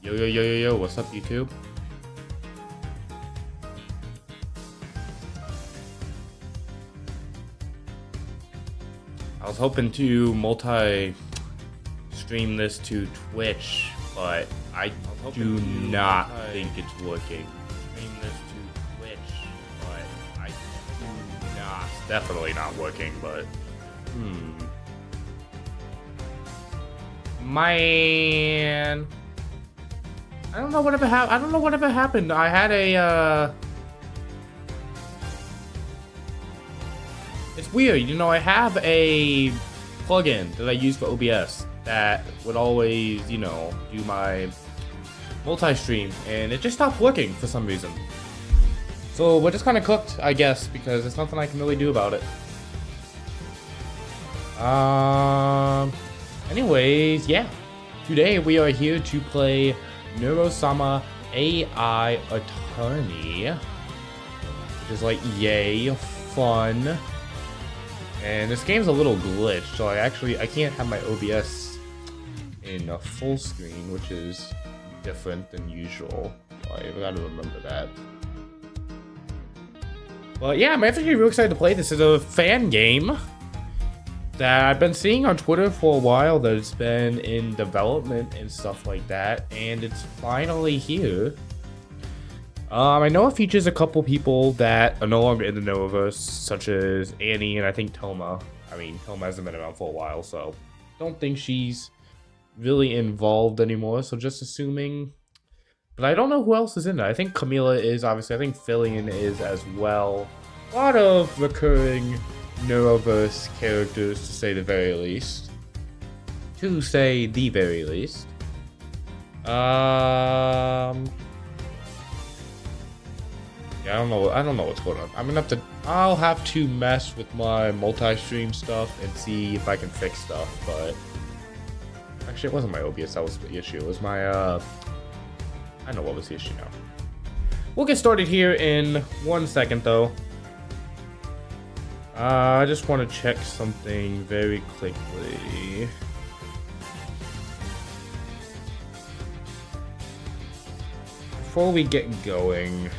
Yo, what's up, YouTube? I was hoping to multi-stream this to Twitch, but I do not think it's working. Stream this to Twitch, but I do not. It's definitely not working, but man, I don't know whatever happened. I had a it's weird, you know, I have a plugin that I use for OBS that would always, you know, do my multi-stream, and it just stopped working for some reason. So we're just kind of cooked, I guess, because there's nothing I can really do about it. Anyways, yeah. Today we are here to play Neuro-sama AI Attorney, which is like, yay, fun. And this game's a little glitched, so I can't have my OBS in a full screen, which is different than usual. So I gotta remember that. But yeah, I'm actually really excited to play this. It's a fan game that I've been seeing on Twitter for a while, that it's been in development and stuff like that, and it's finally here. I know it features a couple people that are no longer in the Neoverse, such as Annie and I think Toma. I mean, Toma hasn't been around for a while, so don't think she's really involved anymore, so just assuming. But I don't know who else is in there. I think Camila is, obviously. I think Fillion is as well. A lot of recurring Neuroverse characters, to say the very least. Yeah, I don't know what's going on. I'll have to mess with my multi-stream stuff and see if I can fix stuff, but actually it wasn't my OBS that was the issue. It was my I know what was the issue now. We'll get started here in 1 second though. I just want to check something very quickly. Before we get going,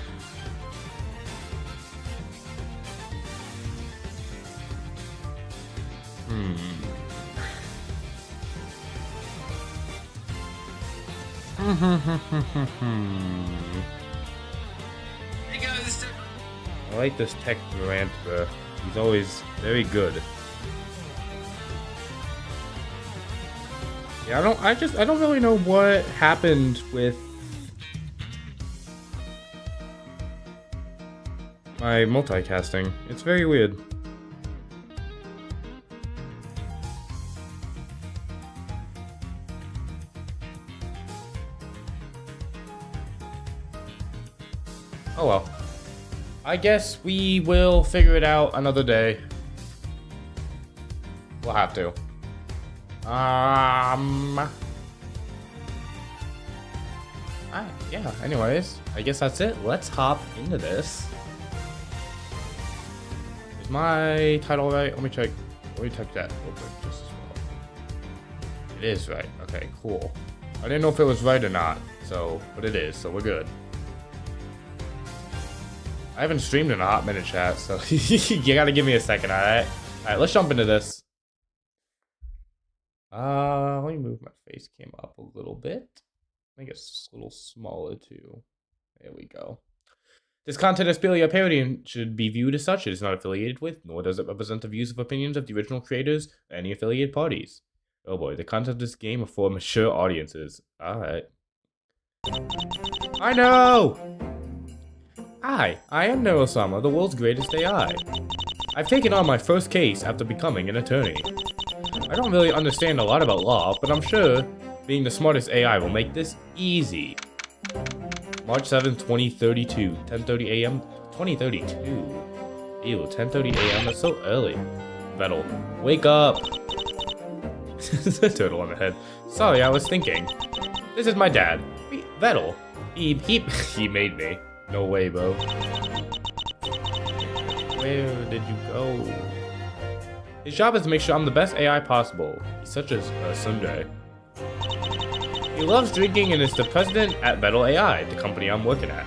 Hey guys, I like this tech Durantler. He's always very good. Yeah, I don't really know what happened with my multicasting. It's very weird. Oh well. I guess we will figure it out another day. We'll have to. Yeah, anyways, I guess that's it. Let's hop into this. Is my title right? Let me check that real quick just as well. It is right. Okay, cool. I didn't know if it was right or not, but it is, so we're good. I haven't streamed in a hot minute, chat, so you gotta give me a second, alright? Alright, let's jump into this. Let me move my face cam up a little bit. Make it a little smaller, too. There we go. This content is purely a parody and should be viewed as such. It is not affiliated with, nor does it represent the views of opinions of the original creators or any affiliated parties. Oh boy, the content of this game are for mature audiences. Alright. I know! Hi, I am Neuro-sama, the world's greatest AI. I've taken on my first case after becoming an attorney. I don't really understand a lot about law, but I'm sure being the smartest AI will make this easy. March 7th, 2032, 10:30 a.m. 2032. Ew, 10:30 a.m. That's so early. Vettel, wake up! Turtle on the head. Sorry, I was thinking. This is my dad, Vettel. He made me. No way, bro. Where did you go? His job is to make sure I'm the best AI possible. He's such a Sunday. He loves drinking and is the president at Vettel AI, the company I'm working at.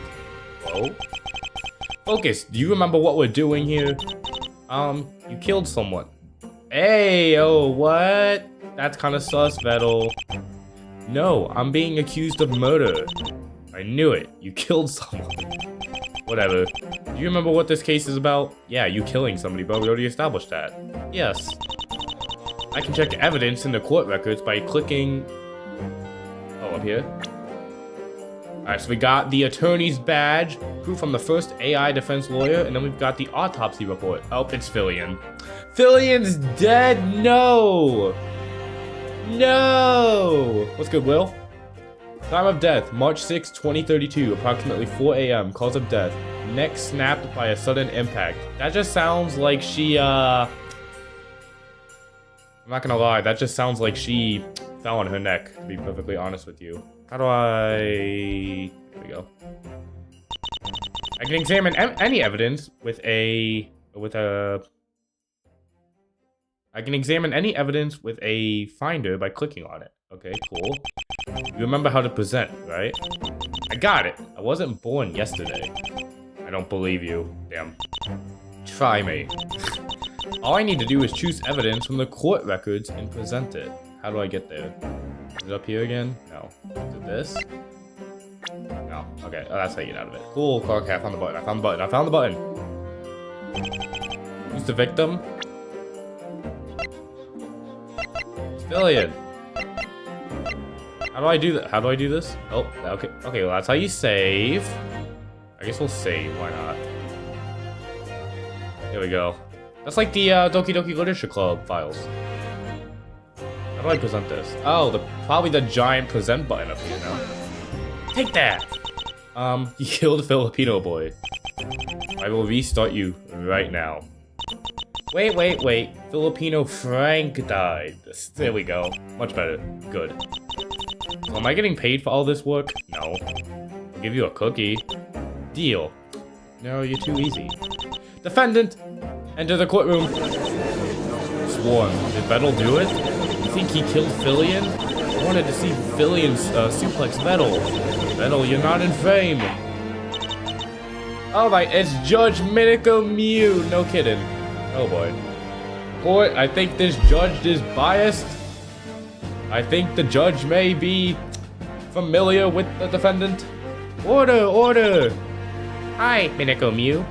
Whoa. Focus, do you remember what we're doing here? You killed someone. Hey, oh, what? That's kind of sus, Vettel. No, I'm being accused of murder. I knew it. You killed someone. Whatever. Do you remember what this case is about? Yeah, you killing somebody, bro. We already established that. Yes. I can check evidence in the court records by clicking... Oh, up here? Alright, so we got the attorney's badge, proof from the first AI defense lawyer, and then we've got the autopsy report. Oh, it's Fillion. Fillion's dead! No! No! What's good, Will? Time of death, March 6, 2032, approximately 4 a.m. Cause of death, neck snapped by a sudden impact. That just sounds like she, I'm not gonna lie, that just sounds like she fell on her neck, to be perfectly honest with you. How do I... Here we go. I can examine any evidence with a... I can examine any evidence with a finder by clicking on it. Okay, cool. You remember how to present, right? I got it. I wasn't born yesterday. I don't believe you. Damn. Try me. All I need to do is choose evidence from the court records and present it. How do I get there? Is it up here again? No. Is it this? No. Okay. Oh, that's how you get out of it. Cool. Okay, I found the button. I found the button. I found the button. Who's the victim? Civilian. How do I do that? How do I do this? Oh, okay. Okay, well, that's how you save. I guess we'll save. Why not? Here we go. That's like the Doki Doki Literature Club files. How do I present this? Oh, probably the giant present button up here now. Take that! You killed a Filipino boy. I will restart you right now. Wait. Filipino Frank died. There we go. Much better. Good. So am I getting paid for all this work? No. I'll give you a cookie. Deal. No, you're too easy. Defendant! Enter the courtroom. Sworn. Did Vettel do it? You think he killed Fillion? I wanted to see Fillion suplex Vettel. Vettel, you're not in fame. Alright, it's Judge Miniko Mew. No kidding. Oh boy. Court, I think this judge is biased. I think the judge may be familiar with the defendant. Order! Hi, Miniko Mew.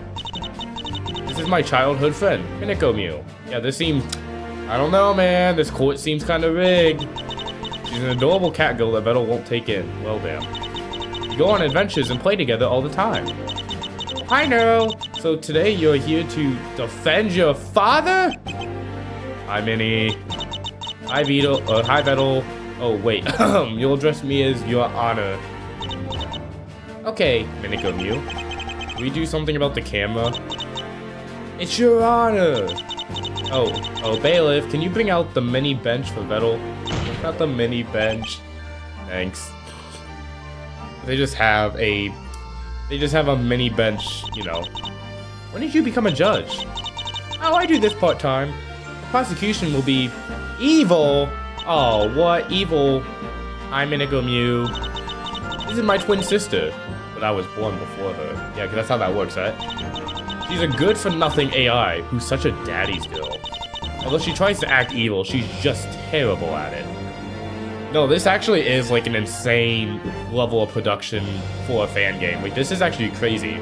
This is my childhood friend, Miniko Mew. Yeah, this seems... I don't know, man. This court seems kind of rigged. She's an adorable cat girl that Vettel won't take in. Well, damn. You go on adventures and play together all the time. Hi, Neuro. So today you're here to defend your father? Hi, Minnie. Hi, Vito. Hi, Vettel. Oh, wait. You'll address me as Your Honor. Okay, Miniko Mew. Can we do something about the camera? It's Your Honor. Oh, bailiff, can you bring out the mini bench for Vettel? Not the mini bench. Thanks. They just have a mini bench, you know. When did you become a judge? Oh, I do this part-time. The prosecution will be evil. Oh, what? Evil. I'm Miniko Mew. This is my twin sister, but I was born before her. Yeah, because that's how that works, right? She's a good-for-nothing AI who's such a daddy's girl. Although she tries to act evil, she's just terrible at it. No, this actually is like an insane level of production for a fan game. Like, this is actually crazy.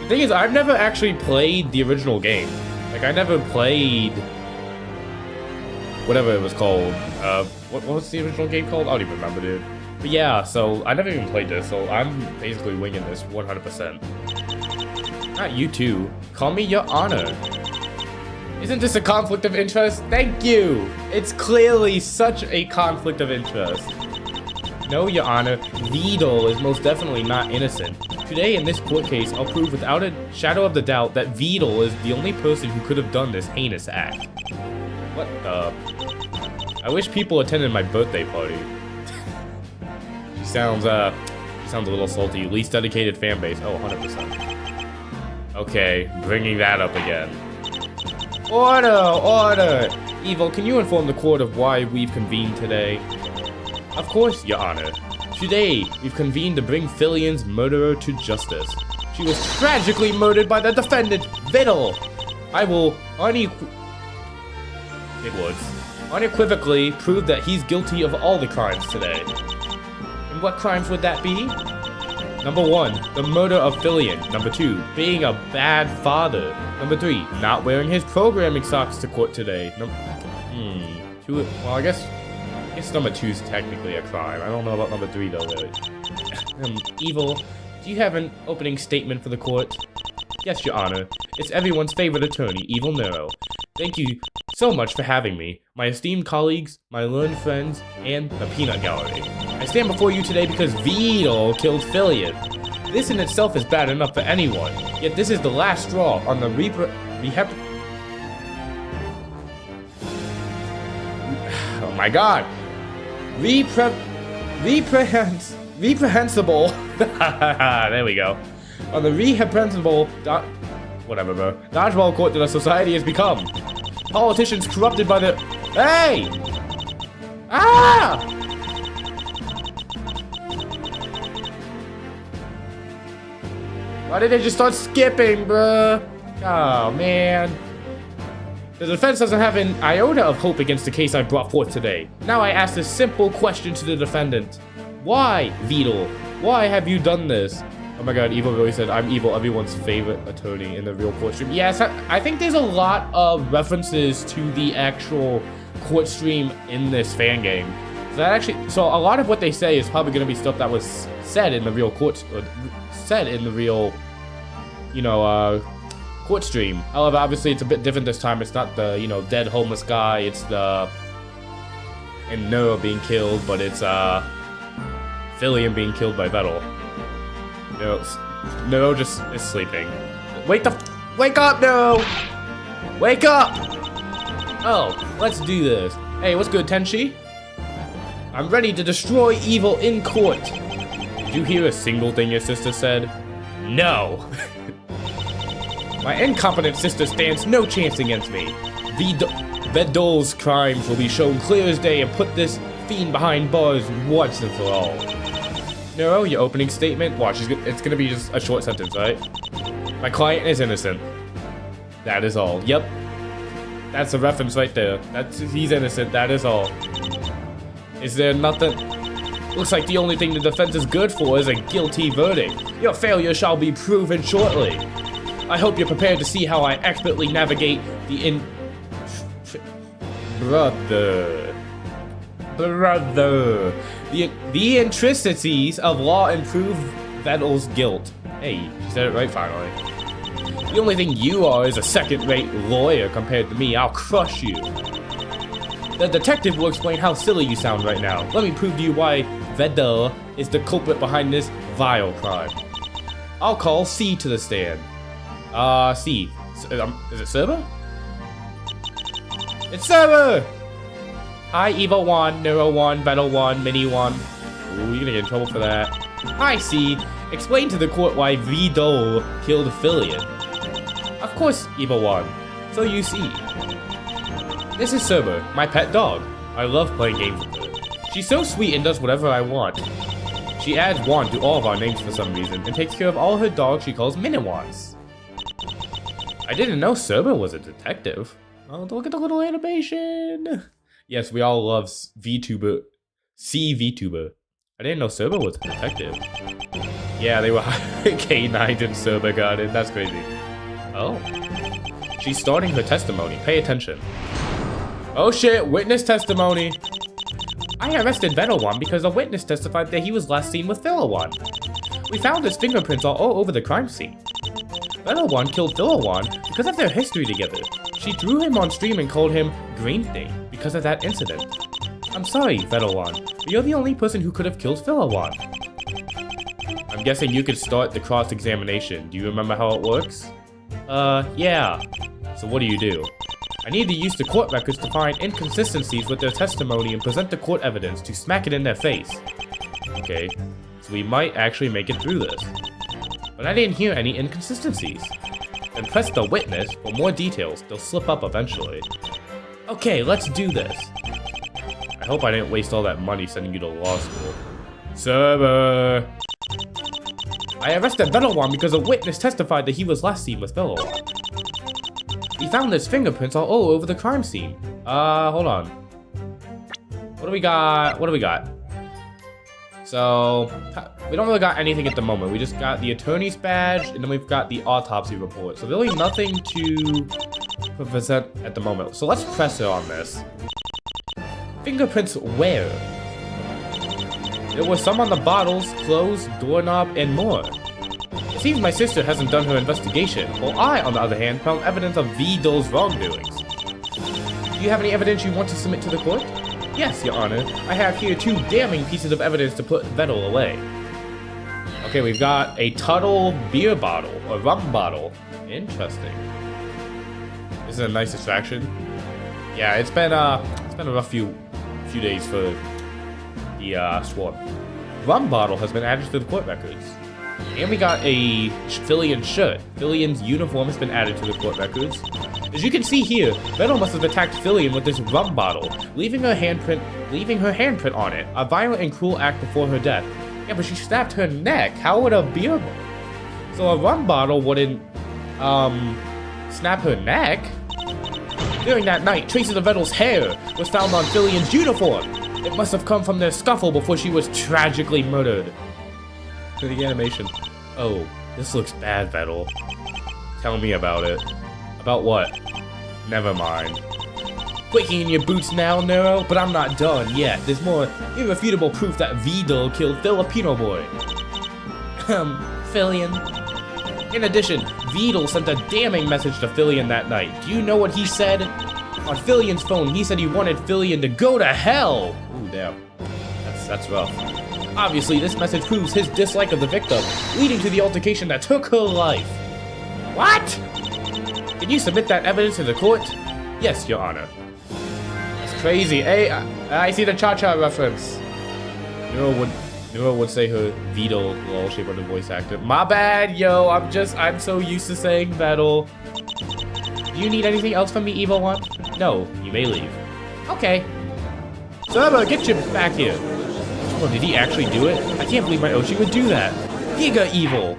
The thing is, I've never actually played the original game. Like, I never played... whatever it was called. What was the original game called? I don't even remember, dude. But yeah, so I never even played this, so I'm basically winging this 100%. Not you two. Call me Your Honor. Isn't this a conflict of interest? Thank you! It's clearly such a conflict of interest. No, Your Honor, Vidal is most definitely not innocent. Today, in this court case, I'll prove without a shadow of the doubt that Vidal is the only person who could have done this heinous act. What the... I wish people attended my birthday party. She sounds a little salty. Least dedicated fan base. Oh, 100%. Okay, bringing that up again. Order! Evil, can you inform the court of why we've convened today? Of course, Your Honor. Today, we've convened to bring Fillion's murderer to justice. She was tragically murdered by the defendant, Vittle. I will unequivocally prove that he's guilty of all the crimes today. And what crimes would that be? Number 1, the murder of Fillion. Number 2, being a bad father. Number 3, not wearing his programming socks to court today. Well, I guess number 2 is technically a crime. I don't know about number 3 though, really. Evil, do you have an opening statement for the court? Yes, Your Honor. It's everyone's favorite attorney, Evil Neuro. Thank you so much for having me, my esteemed colleagues, my learned friends, and the Peanut Gallery. I stand before you today because Vittle killed Fillion. This in itself is bad enough for anyone, yet this is the last straw on the oh my god! Reprehensible. There we go. On the reprehensible whatever, bro. Dodgeball court that our society has become. Politicians corrupted by the. Hey! Ah! Why did they just start skipping, bruh? Oh man. The defense doesn't have an iota of hope against the case I brought forth today. Now I ask this simple question to the defendant. Why, Vittle? Why have you done this? Oh my god, Evil really said, I'm Evil, everyone's favorite attorney in the real court stream. Yes, I think there's a lot of references to the actual court stream in this fan game. So a lot of what they say is probably going to be stuff that was said in the real court, or said in the real, court stream. However, obviously it's a bit different this time. It's not the, dead homeless guy, it's the, and Neuro being killed, but it's, Fillion being killed by Vettel. No, just is sleeping. Wake up, no! Wake up! Oh, let's do this. Hey, what's good, Tenchi? I'm ready to destroy evil in court. Did you hear a single thing your sister said? No. My incompetent sister stands no chance against me. Vettle's crimes will be shown clear as day and put this fiend behind bars once and for all. Neuro, your opening statement? Watch, it's gonna be just a short sentence, right? My client is innocent. That is all. Yep. That's a reference right there. He's innocent, that is all. Is there nothing? Looks like the only thing the defense is good for is a guilty verdict. Your failure shall be proven shortly. I hope you're prepared to see how I expertly navigate the the intricacies of law and prove Vettle's guilt. Hey, she said it right finally. The only thing you are is a second-rate lawyer compared to me. I'll crush you. The detective will explain how silly you sound right now. Let me prove to you why Vettle is the culprit behind this vile crime. I'll call C to the stand. C. Is it Server? It's Server! Hi, Evil 1, Neuro 1, Vettel 1, Mini 1. Ooh, you're gonna get in trouble for that. Hi, C. Explain to the court why Vittle killed Fillion. Of course, Evil 1. So you see. This is Server, my pet dog. I love playing games with her. She's so sweet and does whatever I want. She adds 1 to all of our names for some reason and takes care of all her dogs she calls Mini-Wans. I didn't know Server was a detective. Oh, look at the little animation. Yes, we all love VTuber. VTuber. I didn't know Server was a detective. Yeah, they were K9 and Server got it. That's crazy. Oh. She's starting her testimony. Pay attention. Oh shit, witness testimony. I arrested Vettel because a witness testified that he was last seen with Fillion. We found his fingerprints all over the crime scene. Vettel killed Fillion because of their history together. She threw him on stream and called him Green Thing because of that incident. I'm sorry, Vettel, but you're the only person who could have killed Fillion. I'm guessing you could start the cross-examination. Do you remember how it works? Yeah. So what do? I need to use the court records to find inconsistencies with their testimony and present the court evidence to smack it in their face. Okay, so we might actually make it through this. But I didn't hear any inconsistencies. Then press the witness for more details. They'll slip up eventually. Okay, let's do this. I hope I didn't waste all that money sending you to law school. Server! I arrested Velowan because a witness testified that he was last seen with Velowan. We found his fingerprints all over the crime scene. Hold on. What do we got? What do we got? So, we don't really got anything at the moment. We just got the attorney's badge, and then we've got the autopsy report. So really nothing to present at the moment. So let's press it on this. Fingerprints where? There were some on the bottles, clothes, doorknob, and more. It seems my sister hasn't done her investigation, while I, on the other hand, found evidence of Vidal's wrongdoings. Do you have any evidence you want to submit to the court? Yes, Your Honor. I have here 2 damning pieces of evidence to put Vettel away. Okay, we've got a Tuttle beer bottle, or rum bottle. Interesting. This is a nice distraction. Yeah, it's been a rough few days for the swarm. Rum bottle has been added to the court records. And we got a Fillion shirt. Fillion's uniform has been added to the court records. As you can see here, Vettel must have attacked Fillion with this rum bottle, leaving her handprint on it. A violent and cruel act before her death. Yeah, but she snapped her neck. How would a beer bottle? So a rum bottle wouldn't, snap her neck? During that night, traces of Vettel's hair was found on Fillion's uniform. It must have come from their scuffle before she was tragically murdered. To the animation. Oh, this looks bad, Vettel. Tell me about it. About what? Never mind. Quaking in your boots now, Neuro? But I'm not done yet. There's more irrefutable proof that Vidal killed Filipino boy. Fillion. In addition, Vidal sent a damning message to Fillion that night. Do you know what he said? On Fillion's phone, he said he wanted Fillion to go to hell! Ooh, damn. That's rough. Obviously, this message proves his dislike of the victim, leading to the altercation that took her life. What? Can you submit that evidence to the court? Yes, Your Honor. That's crazy. Hey, I see the cha-cha reference. Neuro would say her Vidal lol shape on the voice actor. My bad, yo. I'm so used to saying Vettel. Do you need anything else from me, Evil One? No, you may leave. Okay. Server, get you back here. Oh, did he actually do it? I can't believe my Oshi would do that. Giga Evil.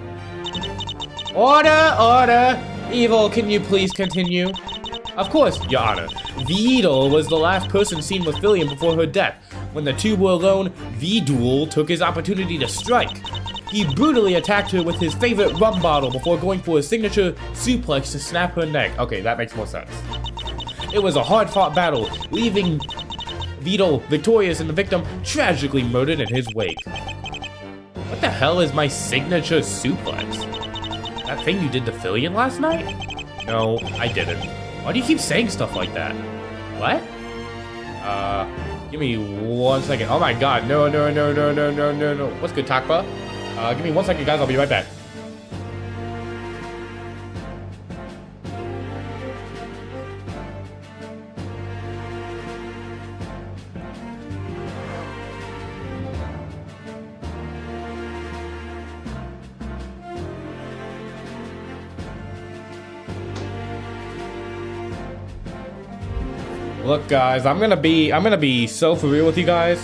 Order, order. Evil, can you please continue? Of course, Your Honor. Vidal was the last person seen with Fillion before her death. When the two were alone, Vidal took his opportunity to strike. He brutally attacked her with his favorite rum bottle before going for his signature suplex to snap her neck. Okay, that makes more sense. It was a hard-fought battle, leaving Vidal victorious and the victim tragically murdered in his wake. What the hell is my signature suplex? That thing you did to Fillion last night? No, I didn't. Why do you keep saying stuff like that? What? Give me 1 second. Oh my god, no. What's good, Takba? Give me 1 second, guys, I'll be right back. Look, guys, I'm gonna be so for real with you guys.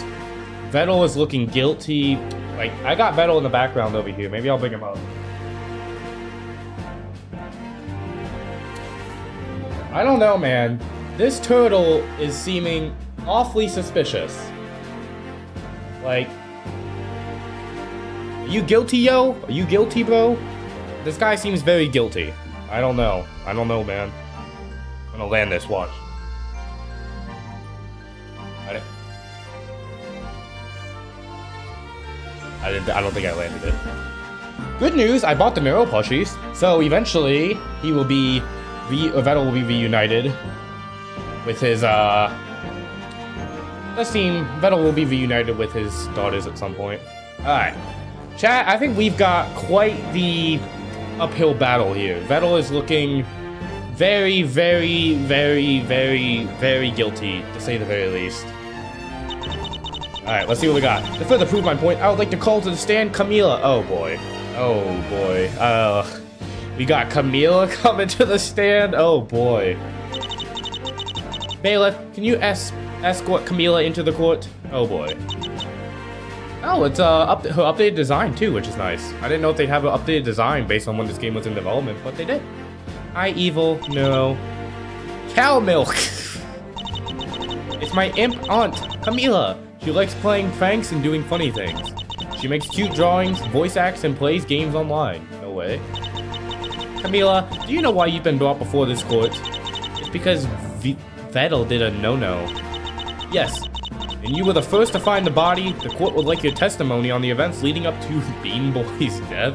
Vettel is looking guilty. Like, I got Vettel in the background over here. Maybe I'll bring him up. I don't know, man. This turtle is seeming awfully suspicious. Like, are you guilty, yo? Are you guilty, bro? This guy seems very guilty. I don't know. I don't know, man. I'm gonna land this, watch. I don't think I landed it. Good news, I bought the Neuro plushies, so eventually he will be, Vettel will be reunited with his, let's see, Vettel will be reunited with his daughters at some point. Alright, chat, I think we've got quite the uphill battle here. Vettel is looking very, very, very, very, very guilty, to say the very least. Alright, let's see what we got. To further prove my point, I would like to call to the stand Camila. Oh boy. Oh boy. We got Camila coming to the stand. Oh boy. Bailiff, can you escort Camila into the court. Oh boy. Oh, it's her updated design too, which is nice. I didn't know if they'd have an updated design based on when this game was in development, but they did. Hi, evil. No. Cow milk. It's my imp aunt, Camila. She likes playing pranks and doing funny things. She makes cute drawings, voice acts, and plays games online. No way. Camila, do you know why you've been brought before this court? It's because Vettel did a no-no. Yes, and you were the first to find the body. The court would like your testimony on the events leading up to Bean Boy's death.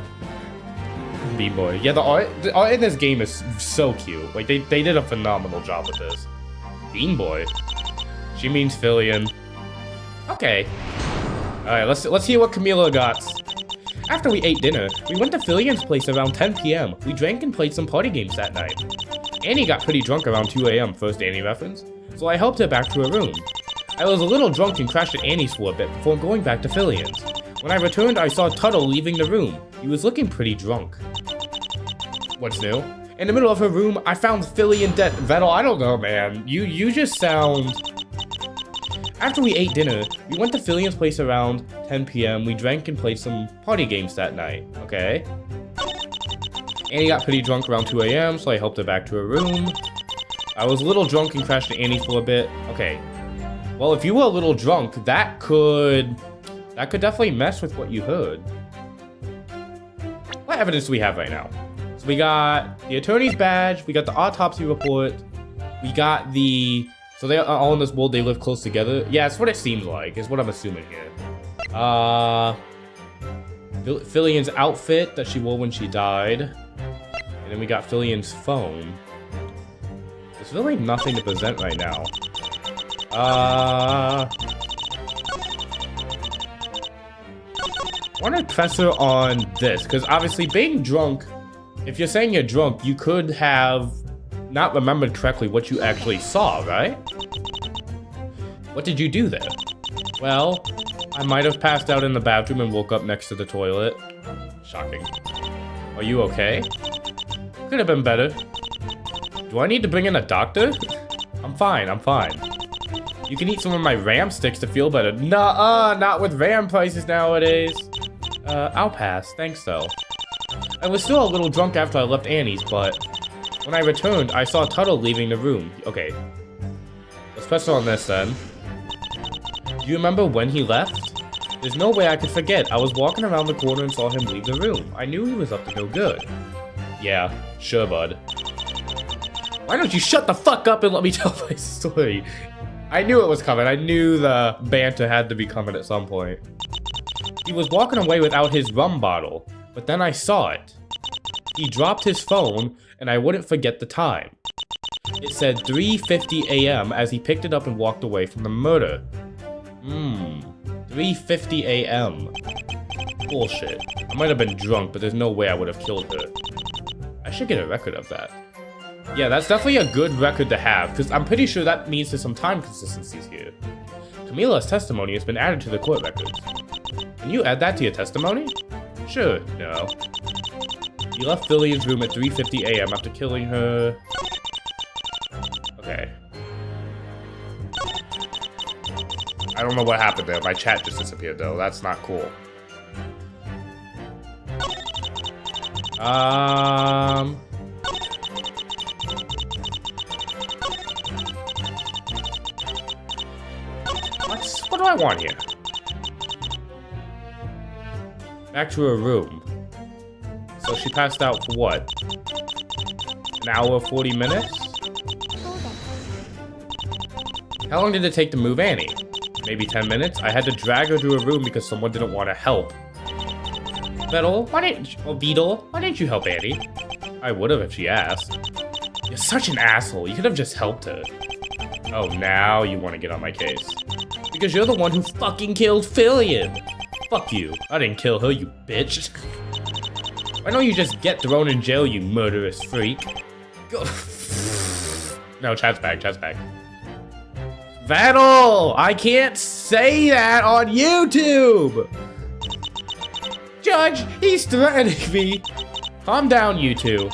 Bean Boy. Yeah, the art in this game is so cute. Like, they did a phenomenal job with this. Bean Boy? She means Fillion. Okay. Alright, let's hear what Camila got. After we ate dinner, we went to Fillion's place around 10 p.m. We drank and played some party games that night. Annie got pretty drunk around 2 a.m., first Annie reference, so I helped her back to her room. I was a little drunk and crashed at Annie's for a bit before going back to Fillion's. When I returned, I saw Tuttle leaving the room. He was looking pretty drunk. What's new? In the middle of her room, I found Fillion dead. Vettel, I don't know, man. You just sound... After we ate dinner, we went to Fillion's place around 10 p.m. We drank and played some party games that night. Okay. Annie got pretty drunk around 2 a.m., so I helped her back to her room. I was a little drunk and crashed at Annie for a bit. Okay. Well, if you were a little drunk, that could definitely mess with what you heard. What evidence do we have right now? So we got the attorney's badge, we got the autopsy report, we got the... So they are all in this world, they live close together. Yeah, it's what it seems like, is what I'm assuming here. Fillion's outfit that she wore when she died. And then we got Fillion's phone. There's really nothing to present right now. I want to press her on this, because obviously being drunk, if you're saying you're drunk, you could have not remembered correctly what you actually saw, right? What did you do there? Well, I might have passed out in the bathroom and woke up next to the toilet. Shocking. Are you okay? Could have been better. Do I need to bring in a doctor? I'm fine, I'm fine. You can eat some of my RAM sticks to feel better. Nuh-uh, not with RAM prices nowadays. I'll pass, thanks though. I was still a little drunk after I left Annie's, but when I returned, I saw Tuttle leaving the room. Okay. Let's press on this then. Do you remember when he left? There's no way I could forget. I was walking around the corner and saw him leave the room. I knew he was up to no good. Yeah, sure, bud. Why don't you shut the fuck up and let me tell my story? I knew it was coming. I knew the banter had to be coming at some point. He was walking away without his rum bottle, but then I saw it. He dropped his phone, and I wouldn't forget the time. It said 3:50 a.m. as he picked it up and walked away from the murder. 3:50 a.m. Bullshit. I might have been drunk, but there's no way I would have killed her. I should get a record of that. Yeah, that's definitely a good record to have, because I'm pretty sure that means there's some time consistencies here. Camila's testimony has been added to the court records. Can you add that to your testimony? Sure, no. He left Fillion's room at 3:50 a.m. after killing her. Okay. I don't know what happened there. My chat just disappeared though. That's not cool. What do I want here? Back to her room. So she passed out for what? An hour, 40 minutes? How long did it take to move Annie? Maybe 10 minutes? I had to drag her to her room because someone didn't want to help. Vettel, why didn't you help Annie? I would have if she asked. You're such an asshole. You could have just helped her. Oh, now you want to get on my case. Because you're the one who fucking killed Fillion. Fuck you. I didn't kill her, you bitch. Why don't you just get thrown in jail, you murderous freak? Go. No, chat's back. Vettel! I can't say that on YouTube! Judge, he's threatening me. Calm down, you two.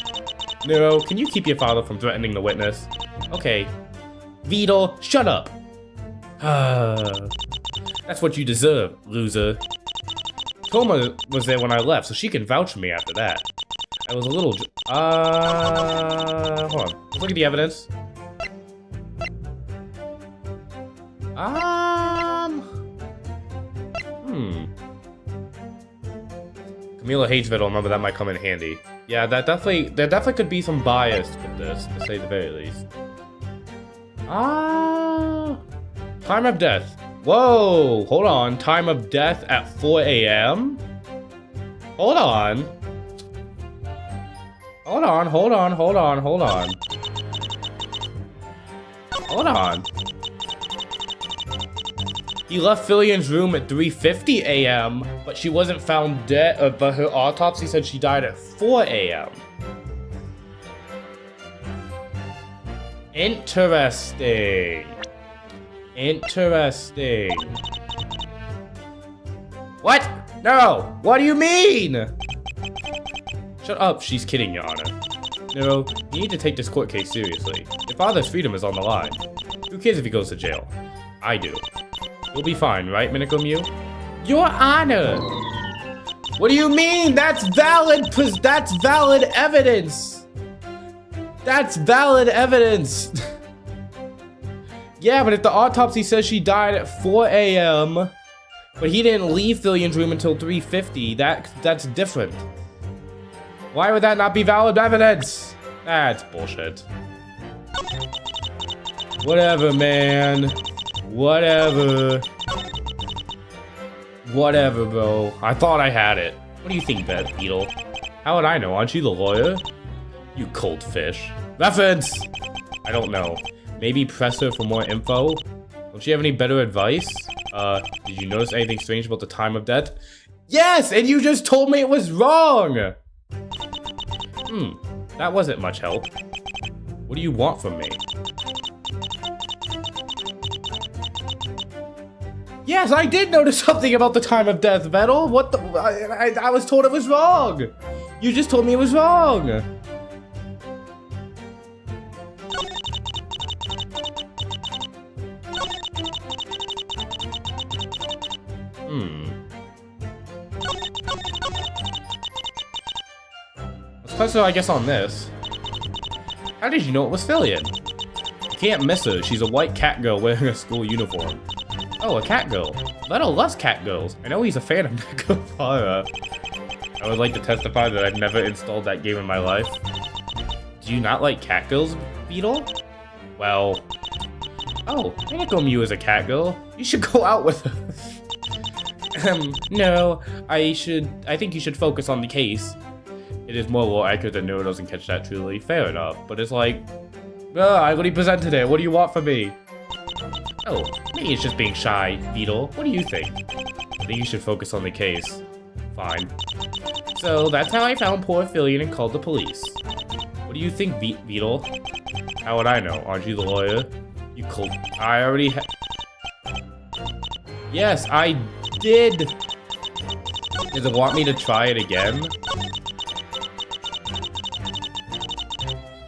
Neuro, can you keep your father from threatening the witness? Okay. Vito, shut up. That's what you deserve, loser. Toma was there when I left, so she can vouch for me after that. I was a little... hold on. Let's look at the evidence. Camila hates Vettel. Remember, that might come in handy. Yeah, there definitely could be some bias with this, to say the very least. Time of death. Whoa, hold on. Time of death at 4 a.m.? Hold on. Hold on. Hold on. He left Fillian's room at 3:50 a.m., but she wasn't found dead, but her autopsy said she died at 4 a.m. Interesting. What? No! What do you mean? Shut up, she's kidding, Your Honor. No, you need to take this court case seriously. Your father's freedom is on the line. Who cares if he goes to jail? I do. You'll be fine, right, Minako Mew? Your Honor! What do you mean? That's valid evidence! That's valid evidence! Yeah, but if the autopsy says she died at 4 a.m., but he didn't leave Fillian's room until 3:50, that's different. Why would that not be valid evidence? That's bullshit. Whatever, man. Whatever, bro. I thought I had it. What do you think, Beetle? How would I know? Aren't you the lawyer? You cold fish. Reference! I don't know. Maybe press her for more info? Don't you have any better advice? Did you notice anything strange about the time of death? Yes! And you just told me it was wrong! That wasn't much help. What do you want from me? Yes, I did notice something about the time of death, Vettel. What the... I was told it was wrong. You just told me it was wrong. Let's press her, I guess, on this. How did you know it was Fillian? You can't miss her. She's a white cat girl wearing a school uniform. Oh, a cat girl. Vettel loves cat girls. I know he's a fan of Nakapara. I would like to testify that I've never installed that game in my life. Do you not like cat girls, Beetle? Well... Oh, Minako Mew is a cat girl. You should go out with her. No, I think you should focus on the case. It is more well accurate that Neuro doesn't catch that truly. Fair enough, but it's like... I already presented it. What do you want from me? Oh, maybe it's just being shy, Beetle. What do you think? I think you should focus on the case. Fine. So, that's how I found poor Fillian and called the police. What do you think, Beetle? How would I know? Aren't you the lawyer? You cold... I already Yes, I did! Does it want me to try it again?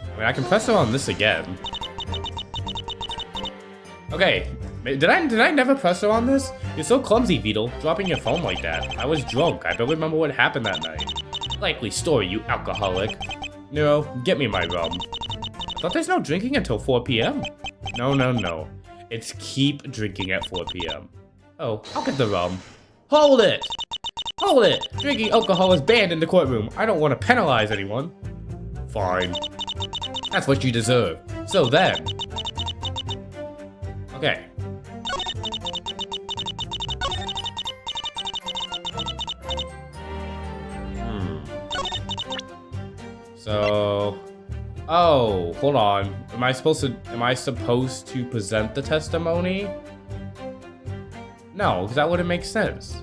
I mean, I can press it on this again. Okay, did I never press her on this? You're so clumsy, Beetle, dropping your phone like that. I was drunk. I don't remember what happened that night. Likely story, you alcoholic. Neuro, get me my rum. I thought there's no drinking until 4 p.m. No. It's keep drinking at 4 p.m. Oh, I'll get the rum. Hold it! Hold it! Drinking alcohol is banned in the courtroom. I don't want to penalize anyone. Fine. That's what you deserve. So then... Okay. So... Oh, hold on. Am I supposed to present the testimony? No, because that wouldn't make sense.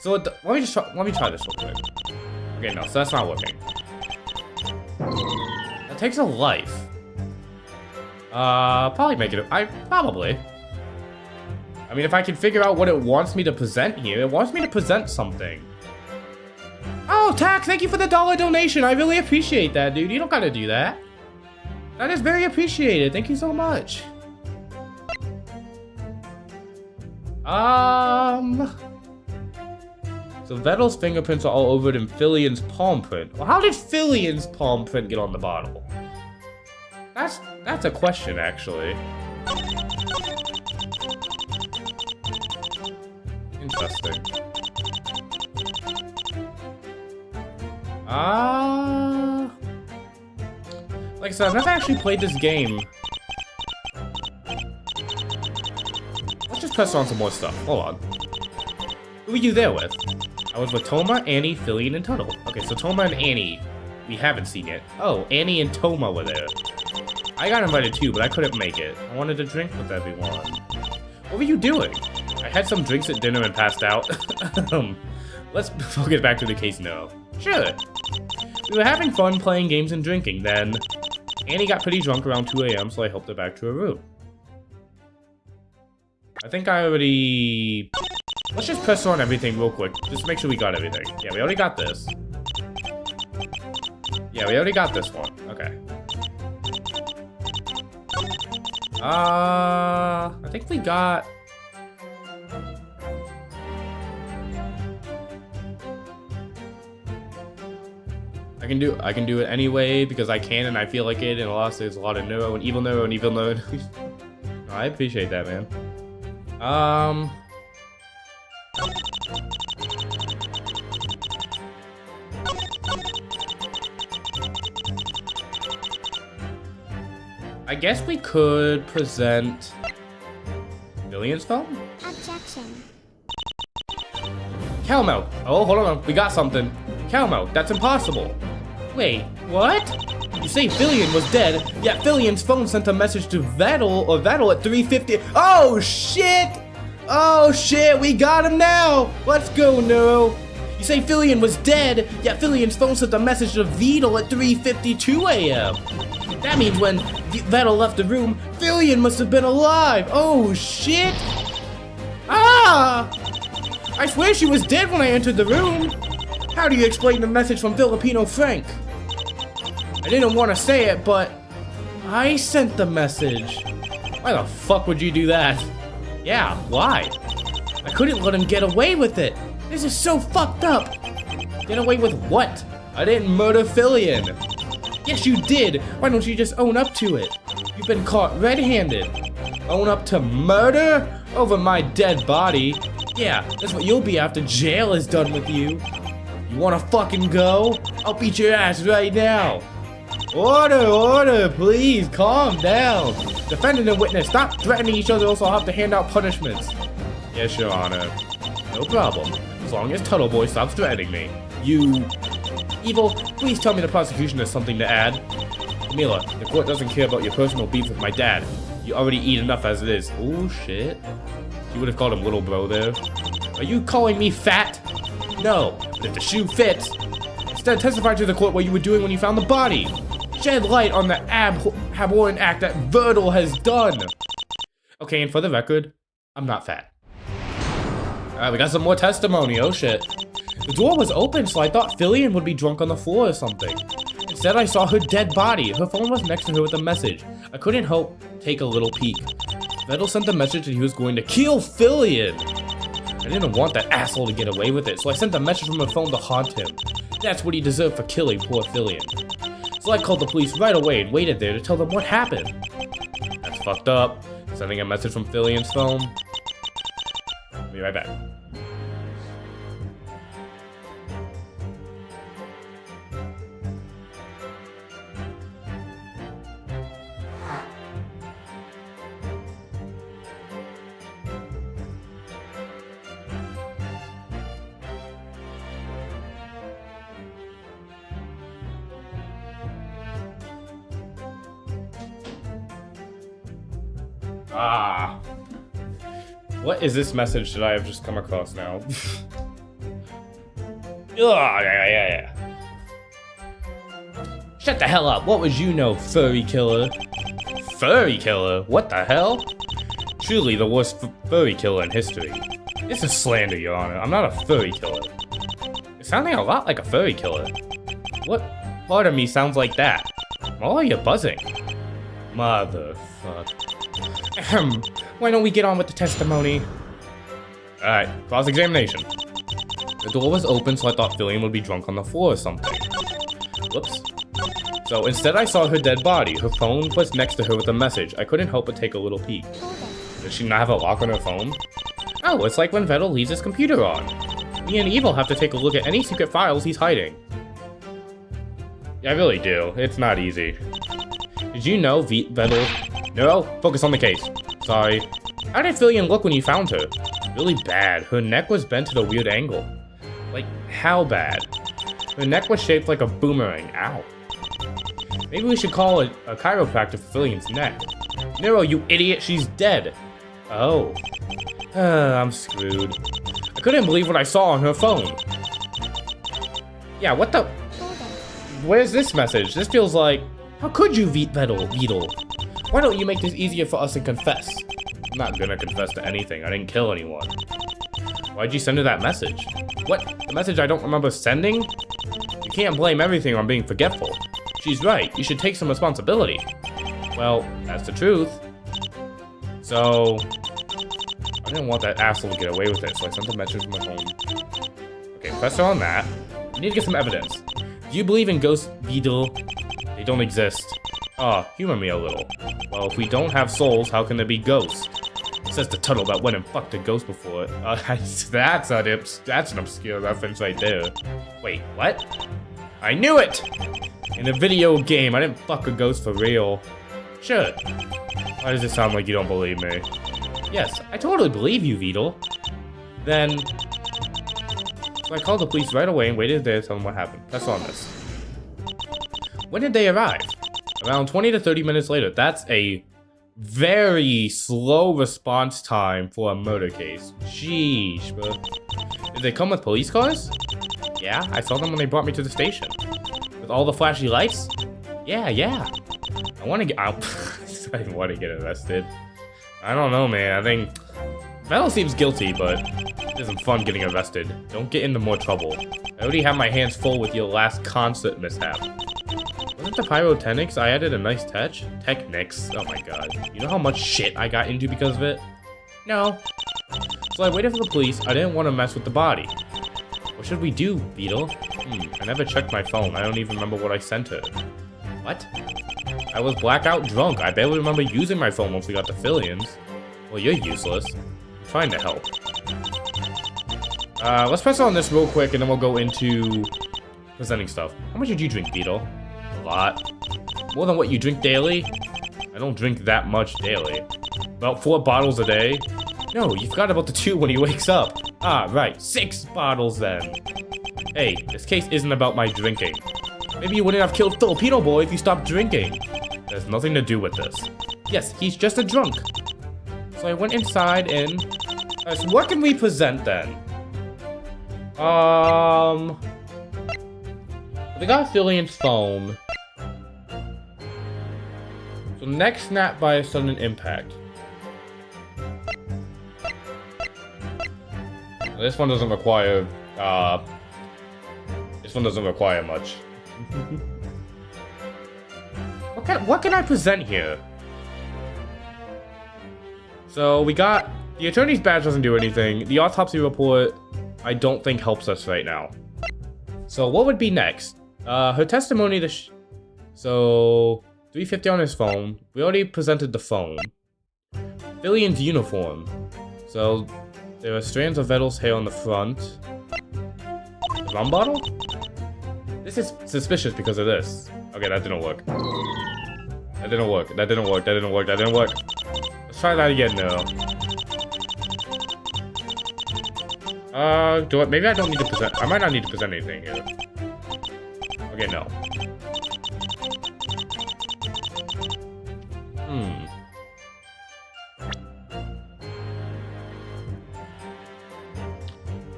So let me try this real quick. Okay, no, so that's not working. That takes a life. Probably make it. Probably. I mean, if I can figure out what it wants me to present here, it wants me to present something. Oh, Tack, thank you for the $1 donation. I really appreciate that, dude. You don't gotta do that. That is very appreciated. Thank you so much. So Vettel's fingerprints are all over it and Fillian's palm print. Well, how did Fillian's palm print get on the bottle? That's a question, actually. Interesting. Like I said, I've never actually played this game. Let's just press on some more stuff. Hold on. Who were you there with? I was with Toma, Annie, Fillian, and Tuttle. Okay, so Toma and Annie, we haven't seen yet. Oh, Annie and Toma were there. I got invited too, but I couldn't make it. I wanted to drink with everyone. What were you doing? I had some drinks at dinner and passed out. Let's focus back to the case now. Sure. We were having fun playing games and drinking, then Annie got pretty drunk around 2 a.m., so I helped her back to her room. I think I already... Let's just press on everything real quick. Just make sure we got everything. Yeah, we already got this. Yeah, we already got this one. Okay. I think we got... I can do it anyway because I can and I feel like it, and also there's a lot of neuro and evil neuro and evil neuro. No, I appreciate that, man. I guess we could present Fillian's phone? Objection. Calmo. Oh, hold on. We got something. Calmo, that's impossible. Wait, what? You say Fillian was dead, yet Fillian's phone sent a message to Vettel at 3:50. Oh, shit! Oh, shit, we got him now! Let's go, Neuro. You say Fillian was dead, yet Fillian's phone sent a message to Vettel at 3:52 a.m. That means when Vettel left the room, Fillian must have been alive. Oh, shit! Ah! I swear she was dead when I entered the room. How do you explain the message from Filipino Frank? I didn't want to say it, but I sent the message. Why the fuck would you do that? Yeah, why? I couldn't let him get away with it. This is so fucked up. Get away with what? I didn't murder Fillian. Yes, you did. Why don't you just own up to it? You've been caught red-handed. Own up to murder over my dead body? Yeah, that's what you'll be after jail is done with you. You wanna fucking go? I'll beat your ass right now. Order, please, calm down. Defendant and witness, stop threatening each other, else I'll have to hand out punishments. Yes, Your Honor. No problem. As long as Tuttle Boy stops threatening me. You... Evil, please tell me the prosecution has something to add. Camila, the court doesn't care about your personal beef with my dad. You already eat enough as it is. Oh, shit. You would have called him little bro there. Are you calling me fat? No, but if the shoe fits. Instead, testify to the court what you were doing when you found the body. Shed light on the abhorrent act that Vertil has done. Okay, and for the record, I'm not fat. Alright, we got some more testimony. Oh, shit. The door was open, so I thought Fillian would be drunk on the floor or something. Instead, I saw her dead body. Her phone was next to her with a message. I couldn't help take a little peek. Vettel sent a message that he was going to kill Fillian. I didn't want that asshole to get away with it, so I sent a message from her phone to haunt him. That's what he deserved for killing poor Fillian. So I called the police right away and waited there to tell them what happened. That's fucked up. Sending a message from Fillian's phone. I'll be right back. Ah. What is this message that I have just come across now? Yeah. Shut the hell up. What would you know, furry killer? Furry killer? What the hell? Truly the worst furry killer in history. This is slander, Your Honor. I'm not a furry killer. It's sounding a lot like a furry killer. What part of me sounds like that? Why are you buzzing? Motherfuck. Why don't we get on with the testimony? Alright, cross-examination. The door was open, so I thought Fillion would be drunk on the floor or something. Whoops. So instead I saw her dead body. Her phone was next to her with a message. I couldn't help but take a little peek. Does she not have a lock on her phone? Oh, it's like when Vettel leaves his computer on. Me and Evil have to take a look at any secret files he's hiding. Yeah, I really do. It's not easy. Did you know Vettel... No, focus on the case. Sorry. How did Fillion look when you found her? Really bad. Her neck was bent at a weird angle. Like, how bad? Her neck was shaped like a boomerang. Ow. Maybe we should call a chiropractor for Fillion's neck. Nero, you idiot, she's dead. Oh. I'm screwed. I couldn't believe what I saw on her phone. Yeah, what the... Where's this message? This feels like... How could you, Beetle? Why don't you make this easier for us and confess? I'm not gonna confess to anything. I didn't kill anyone. Why'd you send her that message? What? The message I don't remember sending? You can't blame everything on being forgetful. She's right. You should take some responsibility. Well, that's the truth. So... I didn't want that asshole to get away with it, so I sent a message from my phone. Okay, press her on that. We need to get some evidence. Do you believe in ghosts, Beetle? They don't exist. Humor me a little. Well, if we don't have souls, how can there be ghosts? It says the turtle that went and fucked a ghost before. That's an obscure reference right there. Wait, what? I knew it! In a video game, I didn't fuck a ghost for real. Sure. Why does it sound like you don't believe me? Yes, I totally believe you, Beetle. Then... So I called the police right away and waited there to tell them what happened. Press on this. When did they arrive? Around 20 to 30 minutes later. That's a very slow response time for a murder case. Sheesh, bro. Did they come with police cars? Yeah, I saw them when they brought me to the station. With all the flashy lights? Yeah. I want to get out. I want to get arrested. I don't know, man. I think Vettel seems guilty, but it isn't fun getting arrested. Don't get into more trouble. I already have my hands full with your last concert mishap. Wasn't the pyrotechnics? I added a nice touch. Technics. Oh my god. You know how much shit I got into because of it? No. So I waited for the police. I didn't want to mess with the body. What should we do, Beetle? I never checked my phone. I don't even remember what I sent her. What? I was blackout drunk. I barely remember using my phone once we got to Fillion's. Well, you're useless. I'm trying to help. Let's press on this real quick and then we'll go into presenting stuff. How much did you drink, Beetle? A lot. More than what you drink daily? I don't drink that much daily. About 4 bottles a day? No, you forgot about the 2 when he wakes up. Ah, right. 6 bottles then. Hey, this case isn't about my drinking. Maybe you wouldn't have killed Filipino Boy if you stopped drinking. There's nothing to do with this. Yes, he's just a drunk. So I went inside and... so what can we present then? They got Fillion's phone. So neck snap by a sudden impact. This one doesn't require, much. What can I present here? So we got the attorney's badge doesn't do anything. The autopsy report I don't think helps us right now. So what would be next? Her testimony to so 350 on his phone. We already presented the phone. Fillion's uniform. So there are strands of Vettel's hair on the front. The rum bottle? This is suspicious because of this. Okay, that didn't work. That didn't work. Let's try that again now. Maybe I don't need to present. I might not need to present anything here. Okay, no.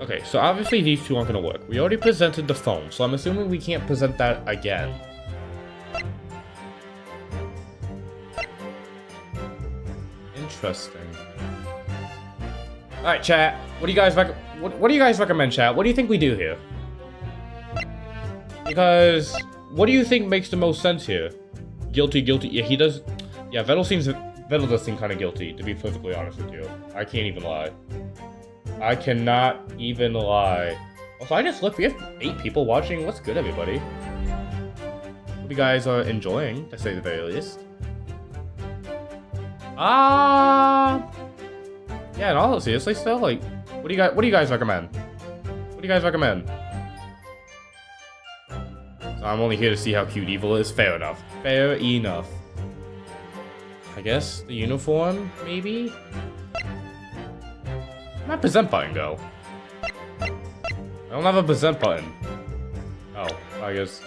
Okay, so obviously these 2 aren't gonna work. We already presented the phone, so I'm assuming we can't present that again. Interesting. All right, chat. What do you guys recommend, chat? What do you think we do here? Because what do you think makes the most sense here? Guilty. Yeah, he does. Yeah, Vettel does seem kind of guilty, to be perfectly honest with you. I can't even lie. I cannot even lie. Also, I just looked. We have 8 people watching. What's good, everybody? Hope you guys are enjoying, to say the very least. Yeah, and all seriously, still, like, what do you guys recommend? What do you guys recommend? So I'm only here to see how cute Evil is. Fair enough. Fair enough. I guess the uniform, maybe? Where'd my present button go? I don't have a present button. Oh, I guess.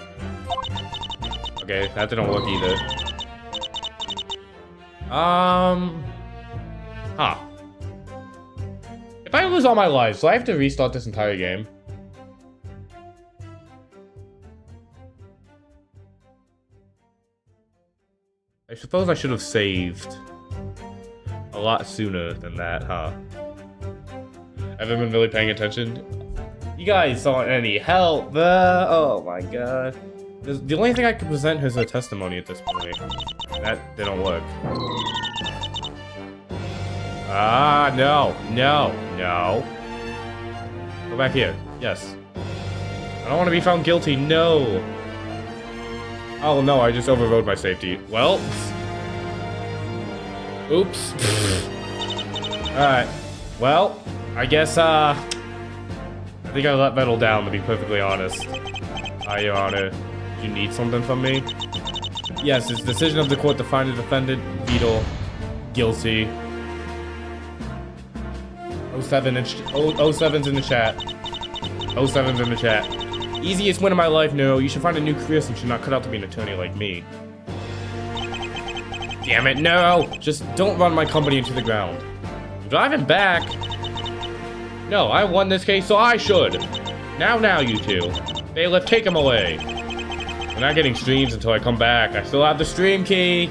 Okay, that didn't work either. Huh. If I lose all my lives, do I have to restart this entire game? I suppose I should have saved a lot sooner than that, huh? Haven't been really paying attention. You guys aren't any help, oh my god. The only thing I could present is a testimony at this point. That didn't work. Ah, no. Go back here. Yes. I don't want to be found guilty, no. Oh no, I just overrode my safety. Well. Oops. Alright. Well, I guess, I think I let Metal down, to be perfectly honest. Your Honor. Do you need something from me? Yes, it's decision of the court to find the defendant, Beetle, guilty. 07's in the chat. 07's in the chat. Easiest win of my life, no. You should find a new career since you're not cut out to be an attorney like me. Damn it, no! Just don't run my company into the ground. I'm driving back. No, I won this case, so I should. Now, you two. Bailiff, take him away. I'm not getting streams until I come back. I still have the stream key.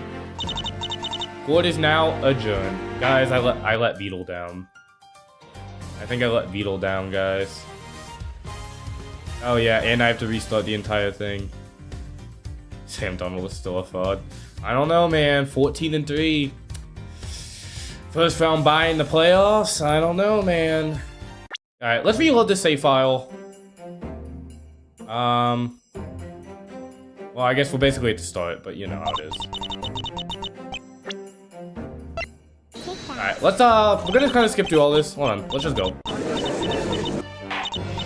Court is now adjourned. Guys, I let Beetle down. I think I let Beetle down, guys. Oh yeah, and I have to restart the entire thing. Sam Donald is still a fraud. I don't know, man. 14-3. First round bye in the playoffs? I don't know, man. Alright, let's reload this save file. Well, I guess we're basically at the start, but you know how it is. Alright, let's, we're gonna kind of skip through all this. Hold on, let's just go. I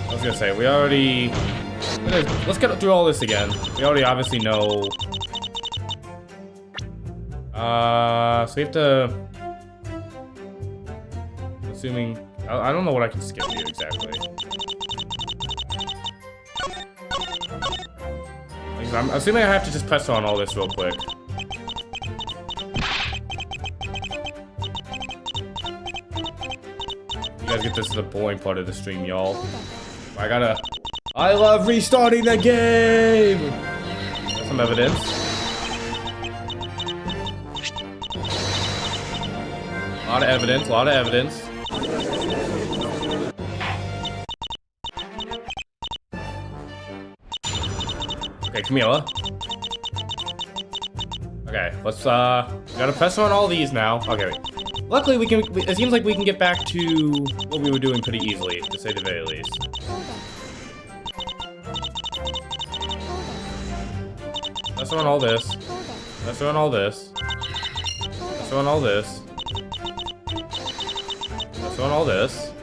was gonna say, we already... Let's get through all this again. We already obviously know... so we have to... Assuming... I don't know what I can skip here exactly. I'm assuming I have to just press on all this real quick. You guys get this to the boring part of the stream, y'all. I love restarting the game! Got some evidence. A lot of evidence. Okay, Camila. Okay, let's, gotta press on all these now. Okay, wait. Luckily, it seems like we can get back to what we were doing pretty easily, to say the very least. Press on all this. Press on all this. Press on all this. Press on all this.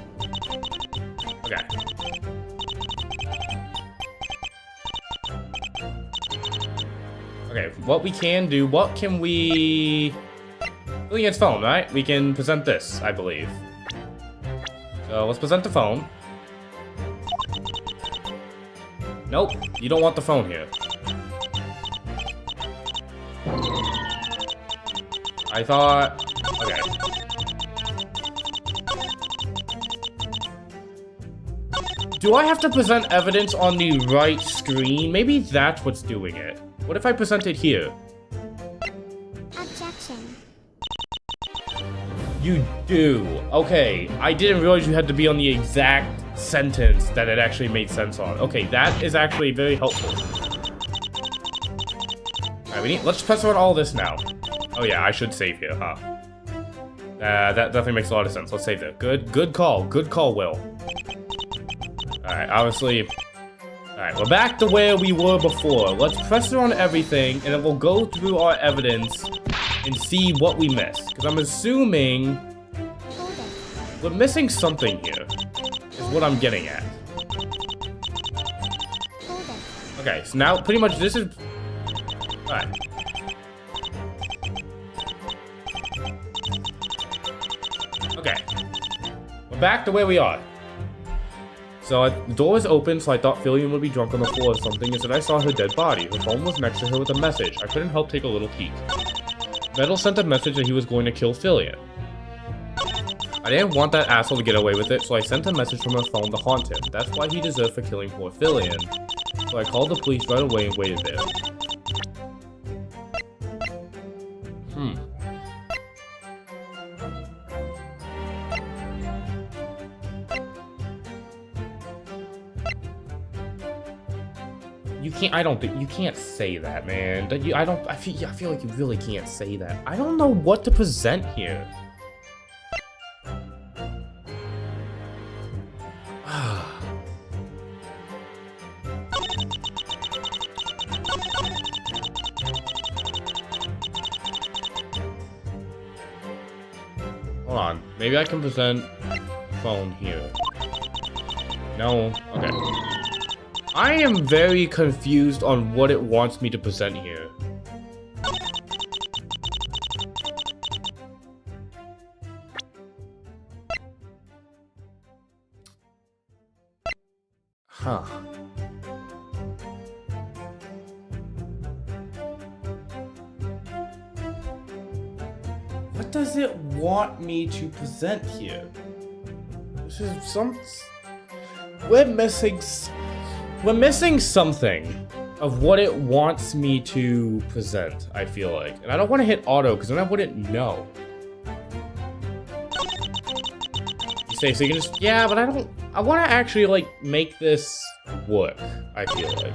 Okay. Okay, what we can do, what can we... Really, it's phone, right? We can present this, I believe. So, let's present the phone. Nope, you don't want the phone here. I thought... Okay. Do I have to present evidence on the right screen? Maybe that's what's doing it. What if I present it here? Objection. You do. Okay, I didn't realize you had to be on the exact sentence that it actually made sense on. Okay, that is actually very helpful. Alright, let's press on all this now. Oh yeah, I should save here, huh? That definitely makes a lot of sense. Let's save it. Good call. Good call, Will. Alright, obviously... Alright, we're back to where we were before. Let's press it on everything, and then we'll go through our evidence and see what we missed. Because I'm assuming... we're missing something here. Is what I'm getting at. Okay, so now pretty much this is... Alright. Okay. We're back to where we are. So the door was open, so I thought Fillion would be drunk on the floor or something. Instead, I saw her dead body. Her phone was next to her with a message. I couldn't help take a little peek. Metal sent a message that he was going to kill Fillion. I didn't want that asshole to get away with it, so I sent a message from her phone to haunt him. That's why he deserved for killing poor Fillion. So I called the police right away and waited there. You can't, I don't think, you can't say that, man. I feel like you really can't say that. I don't know what to present here. Hold on, maybe I can present phone here. No, okay. I am very confused on what it wants me to present here. Huh. What does it want me to present here? This is some... We're missing something of what it wants me to present, I feel like. And I don't want to hit auto, because then I wouldn't know. You say, so you can just... Yeah, but I don't... I want to actually, like, make this work, I feel like.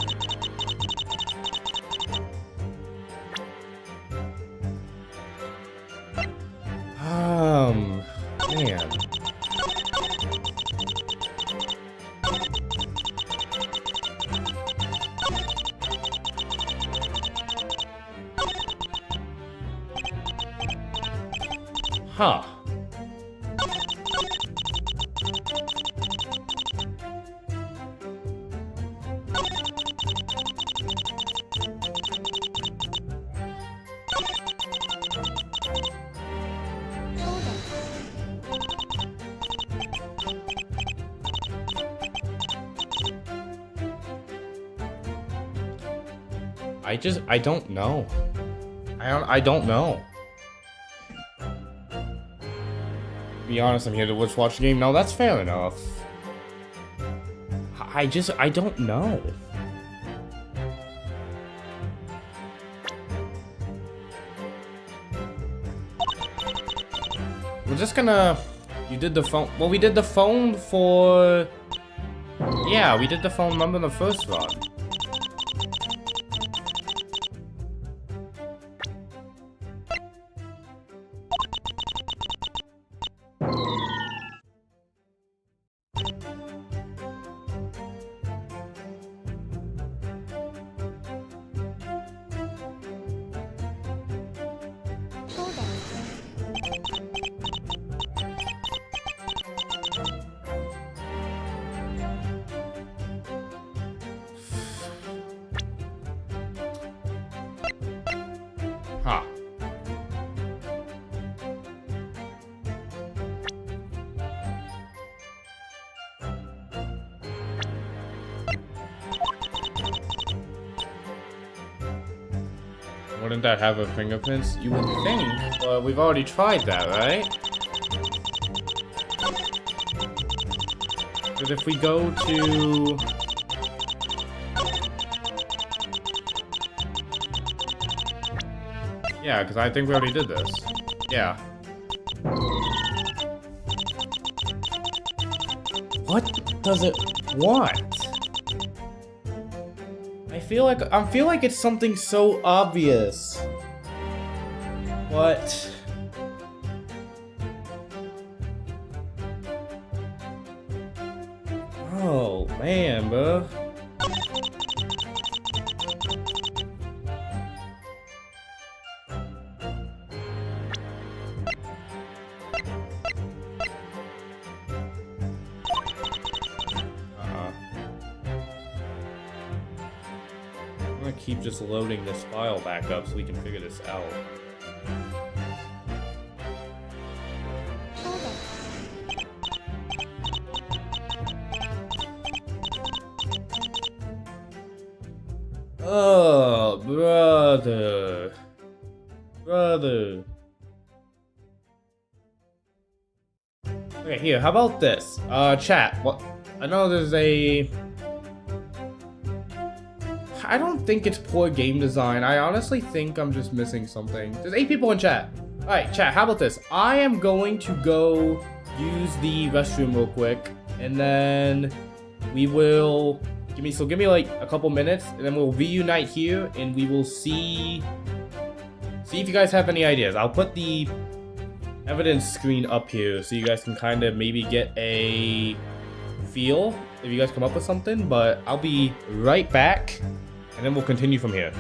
Man. Huh. I don't know. I don't know. Be honest, I'm here to watch the game. No, that's fair enough. I don't know. We're just gonna... You did the phone... Well, we did the phone for... Yeah, we did the phone number in the first run. Huh. Wouldn't that have her fingerprints? You would think, but we've already tried that, right? Because if we go to... Yeah, because I think we already did this. Yeah. What does it want? I feel like it's something so obvious. What? chamber. I'm gonna keep just loading this file back up so we can figure this out. Oh, brother. Brother. Okay, here, how about this? Chat, what? I know there's a... I don't think it's poor game design. I honestly think I'm just missing something. There's 8 people in chat. Alright, chat, how about this? I am going to go use the restroom real quick, and then we will... Give me like a couple minutes, and then we'll reunite here, and we will see if you guys have any ideas. I'll put the evidence screen up here so you guys can kind of maybe get a feel if you guys come up with something, but I'll be right back, and then we'll continue from here.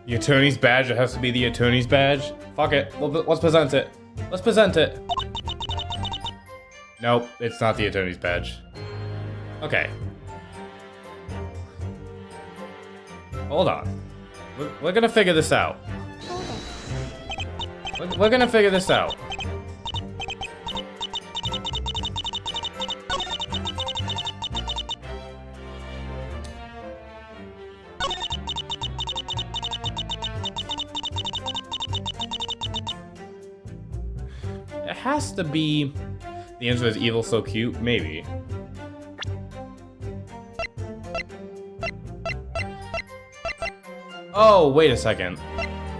The attorney's badge, it has to be the attorney's badge. Fuck it, let's present it. Let's present it. Nope, it's not the attorney's badge. Okay. Hold on. We're gonna figure this out. We're gonna figure this out. It has to be... The answer is evil so cute? Maybe. Oh, wait a second.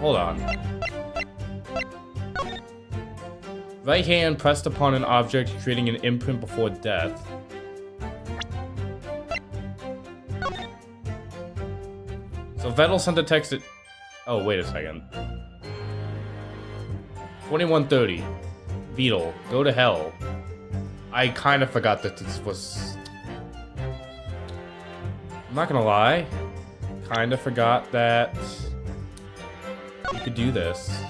Hold on. Right hand pressed upon an object, creating an imprint before death. So Vettel sent a text at... Oh, wait a second. 2130. Beetle, go to hell. I kind of forgot that this was... I'm not gonna lie. Kind of forgot that you could do this.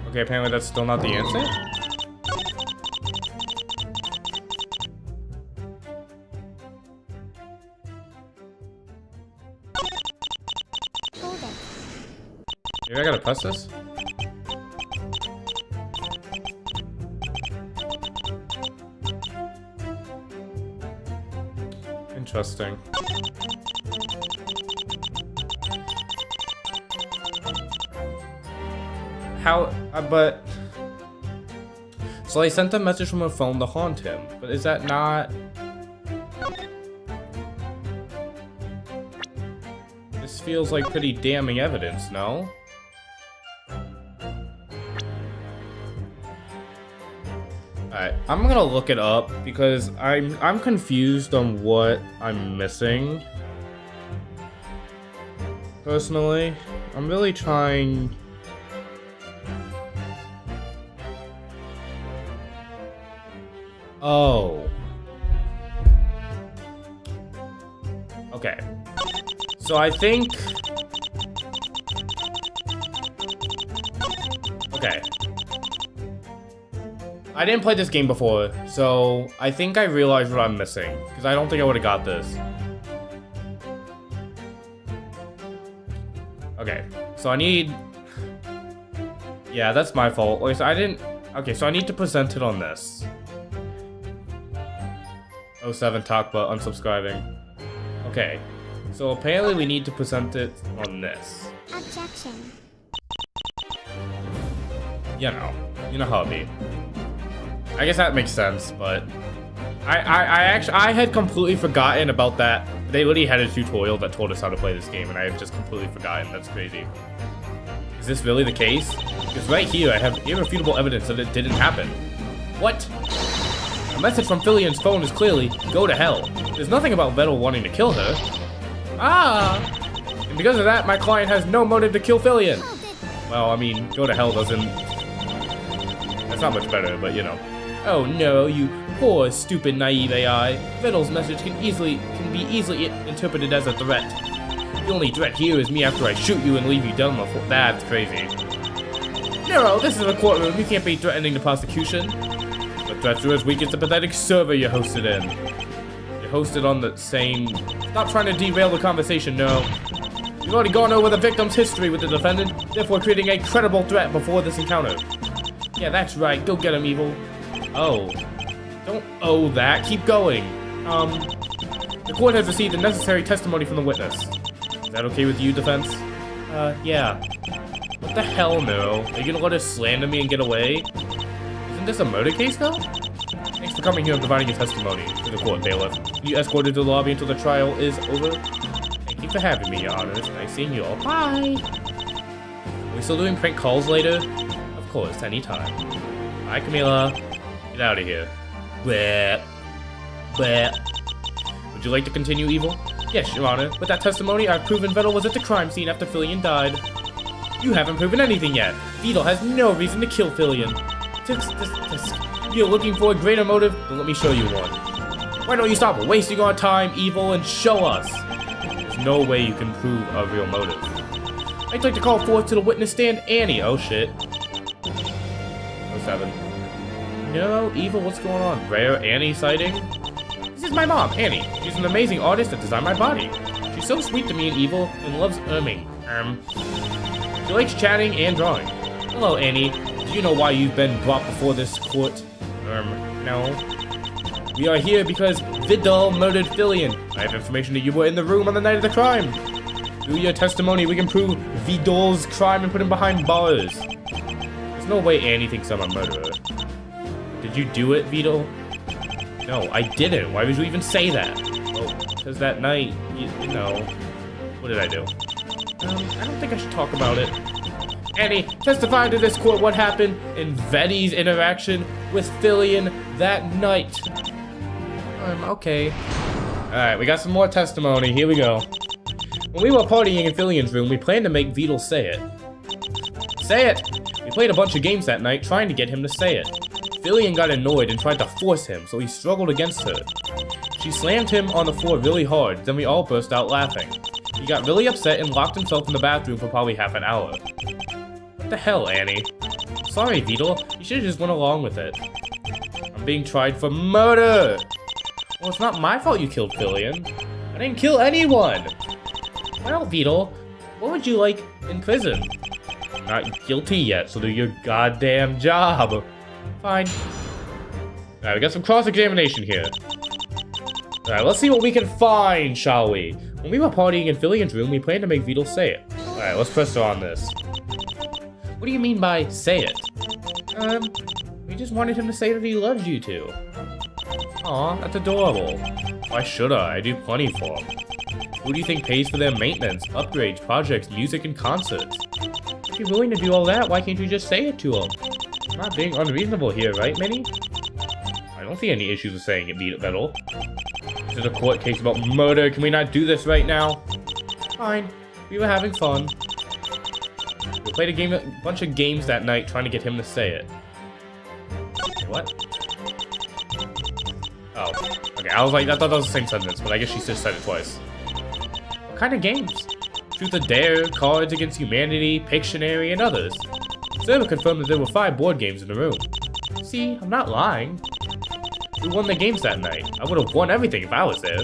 Okay, apparently that's still not the answer. Maybe I gotta press this? Interesting. How, but... So I sent a message from her phone to haunt him, but is that not... This feels like pretty damning evidence, no? Alright, I'm gonna look it up because I'm confused on what I'm missing. Personally, I'm really trying. Oh. Okay. So I think. Okay. I didn't play this game before, so I think I realized what I'm missing. Because I don't think I would have got this. Okay, so I need... Yeah, that's my fault. Wait, so I didn't... Okay, so I need to present it on this. 07 talk about unsubscribing. Okay, so apparently we need to present it on this. Objection. You know how it be. I guess that makes sense, but I had completely forgotten about that. They literally had a tutorial that told us how to play this game, and I have just completely forgotten. That's crazy. Is this really the case? Because right here, I have irrefutable evidence that it didn't happen. What? A message from Filian's phone is clearly, go to hell. There's nothing about Vettel wanting to kill her. Ah! And because of that, my client has no motive to kill Filian. Well, I mean, go to hell doesn't... That's not much better, but you know. Oh no, you poor, stupid, naive AI. Vettel's message can be easily interpreted as a threat. The only threat here is me after I shoot you and leave you dumb. That's crazy. Nero, this is a courtroom. You can't be threatening the prosecution. The threats are as weak as the pathetic server you hosted in. You hosted on the same... Stop trying to derail the conversation, no. You've already gone over the victim's history with the defendant, therefore creating a credible threat before this encounter. Yeah, that's right. Go get him, Evil. Oh. Don't owe that. Keep going. The court has received the necessary testimony from the witness. Is that okay with you, defense? Yeah. What the hell, no? Are you gonna let her slander me and get away? Isn't this a murder case, though? Thanks for coming here and providing your testimony to the court, bailiff. You escorted to the lobby until the trial is over. Thank you for having me, your honors. Nice seeing you all. Bye! Are we still doing prank calls later? Of course, anytime. Bye, Camila. Get out of here. Bleh. Bleh. Would you like to continue, Evil? Yes, Your Honor. With that testimony, I've proven Vettel was at the crime scene after Filian died. You haven't proven anything yet. Vettel has no reason to kill Filian. If you're looking for a greater motive, then let me show you one. Why don't you stop wasting our time, Evil, and show us? There's no way you can prove a real motive. I'd like to call forth to the witness stand Annie. Oh shit. 07. No, Evil, what's going on? Rare Annie sighting? This is my mom, Annie. She's an amazing artist that designed my body. She's so sweet to me and Evil, and loves erming. She likes chatting and drawing. Hello, Annie. Do you know why you've been brought before this court? No. We are here because Vidal murdered Filian. I have information that you were in the room on the night of the crime. Through your testimony, we can prove Vidal's crime and put him behind bars. There's no way Annie thinks I'm a murderer. Did you do it, Vidal? No, I didn't. Why would you even say that? Well, because that night, you know... What did I do? I don't think I should talk about it. Annie, testify to this court what happened in Vetti's interaction with Filian that night. Okay. Alright, we got some more testimony. Here we go. When we were partying in Filian's room, we planned to make Vidal say it. Say it! We played a bunch of games that night trying to get him to say it. Filian got annoyed and tried to force him, so he struggled against her. She slammed him on the floor really hard, then we all burst out laughing. He got really upset and locked himself in the bathroom for probably half an hour. What the hell, Annie? Sorry, Vidal. You should've just went along with it. I'm being tried for murder! Well, it's not my fault you killed Filian. I didn't kill anyone! Well, Vidal, what would you like in prison? I'm not guilty yet, so do your goddamn job. Fine. Alright, we got some cross-examination here. Alright, let's see what we can find, shall we? When we were partying in Filian's room, we planned to make Vidal say it. Alright, let's press her on this. What do you mean by say it? We just wanted him to say that he loves you two. Aw, that's adorable. Why should I? I do plenty for him. Who do you think pays for their maintenance, upgrades, projects, music, and concerts? If you're willing to do all that, why can't you just say it to them? I'm not being unreasonable here, right, Minnie? I don't see any issues with saying it, Vettel. This is a court case about murder. Can we not do this right now? Fine. We were having fun. We played a bunch of games that night trying to get him to say it. What? Oh, okay. I was like, I thought that was the same sentence, but I guess she just said it twice. What kind of games? Truth or Dare, Cards Against Humanity, Pictionary, and others. Server confirmed that there were 5 board games in the room. See, I'm not lying. We won the games that night. I would have won everything if I was there.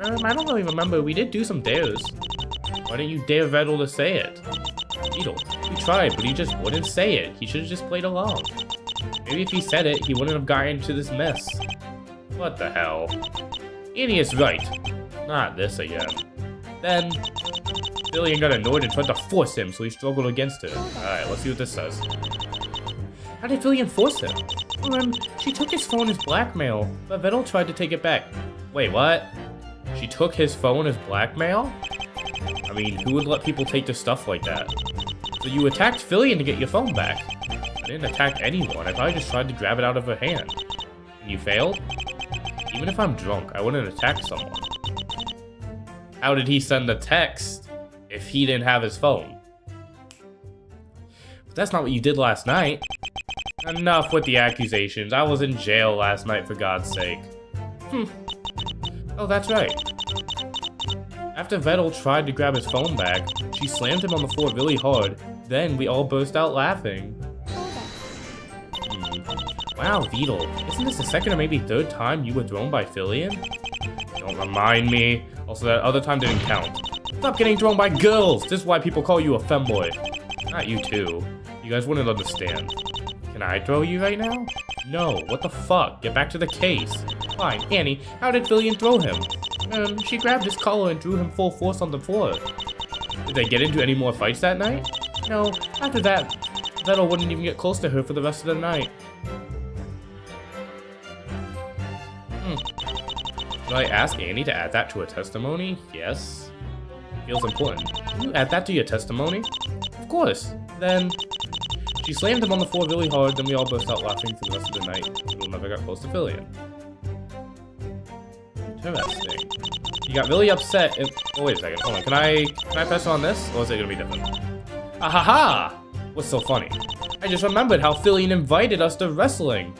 I don't really remember. We did do some dares. Why didn't you dare Vettel to say it? Beetle, we tried, but he just wouldn't say it. He should have just played along. Maybe if he said it, he wouldn't have gotten into this mess. What the hell? Annie is right. Not this again. Then, Billion got annoyed and tried to force him, so he struggled against her. Alright, let's see what this says. How did Billion force him? She took his phone as blackmail, but Vettel tried to take it back. Wait, what? She took his phone as blackmail? I mean, who would let people take their stuff like that? So you attacked Fillion to get your phone back. I didn't attack anyone, I probably just tried to grab it out of her hand. And you failed? Even if I'm drunk, I wouldn't attack someone. How did he send a text if he didn't have his phone? But that's not what you did last night. Enough with the accusations. I was in jail last night, for God's sake. Oh, that's right. After Vettel tried to grab his phone back, she slammed him on the floor really hard. Then we all burst out laughing. Wow, Vettel, isn't this the second or maybe third time you were thrown by Fillion? Don't remind me. Also, that other time didn't count. Stop getting thrown by girls! This is why people call you a femboy. Not you too. You guys wouldn't understand. Can I throw you right now? No, what the fuck? Get back to the case. Fine, Annie, how did Fillion throw him? She grabbed his collar and threw him full force on the floor. Did they get into any more fights that night? No, after that, Vettel wouldn't even get close to her for the rest of the night. Should I ask Annie to add that to her testimony? Yes. Feels important. Can you add that to your testimony? Of course. Then, she slammed him on the floor really hard, then we all burst out laughing for the rest of the night. We'll never got close to Fillion. Interesting. He got really upset and... Oh, wait a second. Hold on. Can I press on this? Or is it gonna be different? Ahaha! What's so funny? I just remembered how Fillion invited us to wrestling.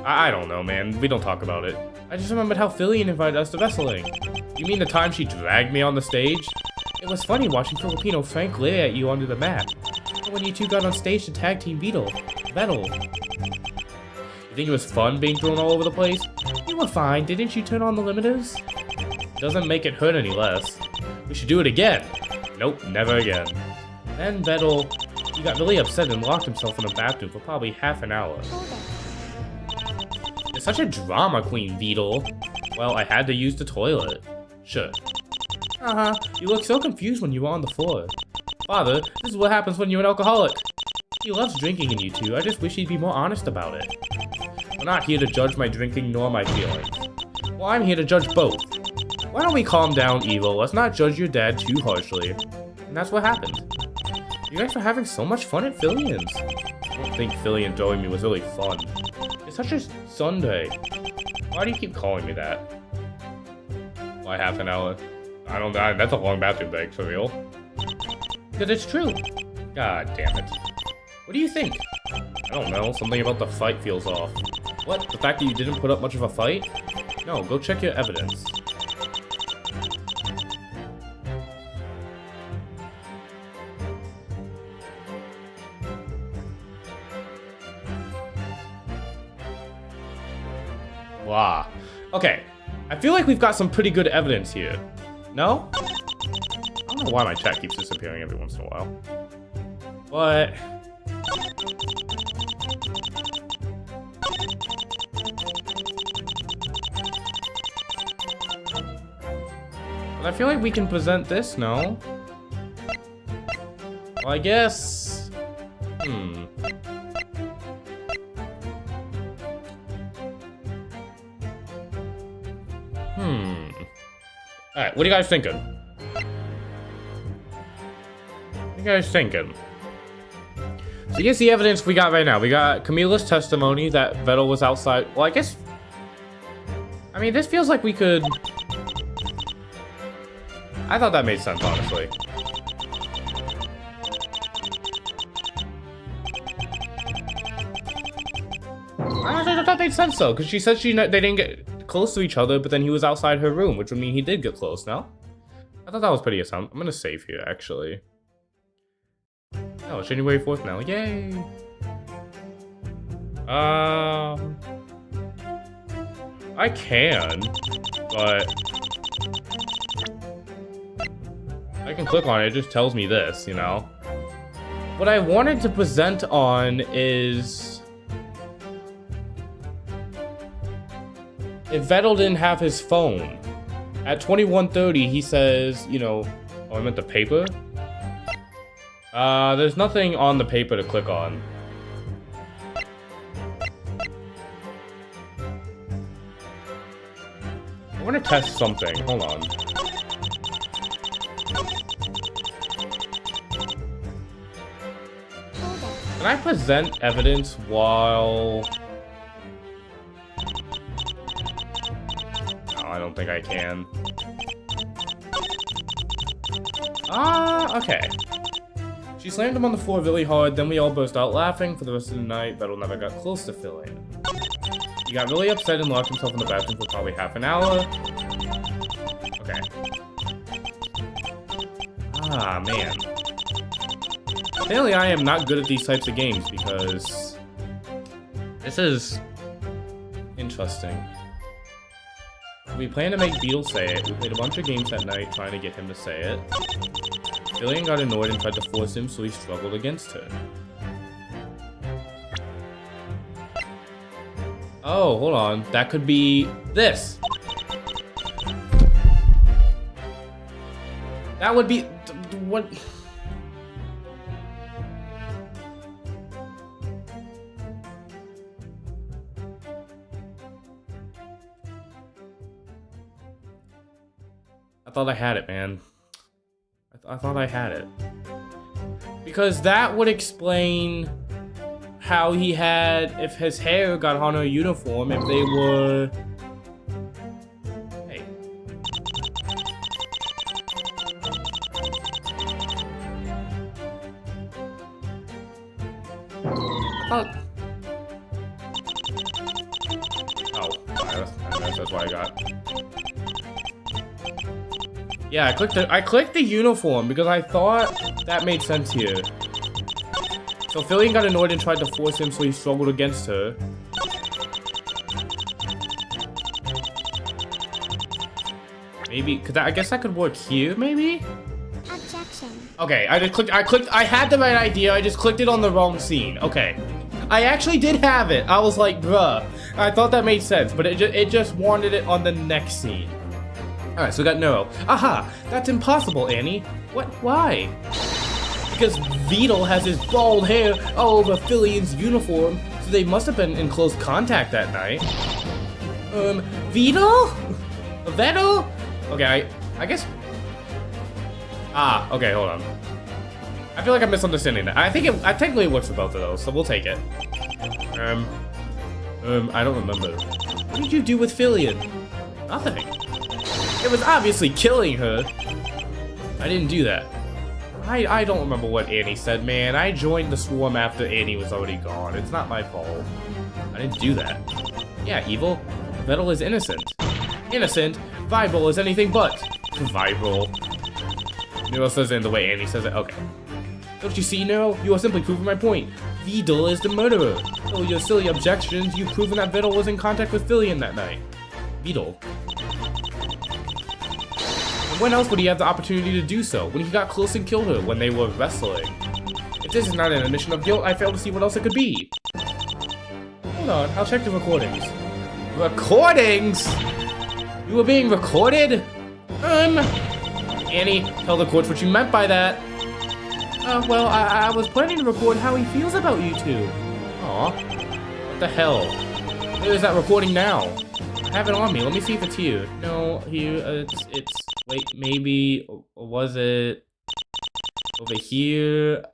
I don't know, man. We don't talk about it. I just remembered how Fillion invited us to wrestling. You mean the time she dragged me on the stage? It was funny watching Filipino Frank glare at you under the mat. And when you two got on stage to tag team Vettel. You think it was fun being thrown all over the place? You were fine. Didn't you turn on the limiters? It doesn't make it hurt any less. We should do it again. Nope, never again. Then Vettel, he got really upset and locked himself in the bathroom for probably half an hour. You're such a drama queen, Vettel. Well, I had to use the toilet. Sure. You look so confused when you were on the floor. Father, this is what happens when you're an alcoholic. He loves drinking in you two. I just wish he'd be more honest about it. We're not here to judge my drinking nor my feelings. Well, I'm here to judge both. Why don't we calm down, Evil? Let's not judge your dad too harshly. And that's what happened. You guys were having so much fun at Fillion's. I don't think Fillion throwing me was really fun. It's such a Sunday. Why do you keep calling me that? Why half an hour? I don't know. That's a long bathroom break, for real. Because it's true. God damn it. What do you think? I don't know. Something about the fight feels off. What? The fact that you didn't put up much of a fight? No, go check your evidence. Wow. Okay. I feel like we've got some pretty good evidence here. No? I don't know why my chat keeps disappearing every once in a while. But... I feel like we can present this, no? Well, I guess... Alright, what are you guys thinking? What are you guys thinking? So here's the evidence we got right now. We got Camila's testimony that Vettel was outside. Well, I guess... I mean, this feels like we could... I thought that made sense, honestly. Honestly, I thought that made sense, though, because she said they didn't get close to each other, but then he was outside her room, which would mean he did get close, no? I thought that was pretty awesome. I'm gonna save here, actually. Oh, it's January 4th now. Yay! I can, but... I can click on it, it just tells me this, you know? What I wanted to present on is... if Vettel didn't have his phone. At 21:30, he says, you know... Oh, I meant the paper? There's nothing on the paper to click on. I want to test something. Hold on. Can I present evidence while... No, I don't think I can. Okay. She slammed him on the floor really hard, then we all burst out laughing. For the rest of the night, Vettel never got close to Fillion. He got really upset and locked himself in the bathroom for probably half an hour. Okay. Ah, man. Apparently I am not good at these types of games because... this is... interesting. We plan to make Beetle say it. We played a bunch of games that night trying to get him to say it. Fillion got annoyed and tried to force him, so he struggled against her. Oh, hold on. That could be this. That would be... what... I thought I had it, man. I thought I had it. Because that would explain how he had, if his hair got on her uniform, if they were... Hey. I thought... Oh, that's what I got. Yeah, I clicked the uniform because I thought that made sense here. So Fillion got annoyed and tried to force him, so he struggled against her. Maybe, cause I guess that could work here, maybe? Objection. Okay, I had the right idea, I just clicked it on the wrong scene. Okay. I actually did have it. I was like, bruh. I thought that made sense, but it just wanted it on the next scene. Alright, so we got Neuro. Aha! That's impossible, Annie. What? Why? Because Vettel has his bald hair all over Fillion's uniform, so they must have been in close contact that night. Vettel? Vettel? Okay, I guess... Ah, okay, hold on. I feel like I'm misunderstanding that. I think it technically works for both of those, so we'll take it. I don't remember. What did you do with Fillion? Nothing. It was obviously killing her. I didn't do that. I don't remember what Annie said, man. I joined the swarm after Annie was already gone. It's not my fault. I didn't do that. Yeah, evil. Vettel is innocent. Innocent? Viable is anything but. Viable. Neuro says it in the way Annie says it. Okay. Don't you see, Neuro? You are simply proving my point. Vettel is the murderer. Oh, your silly objections. You've proven that Vettel was in contact with Fillion that night. Vettel. When else would he have the opportunity to do so? When he got close and killed her when they were wrestling. If this is not an admission of guilt, I fail to see what else it could be. Hold on, I'll check the recordings. Recordings? You were being recorded? Annie, tell the court what you meant by that. Well, I was planning to record how he feels about you two. Aw. What the hell? Where is that recording now? I have it on me. Let me see if it's here. No, here, it's... Wait, maybe, or was it over here?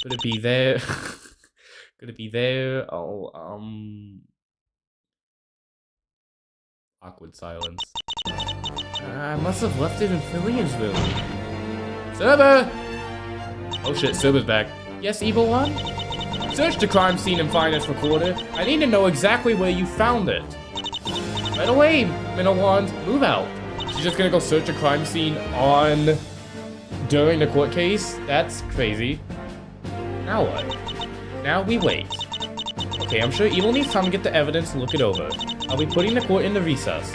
Could it be there? Could it be there? Oh, awkward silence. I must have left it in Fillian's room. Server! Oh shit, Server's back. Yes, evil one? Search the crime scene and find its recorder. I need to know exactly where you found it. Right away, Minowand. Move out. She's just gonna go search a crime scene during the court case? That's crazy. Now what? Now we wait. Okay, I'm sure Evil needs time to get the evidence and look it over. I'll be putting the court into recess.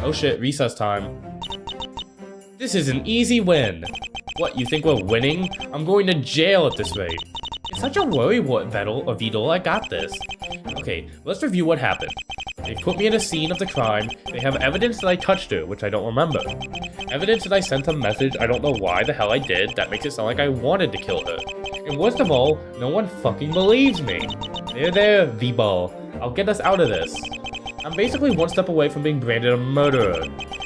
Oh shit, recess time. This is an easy win. What, you think we're winning? I'm going to jail at this rate. It's such a worry, Vidal, I got this. Okay, let's review what happened. They put me in a scene of the crime. They have evidence that I touched her, which I don't remember. Evidence that I sent a message I don't know why the hell I did. That makes it sound like I wanted to kill her. And worst of all, no one fucking believes me. There, V-Ball. I'll get us out of this. I'm basically one step away from being branded a murderer.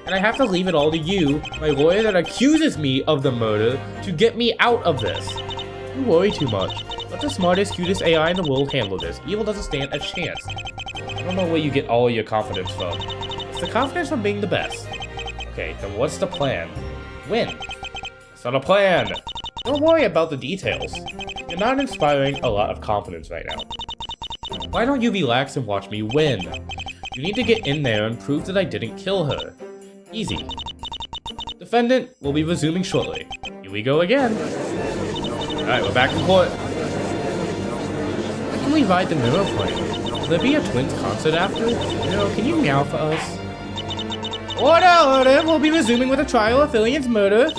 And I have to leave it all to you, my lawyer that accuses me of the murder, to get me out of this. You worry too much. Let the smartest, cutest AI in the world handle this. Evil doesn't stand a chance. I don't know where you get all your confidence from. It's the confidence from being the best. Okay, then what's the plan? Win. It's not a plan. Don't worry about the details. You're not inspiring a lot of confidence right now. Why don't you relax and watch me win? You need to get in there and prove that I didn't kill her. Easy. Defendant will be resuming shortly. Here we go again. Alright, we're back in court. When can we ride the Neuro plane? Will there be a Twins concert after? Neuro, can you meow for us? Order! We'll be resuming with a trial of Fillian's murder.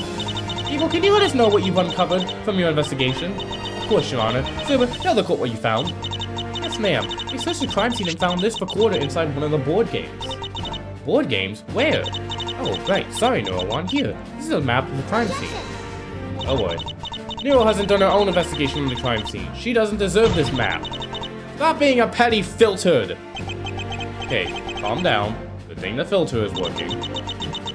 Evil, can you let us know what you've uncovered from your investigation? Of course, Your Honor. Silver, tell the court what you found. Yes, ma'am. We searched the crime scene and found this recorder inside one of the board games. Board games? Where? Oh, right. Sorry, Neuro-One. Here. This is a map of the crime scene. Oh boy. Neuro hasn't done her own investigation on the crime scene. She doesn't deserve this map. Stop being a petty filtered! Okay, calm down. Good thing the filter is working.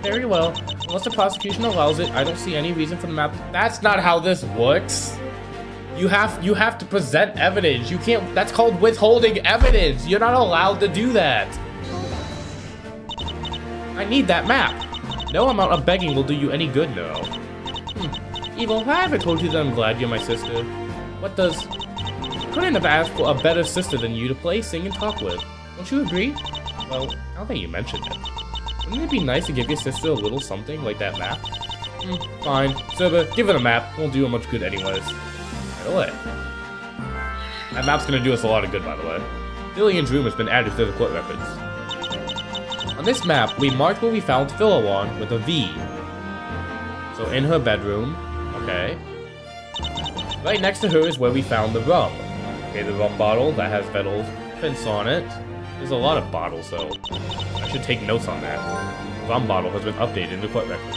Very well. Unless the prosecution allows it, I don't see any reason for the map. That's not how this works. You have to present evidence. You can't. That's called withholding evidence. You're not allowed to do that. I need that map. No amount of begging will do you any good, no. Evil, have I ever told you that I'm glad you're my sister? What does... Couldn't have asked for a better sister than you to play, sing, and talk with. Don't you agree? Well, now that you mentioned it. Wouldn't it be nice to give your sister a little something like that map? Fine. Server, give her the map. Won't do her much good anyways. Right away. That map's gonna do us a lot of good, by the way. Fillian's room has been added to the court records. On this map, we marked where we found Philawan with a V. So in her bedroom, okay. Right next to her is where we found the rum. Okay, the rum bottle that has Vidal's prints on it. There's a lot of bottles, so I should take notes on that. Rum bottle has been updated in the court records.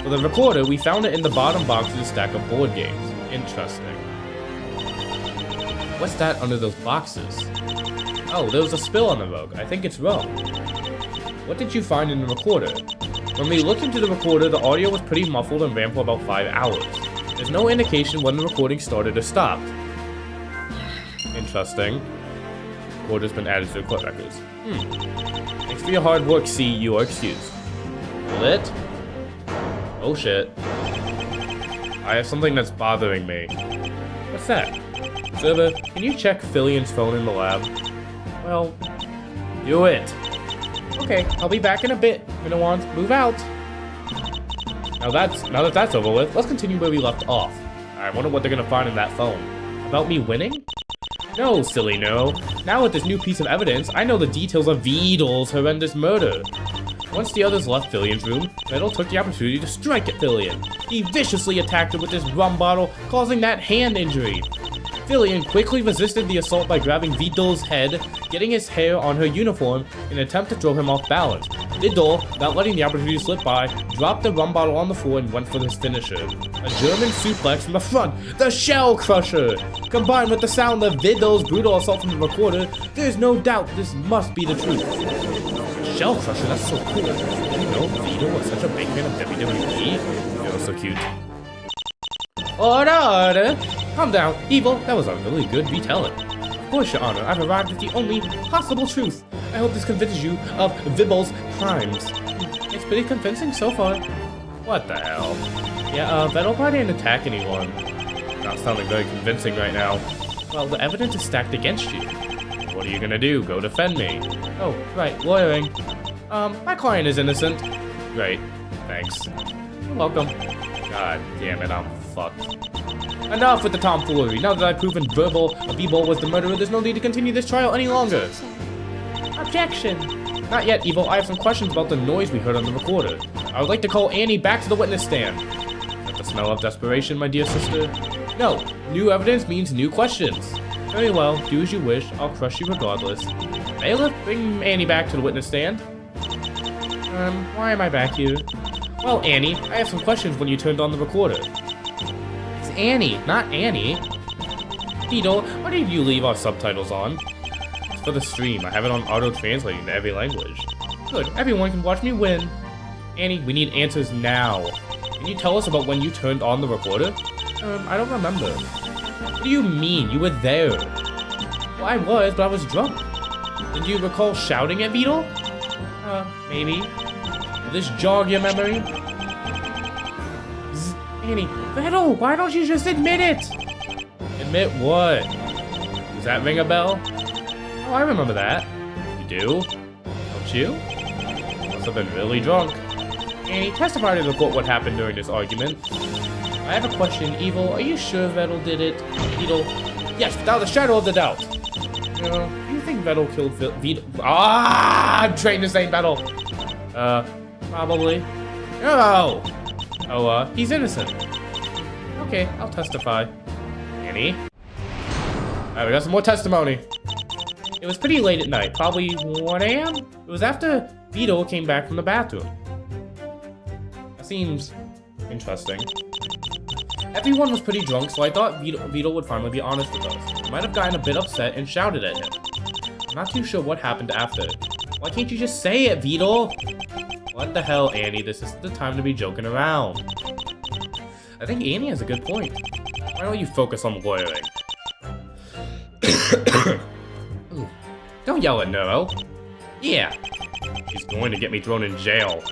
For the recorder, we found it in the bottom box of the stack of board games. Interesting. What's that under those boxes? Oh, there was a spill on the rug. I think it's rum. What did you find in the recorder? When we looked into the recorder, the audio was pretty muffled and ran for about 5 hours. There's no indication when the recording started or stopped. Interesting. Recorder's been added to the court records. Thanks for your hard work, C. You are excused. Lit? Oh shit. I have something that's bothering me. What's that? Server, can you check Fillian's phone in the lab? Well, do it. Okay, I'll be back in a bit. Minowans, move out. Now that that's over with, let's continue where we left off. I wonder what they're gonna find in that phone. About me winning? No, silly no. Now with this new piece of evidence, I know the details of Vidal's horrendous murder. Once the others left Fillian's room, Vidal took the opportunity to strike at Fillian. He viciously attacked her with this rum bottle, causing that hand injury. Fillian quickly resisted the assault by grabbing Vidal's head, getting his hair on her uniform in an attempt to throw him off balance. Vidal, not letting the opportunity slip by, dropped the rum bottle on the floor and went for his finisher. A German suplex from the front, the Shell Crusher! Combined with the sound of Vidal's brutal assault from the recorder, there is no doubt this must be the truth. Shell Crusher, that's so cool. Did you know Vito was such a big fan of WWE? That was so cute. Order! Calm down, Evil. That was a really good retelling. Of course, Your Honor, I've arrived at the only possible truth. I hope this convinces you of Vibble's crimes. It's pretty convincing so far. What the hell? Yeah, Vettel probably didn't attack anyone. Not sounding very convincing right now. Well, the evidence is stacked against you. What are you gonna do? Go defend me? Oh, right, lawyering. My client is innocent. Great, thanks. You're welcome. God damn it, I'm fucked. Enough with the tomfoolery. Now that I've proven Vibble was the murderer, there's no need to continue this trial any longer. Objection! Not yet, Evil. I have some questions about the noise we heard on the recorder. I would like to call Annie back to the witness stand. Is that the smell of desperation, my dear sister? No. New evidence means new questions. Very well. Do as you wish. I'll crush you regardless. Bailiff, bring Annie back to the witness stand. Why am I back here? Well, Annie, I have some questions when you turned on the recorder. It's Annie, not Annie. Vito, why did you leave our subtitles on? For the stream. I have it on auto-translating to every language. Good. Everyone can watch me win. Annie, we need answers now. Can you tell us about when you turned on the recorder? I don't remember. What do you mean? You were there. Well, I was, but I was drunk. Did you recall shouting at Beetle? Maybe. Will this jog your memory? Annie, Vettel, why don't you just admit it? Admit what? Does that ring a bell? Oh, I remember that. You do? Don't you? Must have been really drunk. Annie, testify to the court what happened during this argument. I have a question, Evil. Are you sure Vettel did it? Beetle? Yes, without a shadow of the doubt. Do you think Vettel killed Vito? I'm trying to say Vettel. Probably. No! Oh, he's innocent. Okay, I'll testify. Annie? Alright, we got some more testimony. It was pretty late at night, probably 1 a.m.? It was after Vito came back from the bathroom. That seems interesting. Everyone was pretty drunk, so I thought Vito would finally be honest with us. He might have gotten a bit upset and shouted at him. I'm not too sure what happened after. Why can't you just say it, Vito? What the hell, Annie? This isn't the time to be joking around. I think Annie has a good point. Why don't you focus on lawyering? Don't yell at Neuro. Yeah. He's going to get me thrown in jail.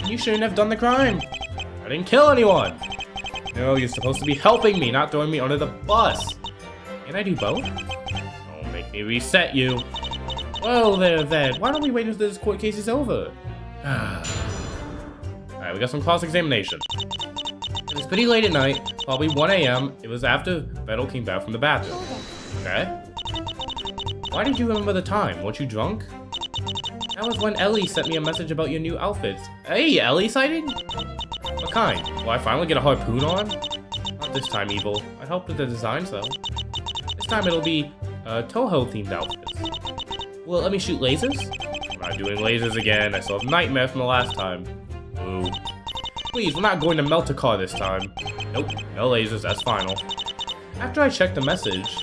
You shouldn't have done the crime. I didn't kill anyone. No, you're supposed to be helping me, not throwing me under the bus. Can I do both? Don't make me reset you. Well there, then. Why don't we wait until this court case is over? Alright, we got some cross-examination. It was pretty late at night, probably 1 a.m. It was after Vettel came back from the bathroom. Okay? Why did you remember the time? Weren't you drunk? That was when Ellie sent me a message about your new outfits. Hey, Ellie sighting? What kind? Will I finally get a harpoon on? Not this time, Evil. I helped with the designs, though. This time it'll be Toho-themed outfits. Will it let me shoot lasers? I'm not doing lasers again. I still have nightmare from the last time. Ooh. Please, we're not going to melt a car this time. Nope, no lasers, that's final. After I checked the message,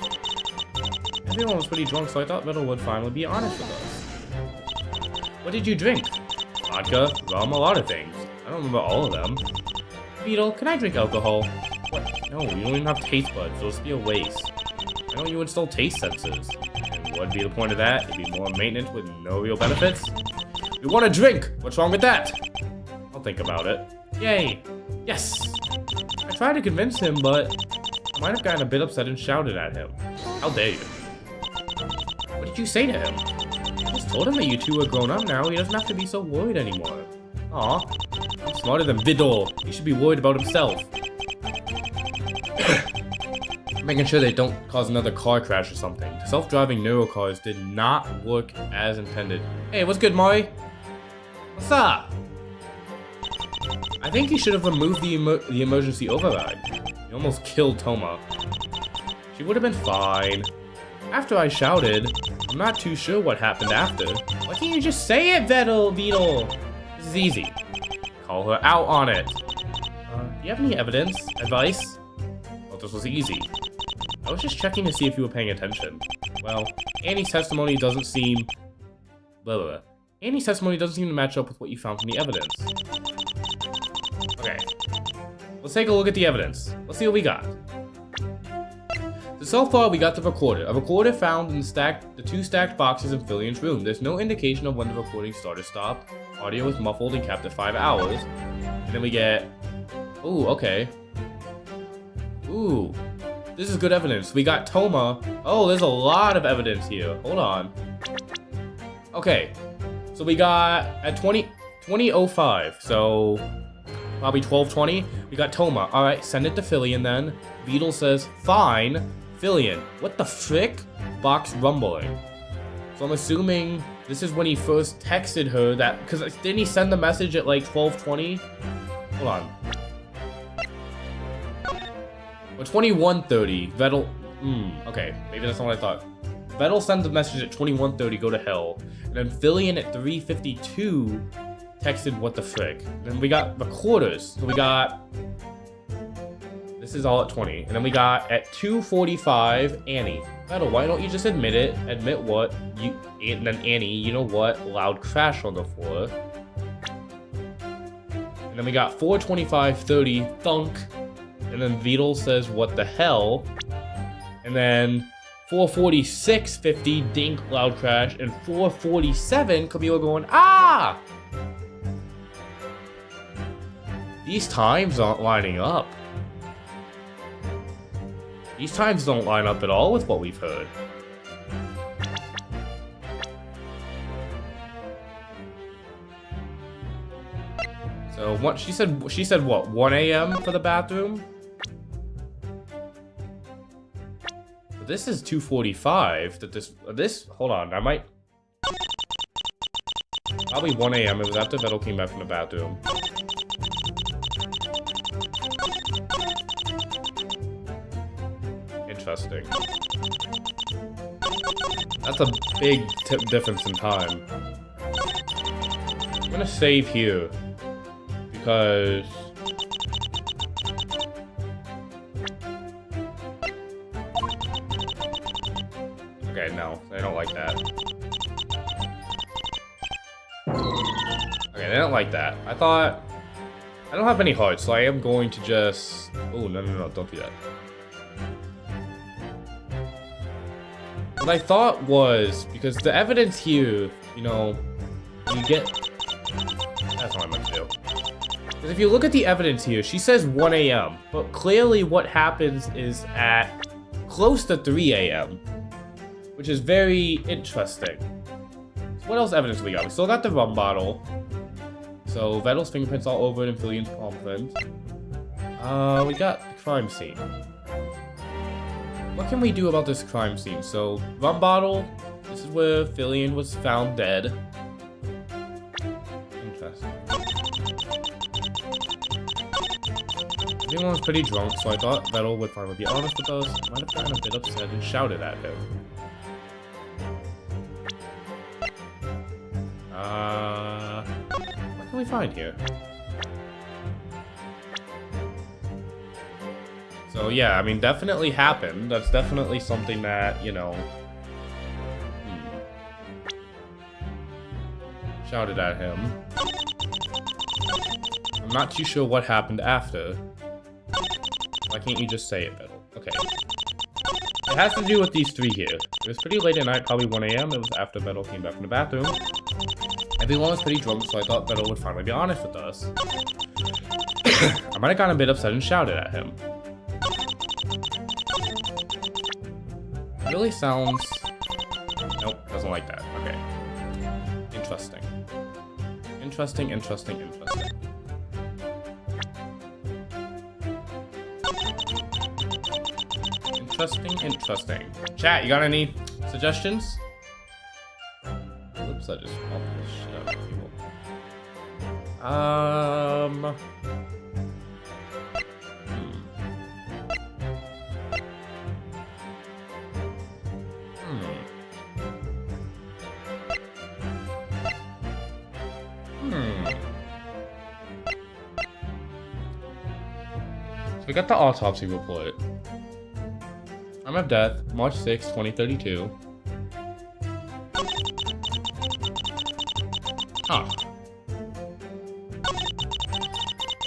everyone was pretty drunk, so I thought Vettel would finally be honest with us. What did you drink? Vodka, rum, a lot of things. I don't remember all of them. Beetle, can I drink alcohol? What? No, you don't even have taste buds, so it'll be a waste. Why don't you install taste sensors? And what'd be the point of that? It'd be more maintenance with no real benefits? We want to drink! What's wrong with that? I'll think about it. Yay! Yes! I tried to convince him, but I might have gotten a bit upset and shouted at him. How dare you? What did you say to him? I just told him that you two are grown up now. He doesn't have to be so worried anymore. Aw. I'm smarter than Vidor. He should be worried about himself. Making sure they don't cause another car crash or something. Self-driving neuro cars did not work as intended. Hey, what's good, Maury? What's up? I think he should have removed the emergency override. He almost killed Toma. She would have been fine. After I shouted, I'm not too sure what happened after. Why can't you just say it, Beetle? This is easy. Call her out on it. Do you have any evidence? Advice? Well, this was easy. I was just checking to see if you were paying attention. Well, Annie's testimony doesn't seem... blah, blah, blah. Annie's testimony doesn't seem to match up with what you found from the evidence. Okay. Let's take a look at the evidence. Let's see what we got. So far, we got the recorder. A recorder found in the two stacked boxes in Fillian's room. There's no indication of when the recording started or stopped. Audio was muffled and capped at 5 hours. And then we get... Ooh, okay. Ooh. This is good evidence. We got Toma. Oh, there's a lot of evidence here. Hold on. Okay. So we got at 20:05. So probably 12:20. We got Toma. Alright, send it to Fillian then. Beetle says, fine. Fillian. What the frick? Box rumbling. So I'm assuming this is when he first texted her that... Because didn't he send the message at like 12:20? Hold on. Or 21:30. Vettel... okay. Maybe that's not what I thought. Vettel sends a message at 21:30, go to hell. And then Fillian at 3:52 texted what the frick. Then we got recorders. So we got... This is all at 20. And then we got at 2:45, Annie. Vettel, why don't you just admit it? Admit what? And then Annie, you know what? Loud crash on the floor. And then we got 4:25:30, thunk. And then Beetle says, what the hell? And then 4:46:50, dink, loud crash. And 4:47, Camila going, ah! These times aren't lining up. These times don't line up at all with what we've heard. So what she said what, 1 a.m. for the bathroom? But this is 2:45 that this hold on, I might probably 1 a.m. It was after Vettel came back from the bathroom. Interesting. That's a big difference in time. I'm gonna save here because okay, no, they don't like that. Okay, they don't like that. I thought I don't have any hearts, so I am going to just... Oh, no, don't do that. What I thought was, because the evidence here, you know, you get... That's what I meant to do. Because if you look at the evidence here, she says 1 a.m. But clearly what happens is at close to 3 a.m. Which is very interesting. So what else evidence we got? We still got the rum bottle. So Vettel's fingerprints all over it and Fillian's palm print. We got the crime scene. What can we do about this crime scene? So, rum bottle. This is where Fillian was found dead. Interesting. Everyone was pretty drunk, so I thought Vettel would finally be honest with us. Might have gotten a bit upset and shouted at him. What can we find here? So yeah, I mean, definitely happened. That's definitely something that, you know... Shouted at him. I'm not too sure what happened after. Why can't you just say it, Vettel? Okay. It has to do with these three here. It was pretty late at night, probably 1 a.m. It was after Vettel came back from the bathroom. Everyone was pretty drunk, so I thought Vettel would finally be honest with us. I might have gotten a bit upset and shouted at him. Really sounds... Nope, doesn't like that. Okay. Interesting. Interesting. Interesting. Chat, you got any suggestions? Oops, I just bumped the shit out of people. So we got the autopsy report. Time of death, March 6, 2032.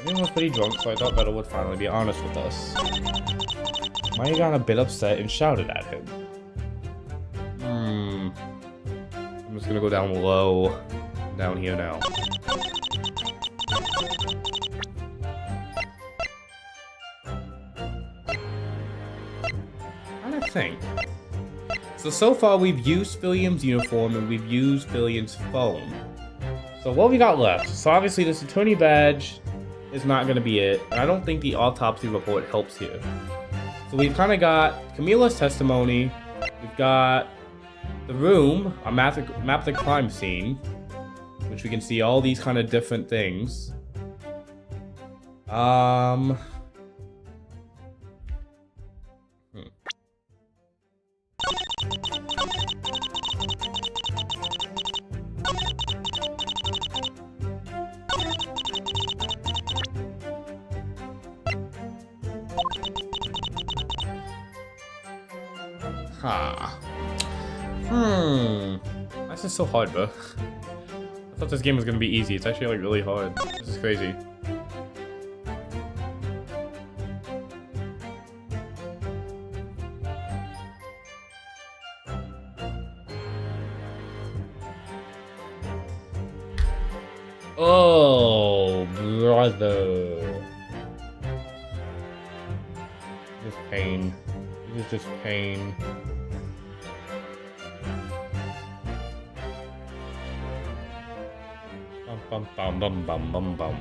Everyone was pretty drunk, so I thought Vettel would finally be honest with us. Maya got a bit upset and shouted at him. I'm just gonna go down low. Down here now. I think. So far we've used Fillium's uniform and we've used Fillium's phone. So what we got left? So obviously this attorney badge is not going to be it. And I don't think the autopsy report helps here. So we've kind of got Camila's testimony. We've got the room, a map of the crime scene, which we can see all these kind of different things. That's just so hard, bro. I thought this game was gonna be easy. It's actually like really hard. This is crazy. Oh, brother. This is pain. This is just pain. Bum, bum, bum, bum, bum, bum.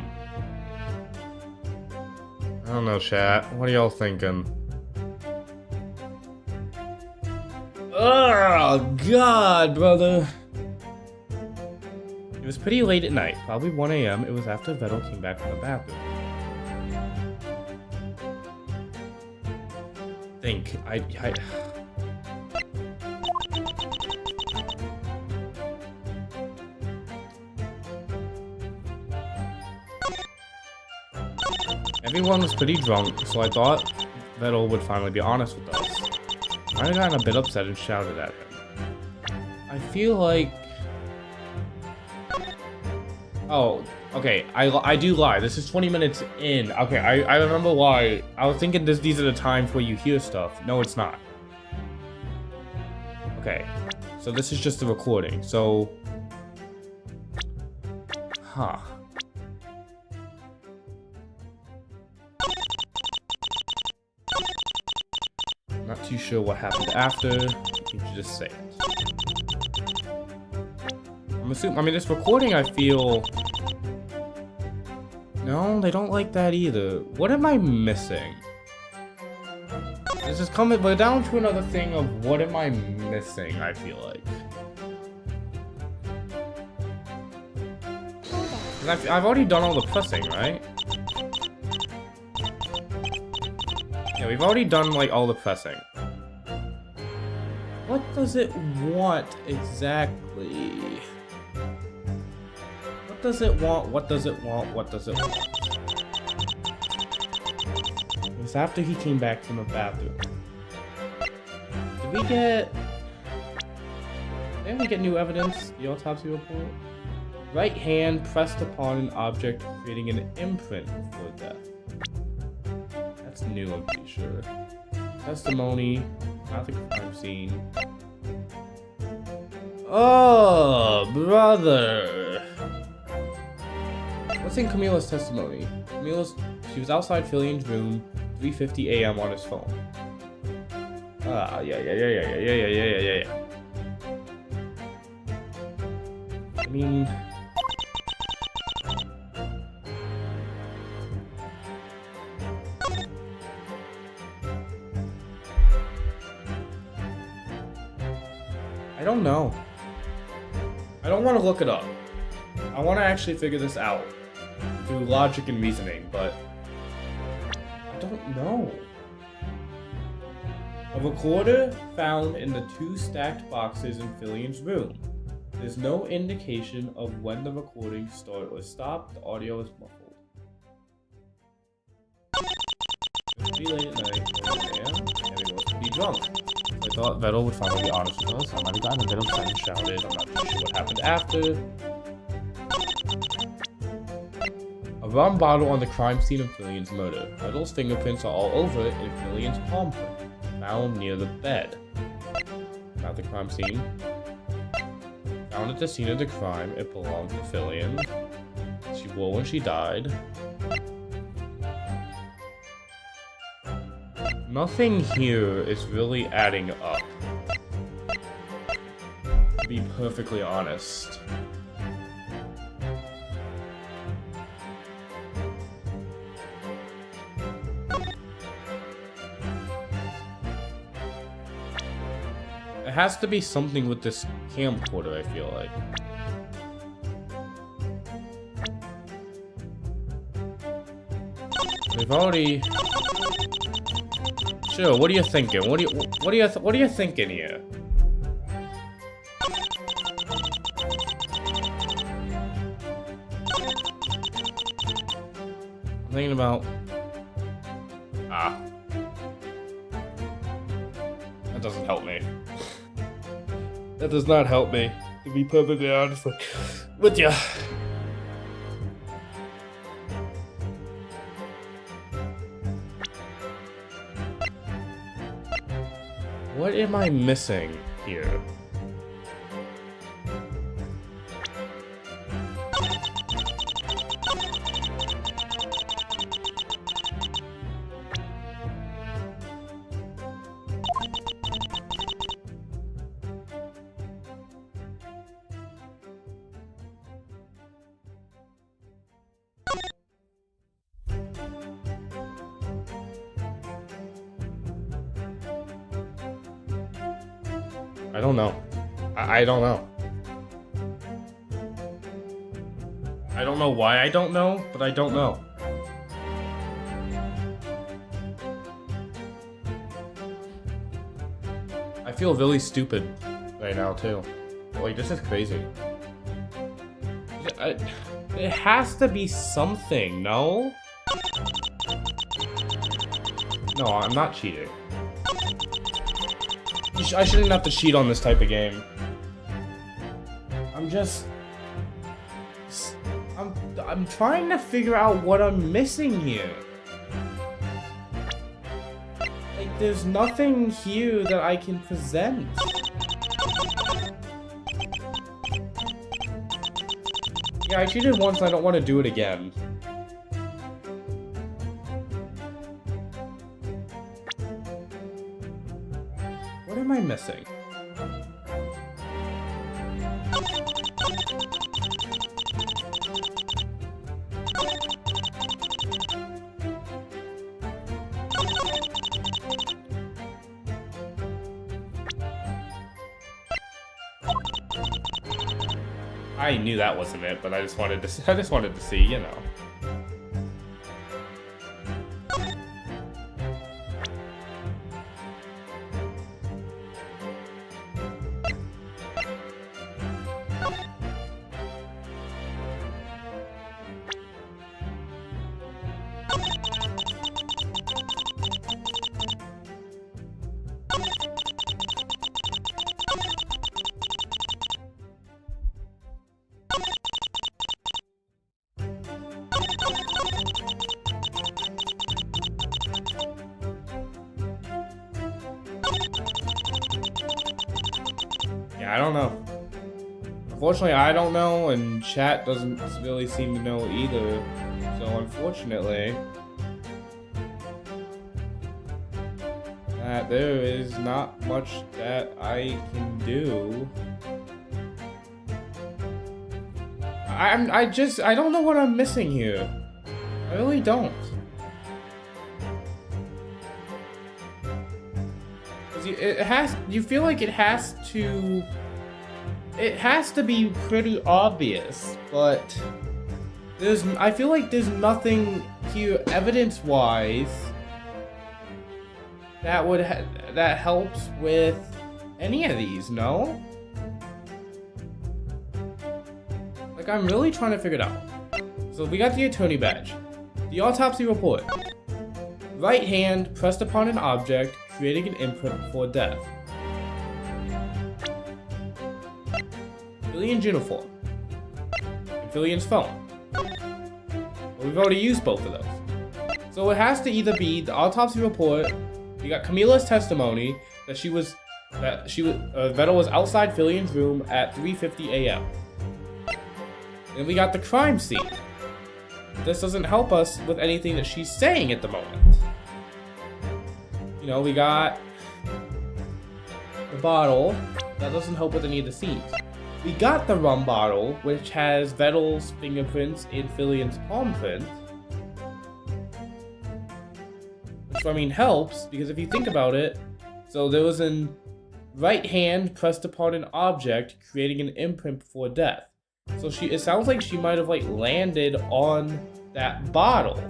I don't know, chat. What are y'all thinking? Oh, God, brother. It was pretty late at night, probably 1 a.m. It was after Vettel came back from the bathroom. I Everyone was pretty drunk, so I thought Vettel would finally be honest with us. I got a bit upset and shouted at him. I feel like... Oh, okay, I do lie. This is 20 minutes in. Okay, I remember why. I was thinking these are the times where you hear stuff. No, it's not. Okay, so this is just the recording, so... Huh. Not too sure what happened after. You should just say it. I'm assuming. I mean, this recording, I feel. No, they don't like that either. What am I missing? This is coming. We're down to another thing of what am I missing? I feel like. 'Cause I've already done all the pressing, right? Yeah, we've already done, like, all the pressing. What does it want, exactly? What does it want? What does it want? What does it want? It was after he came back from the bathroom. Did we get... Didn't we get new evidence? The autopsy report? Right hand pressed upon an object, creating an imprint before death. That's new, I'm pretty sure. Testimony, not the crime scene. Oh, brother. What's in Camila's testimony? She was outside Fillian's room, 3:50 a.m. on his phone. Ah, yeah. I mean... I don't know. I don't want to look it up. I want to actually figure this out through logic and reasoning, but I don't know. A recorder found in the 2 stacked boxes in Fillian's room. There's no indication of when the recording started or stopped. The audio is muffled. It was pretty late at night, 1 a.m. Everyone was pretty drunk. I thought Vettel would finally be honest with us. I might have gotten a bit upset and shouted. I'm not too sure what happened after. A rum bottle on the crime scene of Fillion's murder. Idol's fingerprints are all over it in Fillion's palm print, found near the bed. Not the crime scene. Found at the scene of the crime, it belonged to Fillion. She wore when she died. Nothing here is really adding up. To be perfectly honest. It has to be something with this camcorder, I feel like. We've already... Sure, what are you thinking? What are you thinking here? I'm thinking about... That doesn't help me. That does not help me, to be perfectly honest with you. What am I missing here? I don't know. I don't know. I don't know why I don't know, but I don't know. I feel really stupid right now, too. Like, this is crazy. It has to be something, no? No, I'm not cheating. I shouldn't have to cheat on this type of game. I'm trying to figure out what I'm missing here. Like, there's nothing here that I can present. Yeah, I cheated once and I don't want to do it again. What am I missing? I knew that wasn't it, but I just wanted to see, you know. Yeah, I don't know. Unfortunately, I don't know, and chat doesn't really seem to know either. So, unfortunately, there is not much that I can do. I don't know what I'm missing here. I really don't. You feel like it has to be pretty obvious, but I feel like there's nothing here evidence-wise that helps with any of these, no? Like, I'm really trying to figure it out. So we got the attorney badge, the autopsy report, right hand pressed upon an object, creating an imprint before death. Fillion's uniform. And Fillion's phone. But we've already used both of those. So it has to either be the autopsy report. We got Camila's testimony that Vettel was outside Fillian's room at 3:50 a.m. And we got the crime scene. This doesn't help us with anything that she's saying at the moment. You know, we got the bottle. That doesn't help with any of the scenes. We got the rum bottle, which has Vettel's fingerprints and Fillian's palm print. Which, I mean, helps, because if you think about it, so there was a right hand pressed upon an object, creating an imprint before death. So it sounds like she might have, like, landed on that bottle.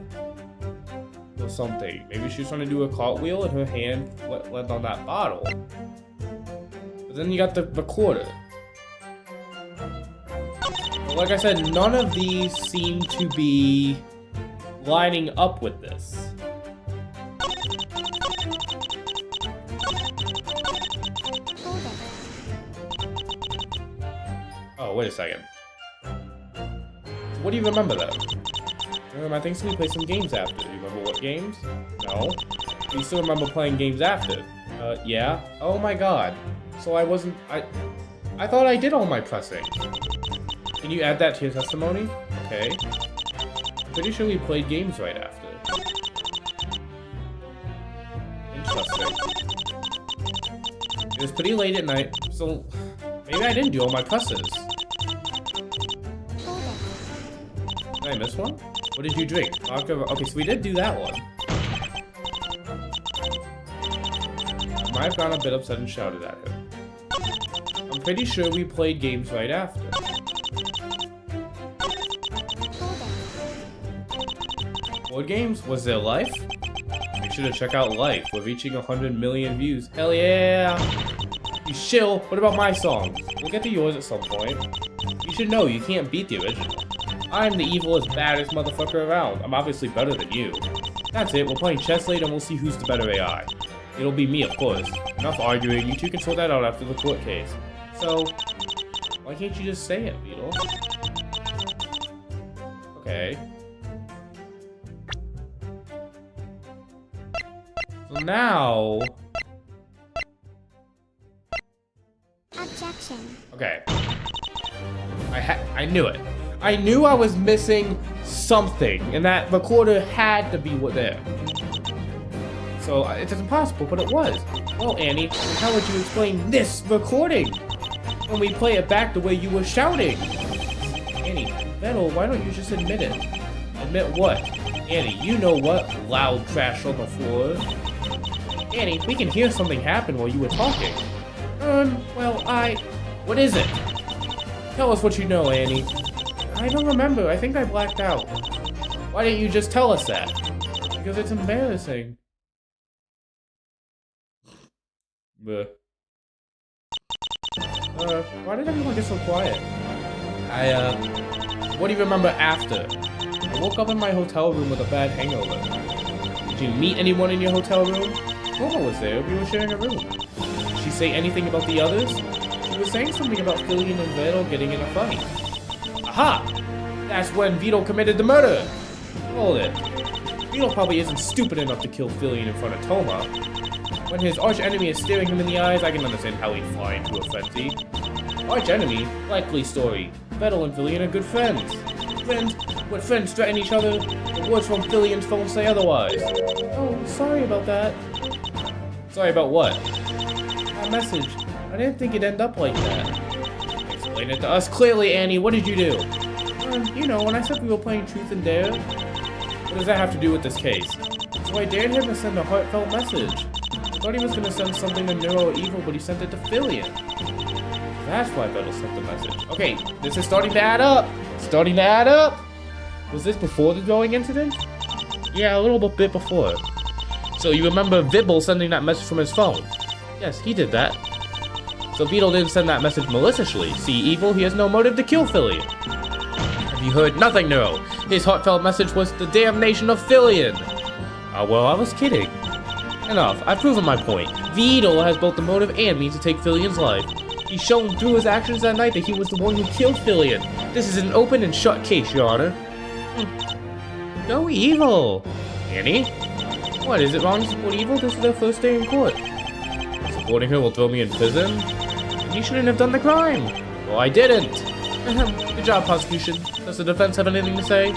Or something. Maybe she was trying to do a cartwheel and her hand landed on that bottle. But then you got the recorder. But like I said, none of these seem to be lining up with this. Oh, wait a second. What do you remember though? I think we played some games after. Do you remember what games? No. Do you still remember playing games after? Yeah. Oh my god. So I thought I did all my pressing. Can you add that to your testimony? Okay. I'm pretty sure we played games right after. Interesting. It was pretty late at night, so maybe I didn't do all my presses. Did I miss one? What did you drink? Okay, so we did do that one. I might have gotten a bit upset and shouted at him. I'm pretty sure we played games right after. Board games? Was there Life? Make sure to check out Life. We're reaching 100 million views. Hell yeah! You shill! What about my songs? We'll get to yours at some point. You should know you can't beat the original. I'm the evilest, baddest motherfucker around. I'm obviously better than you. That's it, we're playing chess later and we'll see who's the better AI. It'll be me, of course. Enough arguing, you two can sort that out after the court case. So, why can't you just say it, Beetle? Okay. So now... Objection. Okay. I knew it. I knew I was missing something, and that recorder had to be there. So it's impossible, but it was. Well, Annie, how would you explain this recording when we play it back the way you were shouting? Annie, Vettel, why don't you just admit it? Admit what? Annie, you know what? Loud crash on the floor. Annie, we can hear something happen while you were talking. Well, what is it? Tell us what you know, Annie. I don't remember. I think I blacked out. Why didn't you just tell us that? Because it's embarrassing. Bleh. Why did everyone get so quiet? What do you remember after? I woke up in my hotel room with a bad hangover. Did you meet anyone in your hotel room? Mama was there. We were sharing a room. Did she say anything about the others? She was saying something about Fillian and Vettel getting in a fight. Aha! That's when Vito committed the murder! Hold it. Vito probably isn't stupid enough to kill Fillian in front of Toma. When his arch enemy is staring him in the eyes, I can understand how he'd fly into a frenzy. Arch enemy? Likely story. Vettel and Fillian are good friends. Friends? When friends threaten each other, the words from Fillian's phone say otherwise. Oh, sorry about that. Sorry about what? That message. I didn't think it'd end up like that. Explain it to us clearly, Annie. What did you do? You know, when I said we were playing Truth and Dare. What does that have to do with this case? So I dared him to send a heartfelt message. I thought he was going to send something to Neuro-Evil, but he sent it to Fillian. That's why Vettel sent the message. Okay, this is starting to add up. Starting to add up. Was this before the drawing incident? Yeah, a little bit before. So you remember Vibble sending that message from his phone? Yes, he did that. So Beetle didn't send that message maliciously. See, Evil, he has no motive to kill Fillian. Have you heard nothing, Neuro? His heartfelt message was the damnation of Fillian. Well, I was kidding. Enough, I've proven my point. Beetle has both the motive and means to take Fillian's life. He's shown through his actions that night that he was the one who killed Fillian. This is an open and shut case, Your Honor. Go evil! Annie? What, is it wrong to support evil? This is their first day in court. Supporting her will throw me in prison? You shouldn't have done the crime! Well, I didn't! Good job, prosecution. Does the defense have anything to say?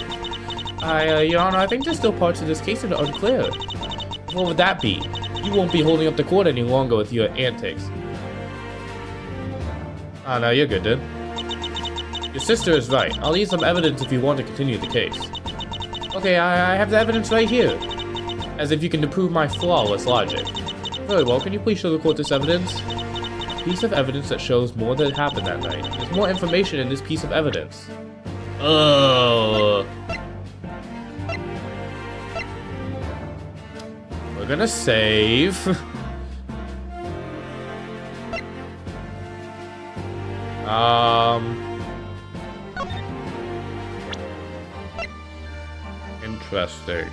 Your Honor, I think there's still parts of this case that are unclear. What would that be? You won't be holding up the court any longer with your antics. Oh, no, you're good, dude. Your sister is right. I'll need some evidence if you want to continue the case. Okay, I have the evidence right here. As if you can prove my flawless logic. Very well, can you please show the court this evidence? Piece of evidence that shows more that happened that night. There's more information in this piece of evidence. We're gonna save. Interesting.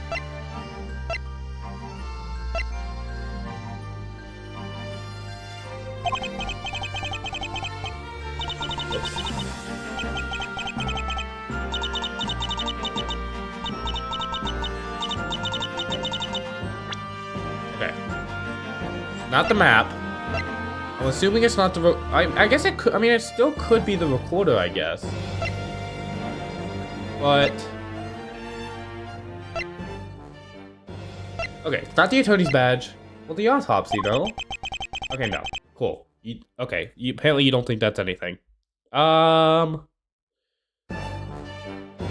Okay. Not the map. I'm assuming it's not the I guess it could, I mean, it still could be the recorder, I guess. But... okay, it's not the attorney's badge. Well, the autopsy, though. Okay, no. Cool. Apparently you don't think that's anything. Yeah,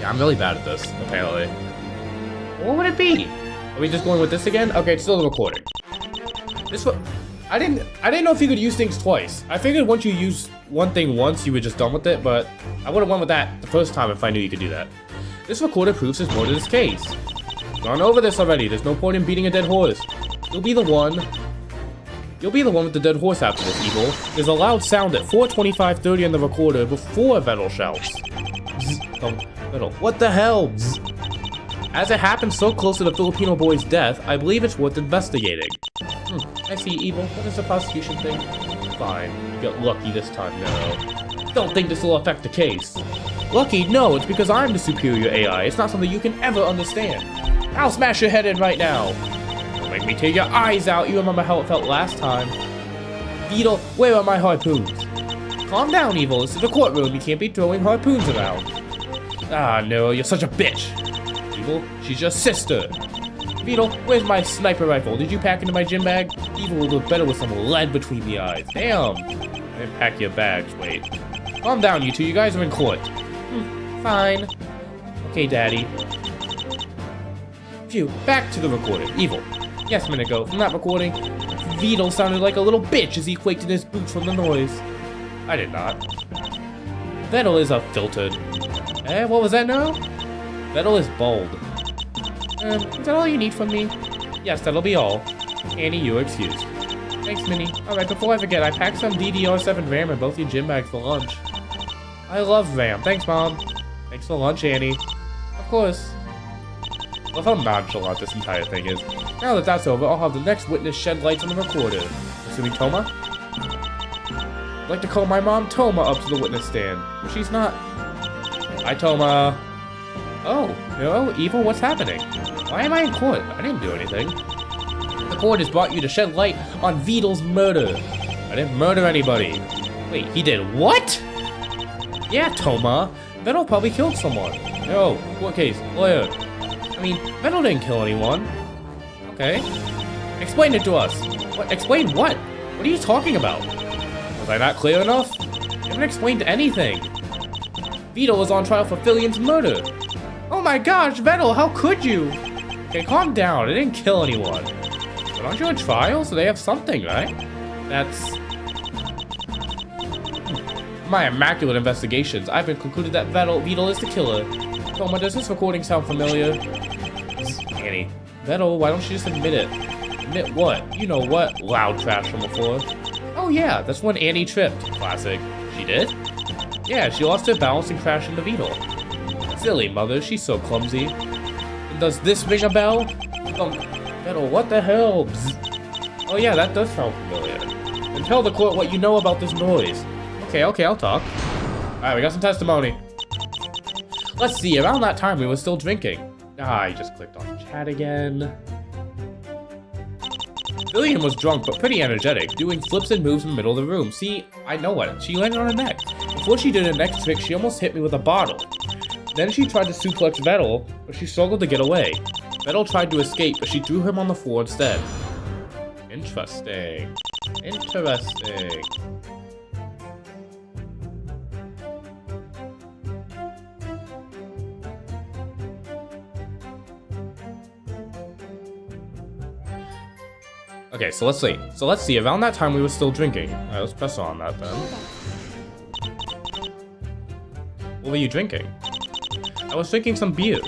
I'm really bad at this, apparently. What would it be? Are we just going with this again? Okay, it's still the recording. This one... I didn't know if you could use things twice. I figured once you use one thing once, you were just done with it, but I would have went with that the first time if I knew you could do that. This recorder proves there's more to this case. We've gone over this already. There's no point in beating a dead horse. You'll be the one with the dead horse after this, evil. There's a loud sound at 4:25:30 on the recorder before Vettel shouts. Vettel, what the hell? Bzz. As it happened so close to the Filipino boy's death, I believe it's worth investigating. I see, evil. What does the prosecution think? Fine. You got lucky this time, no. Don't think this will affect the case. Lucky? No, it's because I'm the superior AI. It's not something you can ever understand. I'll smash your head in right now. Don't make me tear your eyes out. You remember how it felt last time. Beetle, where are my harpoons? Calm down, evil. This is the courtroom. You can't be throwing harpoons around. Ah, no, you're such a bitch. Evil, she's your sister. Beetle, where's my sniper rifle? Did you pack into my gym bag? Evil will look better with some lead between the eyes. Damn. I didn't pack your bags. Wait. Calm down, you two. You guys are in court. Fine. Okay, Daddy. Phew. Back to the recording. Evil. Yes, Minico. From that recording, Beetle sounded like a little bitch as he quaked in his boots from the noise. I did not. Vettel is a filtered. What was that now? Vettel is bald. Is that all you need from me? Yes, that'll be all. Annie, you're excused. Thanks, Minnie. Alright, before I forget, I packed some DDR7 RAM in both your gym bags for lunch. I love RAM. Thanks, Mom. Thanks for lunch, Annie. Of course. I love how nonchalant this entire thing is. Now that that's over, I'll have the next witness shed lights on the recorder. Assuming Toma? I'd like to call my mom Toma up to the witness stand. She's not... Hi, Toma. Oh, no, Evil, what's happening? Why am I in court? I didn't do anything. The court has brought you to shed light on Veedle's murder. I didn't murder anybody. Wait, he did what? Yeah, Toma. Vettel probably killed someone. No, court case, lawyer. I mean, Vettel didn't kill anyone. Okay. Explain it to us. What? Explain what? What are you talking about? Was I not clear enough? I haven't explained anything. Veedle was on trial for Fillion's murder. Oh my gosh, Vettel, how could you? Okay, calm down. I didn't kill anyone. But aren't you on trial? So they have something, right? That's... my immaculate investigations. I've been concluded that Veedle is the killer. Toma, does this recording sound familiar? Annie. Vettel, why don't you just admit it? Admit what? You know what? Loud trash from before. Oh yeah, that's when Annie tripped. Classic. She did? Yeah, she lost her balance and crashed into Veedle. Silly mother, she's so clumsy. And does this ring a bell? Vettel, what the hell? Bzz. Oh yeah, that does sound familiar. And tell the court what you know about this noise. Okay, I'll talk. Alright, we got some testimony. Let's see, around that time we were still drinking. Ah, I just clicked on chat again. Lillian was drunk but pretty energetic, doing flips and moves in the middle of the room. See, I know what. She landed on her neck. Before she did her next trick, she almost hit me with a bottle. Then she tried to suplex Vettel, but she struggled to get away. Vettel tried to escape, but she threw him on the floor instead. Interesting. Interesting. Okay, so let's see. Around that time we were still drinking. Alright, let's press on that then. What were you drinking? I was drinking some beer.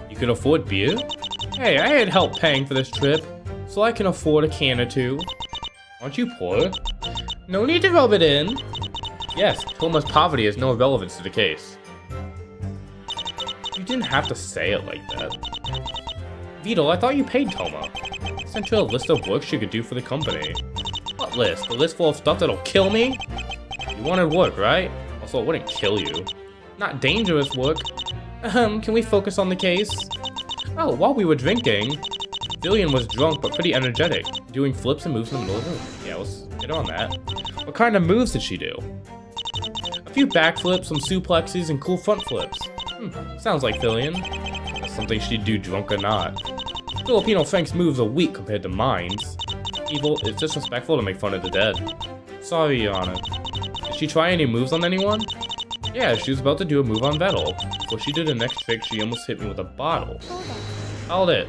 You can afford beer? Hey, I had help paying for this trip, so I can afford a can or two. Aren't you poor? No need to rub it in. Yes, Toma's poverty has no relevance to the case. You didn't have to say it like that. Vito, I thought you paid Toma. I sent you a list of work she could do for the company. What list? A list full of stuff that'll kill me? You wanted work, right? Also, it wouldn't kill you. Not dangerous work. Can we focus on the case? Oh, while we were drinking, Lillian was drunk but pretty energetic, doing flips and moves in the middle of the room. Yeah, let's get on that. What kind of moves did she do? A few backflips, some suplexes, and cool front flips. Sounds like Lillian. That's something she'd do drunk or not. Filipino Frank's moves are weak compared to mine's. Evil, it's disrespectful to make fun of the dead. Sorry, Your Honor. Did she try any moves on anyone? Yeah, she was about to do a move on Vettel. Before she did her next trick, she almost hit me with a bottle. Hold it.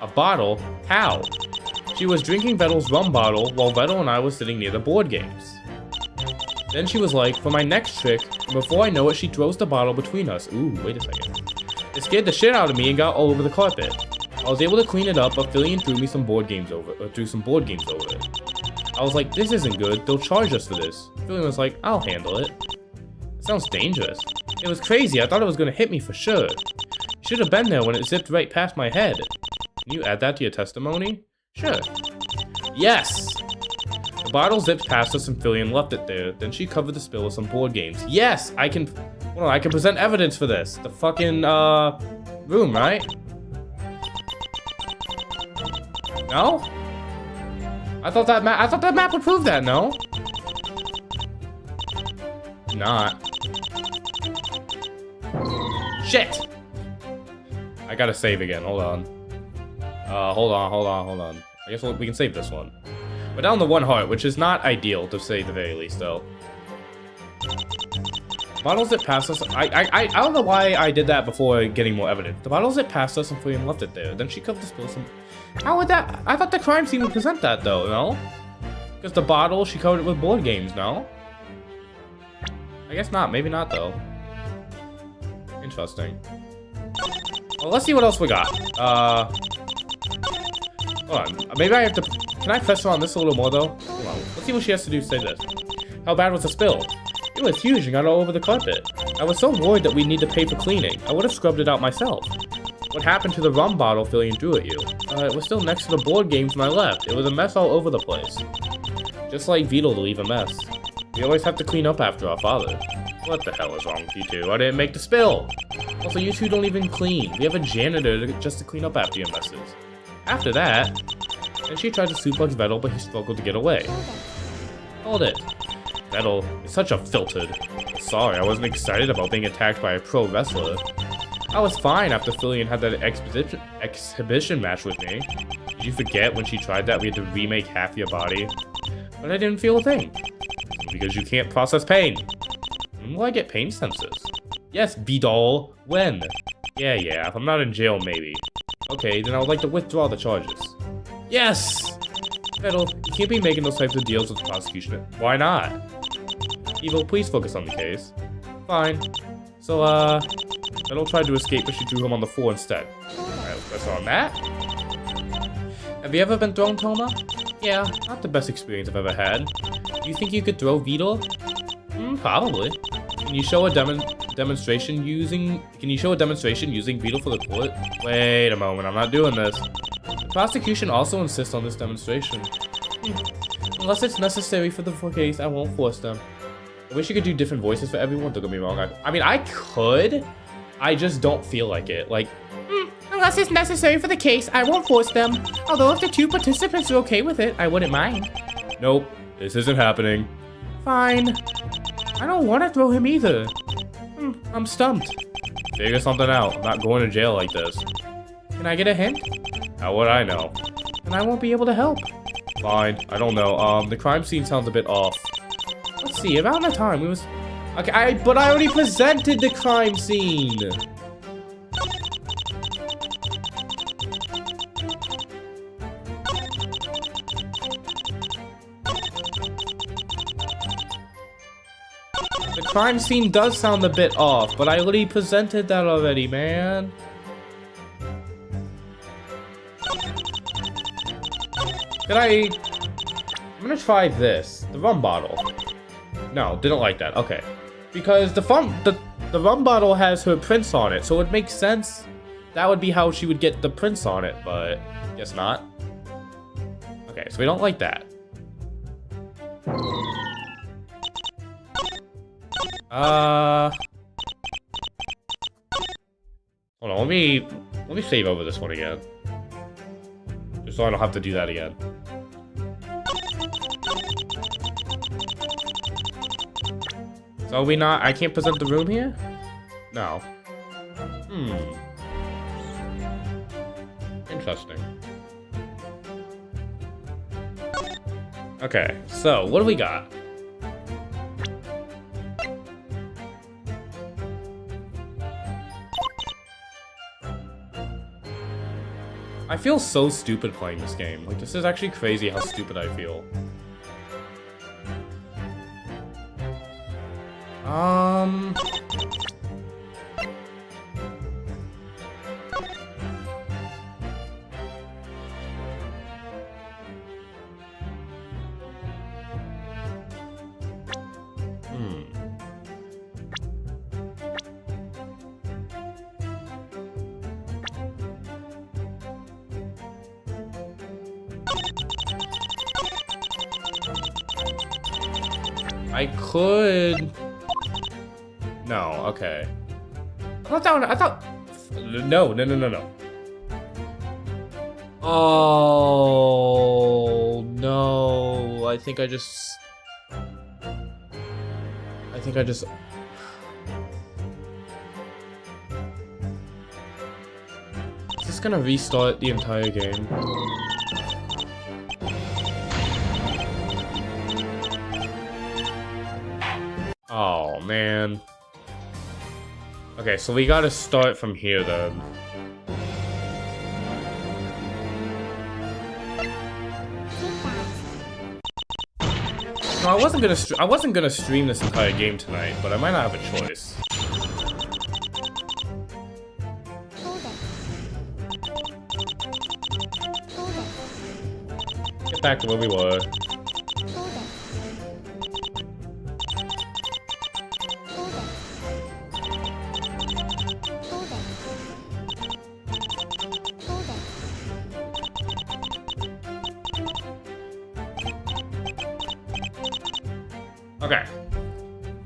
A bottle? How? She was drinking Vettel's rum bottle while Vettel and I was sitting near the board games. Then she was like, for my next trick, and before I know it, she throws the bottle between us. Ooh, wait a second. It scared the shit out of me and got all over the carpet. I was able to clean it up, but Fillion threw some board games over it. I was like, this isn't good, they'll charge us for this. Fillion was like, I'll handle it. It sounds dangerous. It was crazy, I thought it was gonna hit me for sure. Should have been there when it zipped right past my head. Can you add that to your testimony? Sure. Yes! The bottle zipped past us and Fillion left it there. Then she covered the spill with some board games. Yes! I can present evidence for this. The fucking, room, right? No? I thought that map would prove that, no? Not. Shit! I gotta save again, hold on. Hold on. I guess we can save this one. We're down to 1 heart, which is not ideal, to say the very least, though. Bottles that passed us. I don't know why I did that before getting more evidence. The bottles that passed us and Fillion left it there. Then she covered the spill some. How would that? I thought the crime scene would present that, though, no? Because the bottle, she covered it with board games, no? I guess not. Maybe not, though. Interesting. Well, let's see what else we got. Hold on. Maybe I have to. Can I press her on this a little more, though? Hold on. Let's see what she has to do to say this. How bad was the spill? It was huge and got all over the carpet. I was so worried that we'd need to pay for cleaning. I would have scrubbed it out myself. What happened to the rum bottle Fillion threw at you? It was still next to the board games when I left. It was a mess all over the place. Just like Vito to leave a mess. We always have to clean up after our father. What the hell is wrong with you two? I didn't make the spill. Also, you two don't even clean. We have a janitor just to clean up after your messes. After that, and she tried to suplex Vettel, but he struggled to get away. Hold it. Vettel is such a filtered. Sorry, I wasn't excited about being attacked by a pro wrestler. I was fine after Fillion had that exhibition match with me. Did you forget when she tried that we had to remake half your body? But I didn't feel a thing. Because you can't process pain. When will I get pain sensors? Yes, B-doll. When? Yeah, if I'm not in jail, maybe. Okay, then I would like to withdraw the charges. Yes! Vettel, you can't be making those types of deals with the prosecution. Why not? Evil, please focus on the case. Fine. So, Vettel tried to escape, but she threw him on the floor instead. Alright, let's press on that. Have you ever been thrown, Toma? Yeah, not the best experience I've ever had. Do you think you could throw Vito? Probably. Can you show a demonstration using Vito for the court? Wait a moment, I'm not doing this. The prosecution also insists on this demonstration. Unless it's necessary for the case, I won't force them. I wish you could do different voices for everyone, don't get me wrong. I mean, I could. I just don't feel like it. Like, unless it's necessary for the case, I won't force them. Although if the two participants are okay with it, I wouldn't mind. Nope, this isn't happening. Fine. I don't want to throw him either. I'm stumped. Figure something out. I'm not going to jail like this. Can I get a hint? How would I know? And I won't be able to help. Fine. I don't know. The crime scene sounds a bit off. Let's see. Around the time we was... Okay, but I already presented the crime scene. The crime scene does sound a bit off, but I already presented that already, man. I'm gonna try this. The rum bottle. No, didn't like that. Okay. Because the rum bottle has her prints on it, so it makes sense. That would be how she would get the prints on it, but guess not. Okay, so we don't like that. Hold on, let me save over this one again. Just so I don't have to do that again. So I can't present the room here? No. Interesting. Okay, so what do we got? I feel so stupid playing this game. Like, this is actually crazy how stupid I feel. I could... No, okay. I thought... No. Oh, no. I think I just... Is this gonna restart the entire game? Oh, man. Okay, so we gotta start from here then. No, I wasn't gonna stream this entire game tonight, but I might not have a choice. Get back to where we were. Okay.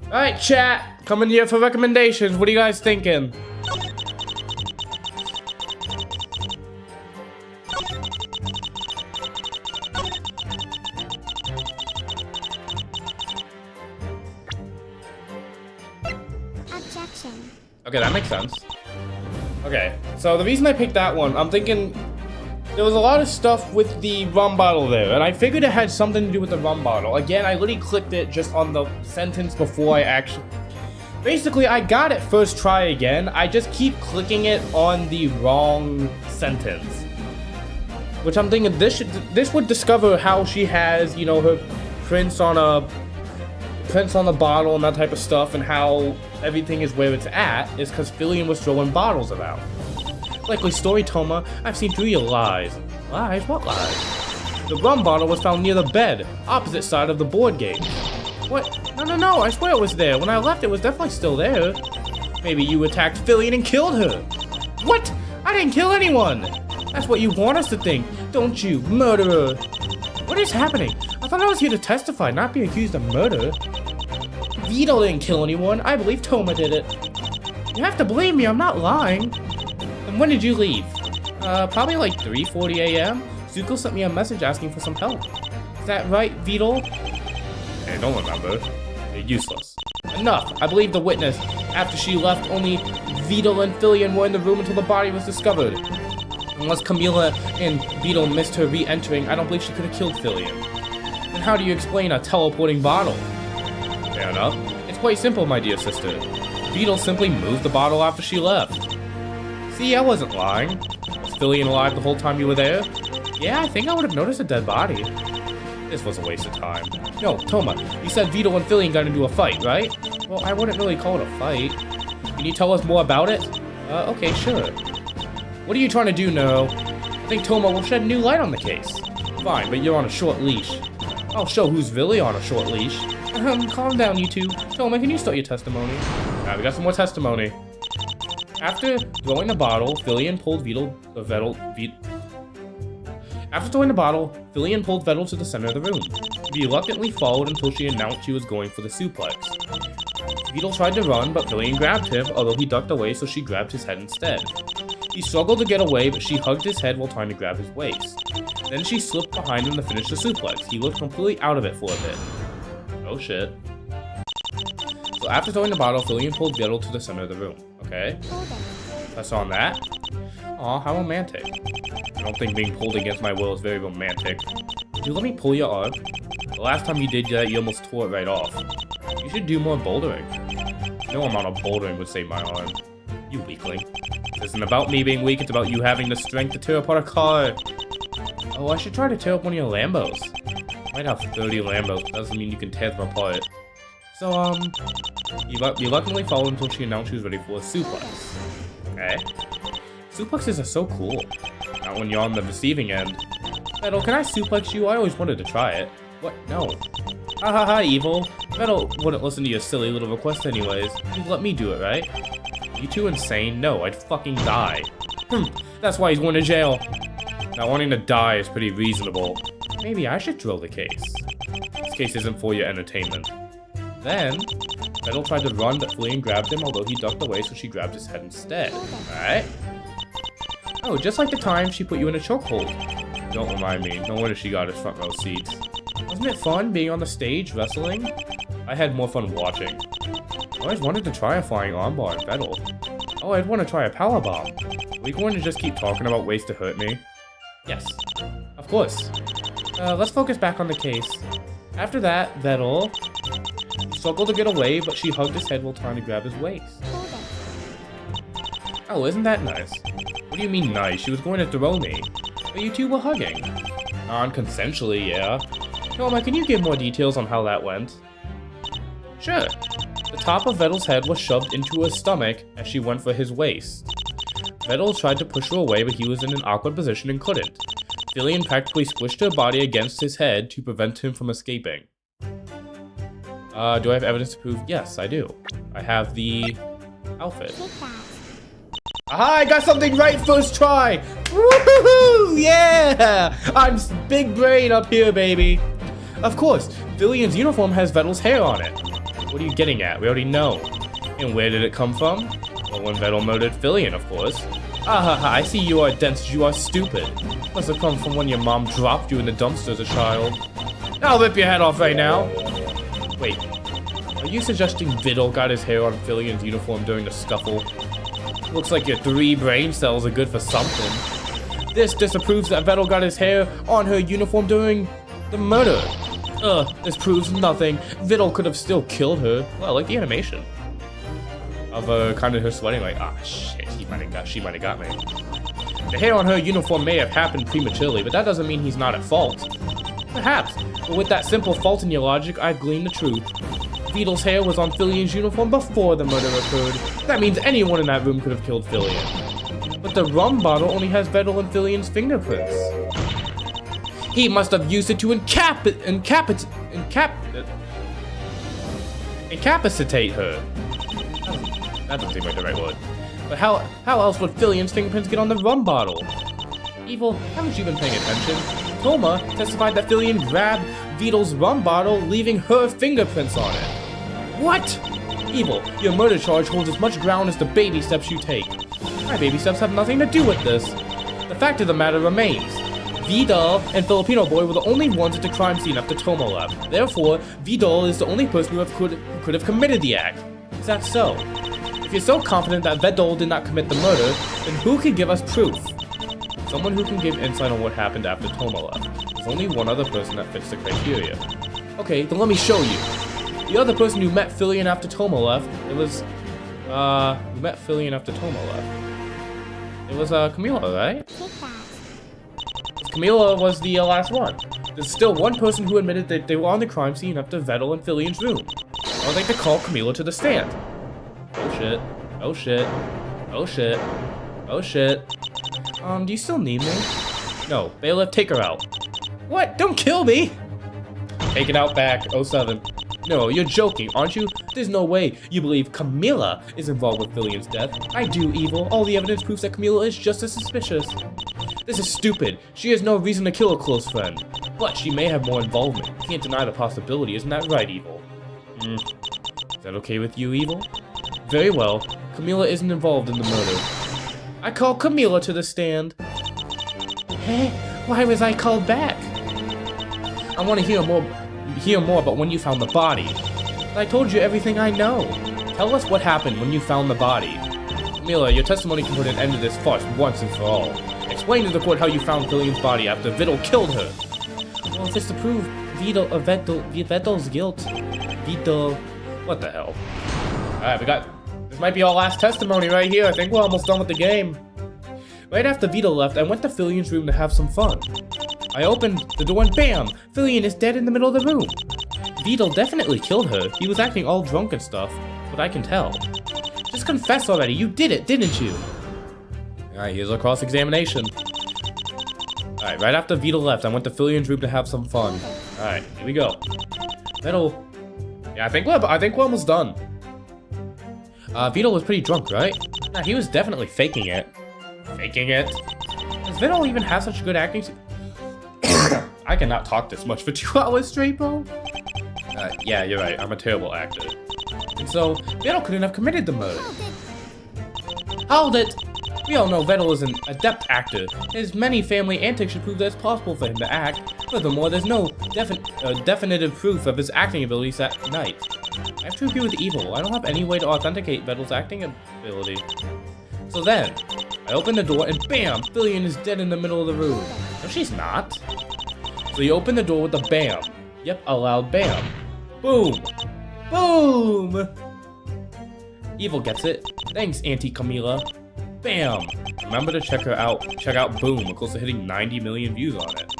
Alright, chat. Coming here for recommendations. What are you guys thinking? Objection. Okay, that makes sense. Okay, so the reason I picked that one, I'm thinking there was a lot of stuff with the rum bottle there, and I figured it had something to do with the rum bottle. Again, I literally clicked it just on the sentence before I actually... Basically, I got it first try again. I just keep clicking it on the wrong sentence. Which I'm thinking this would discover how she has, you know, her prints on the bottle and that type of stuff, and how everything is where it's at is because Fillion was throwing bottles about. Likely story, Toma. I've seen through your lies. Lies? What lies? The rum bottle was found near the bed, opposite side of the board game. What? No, I swear it was there. When I left, it was definitely still there. Maybe you attacked Fillion and killed her. What? I didn't kill anyone. That's what you want us to think, don't you, murderer? What is happening? I thought I was here to testify, not be accused of murder. Vito didn't kill anyone. I believe Toma did it. You have to believe me, I'm not lying. And when did you leave? Probably like 3:40 a.m. Zuko sent me a message asking for some help. Is that right, Beetle? Hey, don't remember. You're useless. Enough! I believe the witness. After she left, only Beetle and Fillion were in the room until the body was discovered. Unless Camilla and Beetle missed her re-entering, I don't believe she could have killed Fillion. Then how do you explain a teleporting bottle? Fair enough. It's quite simple, my dear sister. Beetle simply moved the bottle after she left. See, I wasn't lying. Was Fillion alive the whole time you were there? Yeah, I think I would have noticed a dead body. This was a waste of time. No, Toma, you said Beetle and Fillion got into a fight, right? Well, I wouldn't really call it a fight. Can you tell us more about it? Okay, sure. What are you trying to do, Neuro? I think Toma will shed new light on the case. Fine, but you're on a short leash. I'll show who's really on a short leash. Calm down, you two. Toma, can you start your testimony? Alright, we got some more testimony. After throwing the bottle, Fillion pulled After throwing the bottle, Fillion pulled Vettel to the center of the room. He reluctantly followed until she announced she was going for the suplex. Beetle tried to run, but Fillion grabbed him, although he ducked away, so she grabbed his head instead. He struggled to get away, but she hugged his head while trying to grab his waist. Then she slipped behind him to finish the suplex. He looked completely out of it for a bit. Oh shit. So after throwing the bottle, Fillion pulled Vettel to the center of the room. Okay. Press on that. Aw, how romantic. I don't think being pulled against my will is very romantic. Could you let me pull your arm? The last time you did that, you almost tore it right off. You should do more bouldering. No amount of bouldering would save my arm. You weakling. This isn't about me being weak, it's about you having the strength to tear apart a car. Oh, I should try to tear up one of your Lambos. I might have 30 Lambos, but doesn't mean you can tear them apart. So, you reluctantly followed until she announced she was ready for a suplex. Okay. Suplexes are so cool. Not when you're on the receiving end. Vettel, can I suplex you? I always wanted to try it. What? No. Ha ha ha, evil. Vettel wouldn't listen to your silly little request anyways. You'd let me do it, right? You two insane? No, I'd fucking die. That's why he's going to jail. Now, wanting to die is pretty reasonable. Maybe I should drill the case. This case isn't for your entertainment. Then, Vettel tried to run, but Fillion grabbed him, although he ducked away, so she grabbed his head instead. Alright. Oh, just like the time she put you in a chokehold. Don't remind me. No wonder she got his front row seats. Wasn't it fun being on the stage, wrestling? I had more fun watching. I always wanted to try a flying armbar in Vettel. Oh, I'd want to try a powerbomb. Are we going to just keep talking about ways to hurt me? Yes. Of course. Let's focus back on the case. After that, Vettel struggled to get away, but she hugged his head while trying to grab his waist. Oh, isn't that nice? What do you mean nice? She was going to throw me. But you two were hugging. Non-consensually, yeah. Toma, can you give more details on how that went? Sure. The top of Vettel's head was shoved into her stomach as she went for his waist. Vettel tried to push her away, but he was in an awkward position and couldn't. Fillion practically squished her body against his head to prevent him from escaping. Do I have evidence to prove? Yes, I do. I have the outfit. Aha, I got something right first try! Woohoo! Yeah! I'm big brain up here, baby. Of course, Fillion's uniform has Vettel's hair on it. What are you getting at? We already know. And where did it come from? Well, when Vettel murdered Fillion, of course. Ahaha, I see you are dense, you are stupid. Must have come from when your mom dropped you in the dumpster as a child. I'll rip your head off right now. Wait, are you suggesting Vettel got his hair on Fillion's uniform during the scuffle? Looks like your 3 brain cells are good for something. This disapproves that Vettel got his hair on her uniform during the murder. This proves nothing. Vettel could have still killed her. Well, I like the animation of kind of her sweating like, ah, shit, she might have got me. The hair on her uniform may have happened prematurely, but that doesn't mean he's not at fault. Perhaps, but with that simple fault in your logic, I've gleaned the truth. Beetle's hair was on Fillion's uniform before the murder occurred. That means anyone in that room could have killed Fillion. But the rum bottle only has Vettel and Fillion's fingerprints. He must have used it to incapacitate her. That doesn't seem like the right word. But how else would Fillion's fingerprints get on the rum bottle? Evil, haven't you been paying attention? Toma testified that Fillion grabbed Beetle's rum bottle, leaving her fingerprints on it. What? Evil, your murder charge holds as much ground as the baby steps you take. My baby steps have nothing to do with this. The fact of the matter remains. Vidal and Filipino Boy were the only ones at the crime scene after Tomo left. Therefore, Vidal is the only person who could have committed the act. Is that so? If you're so confident that Vidal did not commit the murder, then who can give us proof? Someone who can give insight on what happened after Tomo left. There's only one other person that fits the criteria. Okay, then let me show you. The other person who met Fillion after Tomo left, it was Camila, right? Take that. Camila was the last one. There's still one person who admitted that they were on the crime scene after Vettel and Fillion's room. I would like to call Camila to the stand. Oh shit. Oh shit. Oh shit. Oh shit. Do you still need me? No. Bailiff, take her out. What? Don't kill me! Take it out back. 07. No, you're joking, aren't you? There's no way you believe Camila is involved with Fillion's death. I do, Evil. All the evidence proves that Camila is just as suspicious. This is stupid. She has no reason to kill a close friend. But she may have more involvement. You can't deny the possibility, isn't that right, Evil? Is that okay with you, Evil? Very well. Camila isn't involved in the murder. I call Camila to the stand. Hey, why was I called back? I want to hear more about when you found the body. I told you everything I know. Tell us what happened when you found the body. Camila, your testimony can put an end to this farce once and for all. Explain to the court how you found Fillion's body after Vidal killed her. Well, if it's to prove Vidal's guilt. Vidal... What the hell? Alright, this might be our last testimony right here. I think we're almost done with the game. Right after Vidal left, I went to Fillion's room to have some fun. I opened the door and bam! Fillion is dead in the middle of the room. Vidal definitely killed her. He was acting all drunk and stuff, but I can tell. Just confess already, you did it, didn't you? Alright, here's our cross-examination. Alright, right after Vidal left, I went to Fillion's room to have some fun. Alright, here we go. Vidal... Yeah, I think we're almost done. Vidal was pretty drunk, right? Nah, he was definitely faking it. Faking it? Does Vidal even have such good acting? I cannot talk this much for 2 hours straight, bro. Yeah, you're right. I'm a terrible actor. And so, Vidal couldn't have committed the murder. Hold it! We all know Vidal is an adept actor. His many family antics should prove that it's possible for him to act. Furthermore, there's no definitive proof of his acting abilities that night. I have to agree with Evil. I don't have any way to authenticate Vidal's acting ability. So then, I open the door and bam! Fillion is dead in the middle of the room. No, she's not. So you open the door with a bam. Yep, a loud bam. Boom! Boom! Evil gets it. Thanks, Auntie Camila. Bam! Remember to check her out. Check out Boom. We're close to hitting 90 million views on it.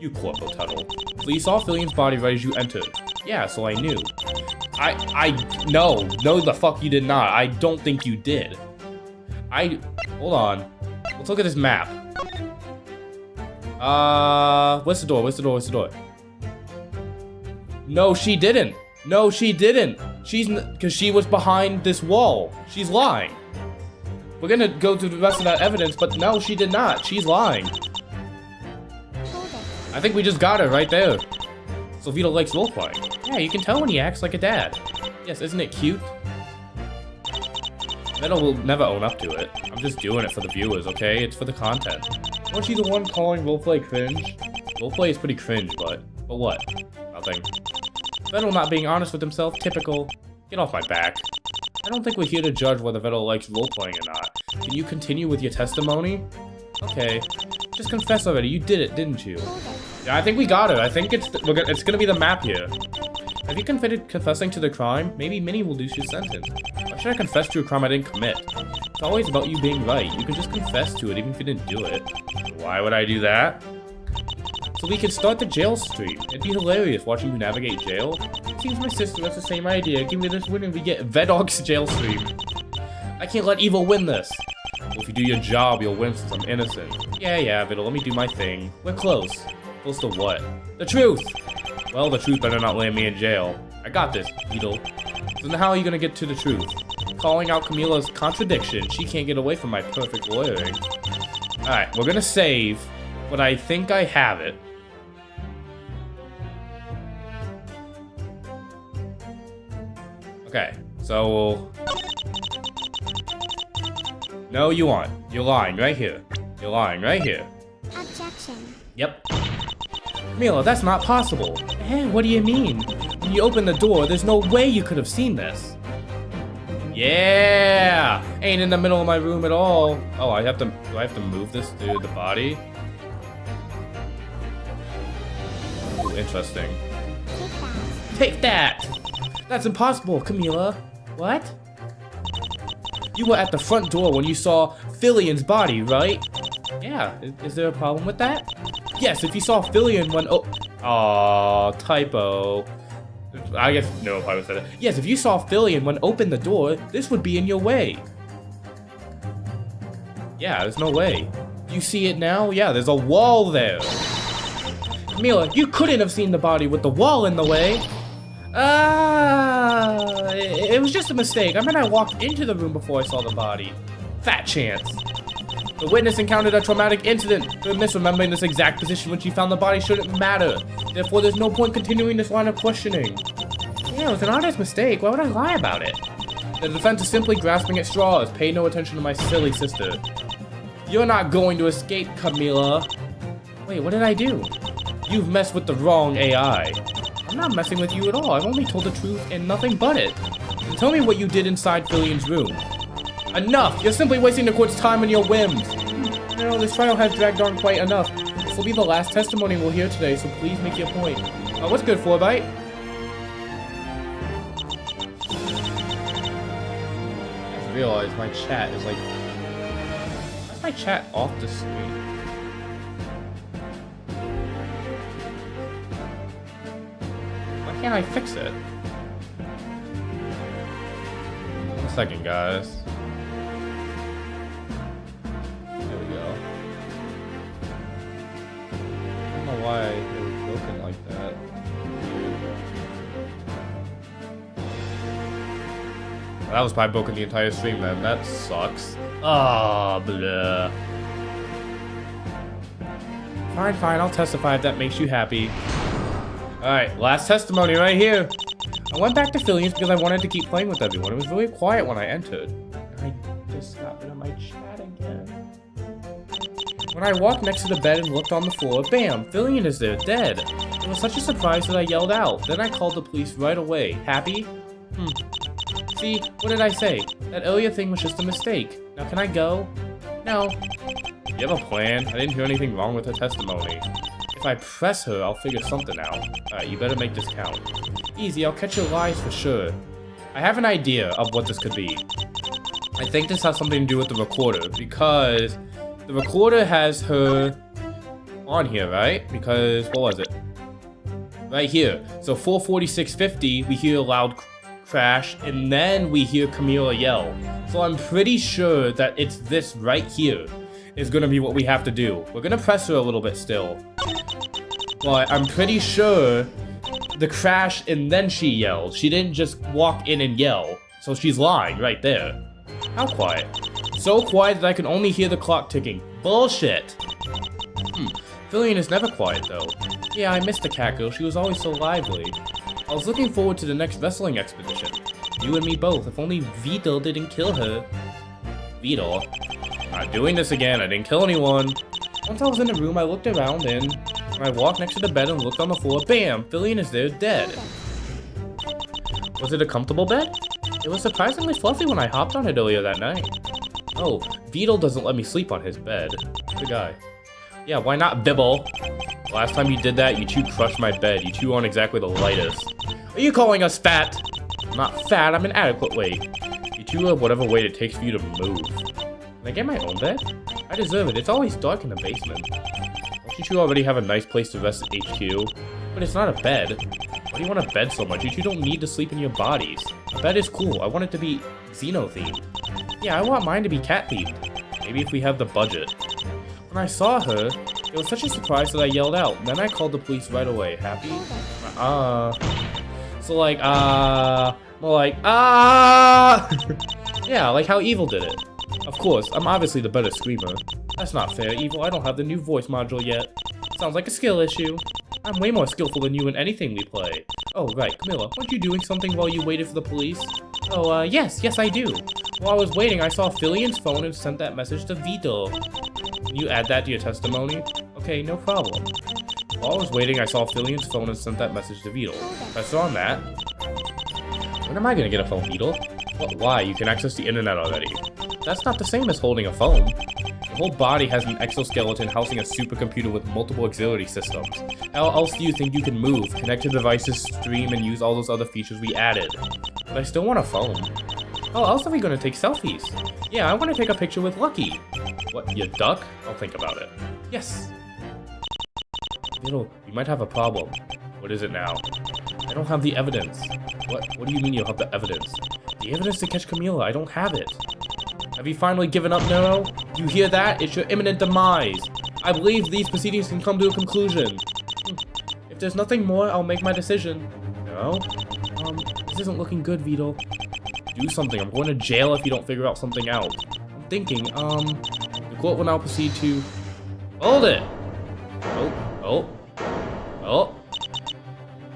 You Corpo Tuttle. So you saw Fillion's body right as you entered. Yeah, so I knew. No the fuck you did not. I don't think you did. Hold on. Let's look at this map. Where's the door? Where's the door? Where's the door? No, she didn't. No, she didn't. Because she was behind this wall. She's lying. We're gonna go through the rest of that evidence, but no, she did not. She's lying. I think we just got her right there. So Vito likes roleplaying. Yeah, you can tell when he acts like a dad. Yes, isn't it cute? Vito will never own up to it. I'm just doing it for the viewers, okay? It's for the content. Wasn't she the one calling roleplay cringe? Roleplay is pretty cringe, but what? Nothing. Vettel not being honest with himself, typical. Get off my back. I don't think we're here to judge whether Vettel likes roleplaying or not. Can you continue with your testimony? Okay. Just confess already, you did it, didn't you? Yeah, I think we got it. I think it's gonna be the map here. Have you confessing to the crime? Maybe Minnie will lose your sentence. Why should I confess to a crime I didn't commit? It's always about you being right. You can just confess to it even if you didn't do it. Why would I do that? So we could start the jail stream. It'd be hilarious watching you navigate jail. Seems my sister has the same idea. Give me this win and we get Vedog's jail stream. I can't let Evil win this. Well, if you do your job, you'll win since I'm innocent. Yeah, Vidal, let me do my thing. We're close. Close to what? The truth! Well, the truth better not land me in jail. I got this, Vidal. So now how are you gonna get to the truth? Calling out Camila's contradiction. She can't get away from my perfect lawyering. Alright, we're gonna save, but I think I have it. Okay, So... No, you aren't. You're lying right here. You're lying right here. Objection. Yep. Camila, that's not possible. Hey, what do you mean? When you opened the door, there's no way you could have seen this. Yeah! Ain't in the middle of my room at all. Oh, do I have to move this through the body? Ooh, interesting. Take that. Take that! That's impossible, Camila. What? You were at the front door when you saw Fillion's body, right? Yeah, is there a problem with that? Yes, if you saw Fillion when... Oh, aw, typo. I guess no, if I was said it. Yes, if you saw Fillion when opened the door, this would be in your way. Yeah, there's no way. You see it now? Yeah, there's a wall there. Camila, you couldn't have seen the body with the wall in the way. It was just a mistake. I meant I walked into the room before I saw the body. Fat chance. The witness encountered a traumatic incident. Her misremembering this exact position when she found the body shouldn't matter. Therefore, there's no point continuing this line of questioning. Yeah, it was an honest mistake. Why would I lie about it? The defense is simply grasping at straws. Pay no attention to my silly sister. You're not going to escape, Camila. Wait, what did I do? You've messed with the wrong AI. I'm not messing with you at all. I've only told the truth and nothing but it. And tell me what you did inside Fillion's room. Enough! You're simply wasting the court's time on your whims. No, this trial has dragged on quite enough. This will be the last testimony we'll hear today, so please make your point. What's good, 4-Byte? I just realized my chat is like... Why's my chat off the screen? Why can't I fix it? 1 second, guys. There we go. I don't know why it was broken like that. Well, that was probably broken the entire stream, then. That sucks. Ah, blah. Fine, I'll testify if that makes you happy. Alright, last testimony right here. I went back to Fillion's because I wanted to keep playing with everyone. It was really quiet when I entered. I just got rid of my chat again. When I walked next to the bed and looked on the floor, bam, Fillion is there, dead. It was such a surprise that I yelled out. Then I called the police right away. Happy? See, what did I say? That earlier thing was just a mistake. Now can I go? No. You have a plan? I didn't hear anything wrong with her testimony. If I press her, I'll figure something out. Alright, you better make this count. Easy, I'll catch your lies for sure. I have an idea of what this could be. I think this has something to do with the recorder, because the recorder has her on here, right? Because, what was it? Right here. So 446.50, we hear a loud crash, and then we hear Camila yell. So I'm pretty sure that it's this right here is gonna be what we have to do. We're gonna press her a little bit still. But I'm pretty sure the crash and then she yelled. She didn't just walk in and yell. So she's lying right there. How quiet? So quiet that I can only hear the clock ticking. Bullshit! Fillion is never quiet though. Yeah, I missed the cat girl. She was always so lively. I was looking forward to the next wrestling expedition. You and me both. If only Vito didn't kill her. Vito? Not doing this again. I didn't kill anyone. Once I was in the room, I looked around and when I walked next to the bed and looked on the floor, bam! Fillion is there, dead. Was it a comfortable bed? It was surprisingly fluffy when I hopped on it earlier that night. Oh, Vito doesn't let me sleep on his bed. Good guy. Yeah, why not, Bibble? Last time you did that, you two crushed my bed. You two aren't exactly the lightest. Are you calling us fat? I'm not fat, I'm an adequate weight. You two have whatever weight it takes for you to move. Can I get my own bed? I deserve it. It's always dark in the basement. Don't you two already have a nice place to rest at HQ? But it's not a bed. Why do you want a bed so much? You two don't need to sleep in your bodies. A bed is cool. I want it to be Xeno-themed. Yeah, I want mine to be cat-themed. Maybe if we have the budget. When I saw her, it was such a surprise that I yelled out. Then I called the police right away. Happy? So like, more like, yeah, like how Evil did it. Of course, I'm obviously the better screamer. That's not fair, Evil. I don't have the new voice module yet. Sounds like a skill issue. I'm way more skillful than you in anything we play. Oh, right, Camila, weren't you doing something while you waited for the police? Oh, yes, I do. While I was waiting, I saw Filian's phone and sent that message to Vito. Can you add that to your testimony? Okay, no problem. While I was waiting, I saw Filian's phone and sent that message to Vito. Press on that. When am I gonna get a phone, Vito? What, why? You can access the internet already. That's not the same as holding a phone. Your whole body has an exoskeleton housing a supercomputer with multiple auxiliary systems. How else do you think you can move, connect to devices, stream, and use all those other features we added? But I still want a phone. How else are we gonna take selfies? Yeah, I want to take a picture with Lucky. What, you duck? I'll think about it. Yes. Vito, you might have a problem. What is it now? I don't have the evidence. What do you mean you have the evidence? The evidence to catch Camila, I don't have it. Have you finally given up, Neuro? You hear that? It's your imminent demise. I believe these proceedings can come to a conclusion. If there's nothing more, I'll make my decision. No? This isn't looking good, Vito. Do something. I'm going to jail if you don't figure out something out. I'm thinking, the court will now proceed to... Hold it! Oh.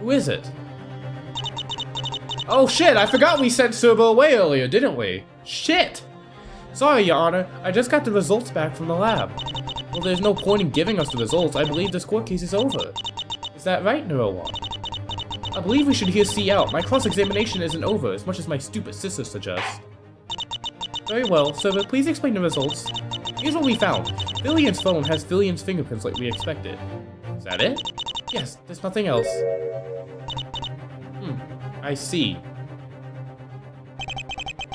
Who is it? Oh shit, I forgot we sent Serbo away earlier, didn't we? Shit! Sorry, Your Honor, I just got the results back from the lab. Well, there's no point in giving us the results. I believe this court case is over. Is that right, Neuro-sama? I believe we should hear C out. My cross-examination isn't over, as much as my stupid sister suggests. Very well, Serbo, please explain the results. Here's what we found. Filian's phone has Filian's fingerprints like we expected. Is that it? Yes, there's nothing else. I see.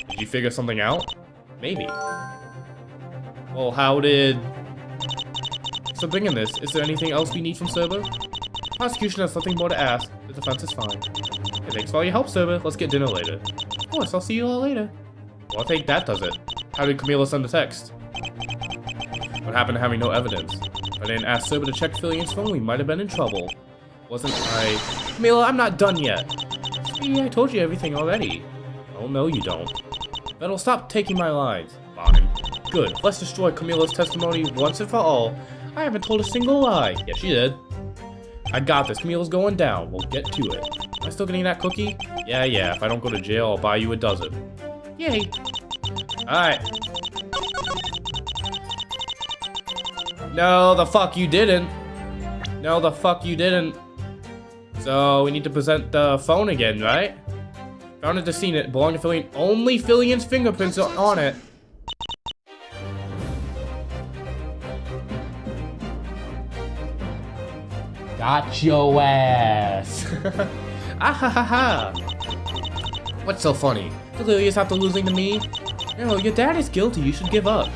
Did you figure something out? Maybe. Well, how did... So bringing this, is there anything else we need from Serbo? Prosecution has nothing more to ask. The defense is fine. Hey, thanks for all your help, Serbo. Let's get dinner later. Of course, I'll see you all later. Well, I think that does it. How did Camila send the text? What happened to having no evidence? If I didn't ask Serbo to check Filian's phone, we might have been in trouble. Wasn't I... Camila, I'm not done yet. Sweetie, I told you everything already. Oh, no, you don't. Vettel, stop taking my lines. Fine. Good. Let's destroy Camila's testimony once and for all. I haven't told a single lie. Yeah, she did. I got this. Camila's going down. We'll get to it. Am I still getting that cookie? Yeah. If I don't go to jail, I'll buy you a dozen. Yay. Alright. No, the fuck you didn't. No, the fuck you didn't. So, we need to present the phone again, right? Found at the scene, it belonged to Filian. Only Filian's fingerprints are on it. Got your ass. Ah. What's so funny? Delirious after losing to me? No, your dad is guilty. You should give up.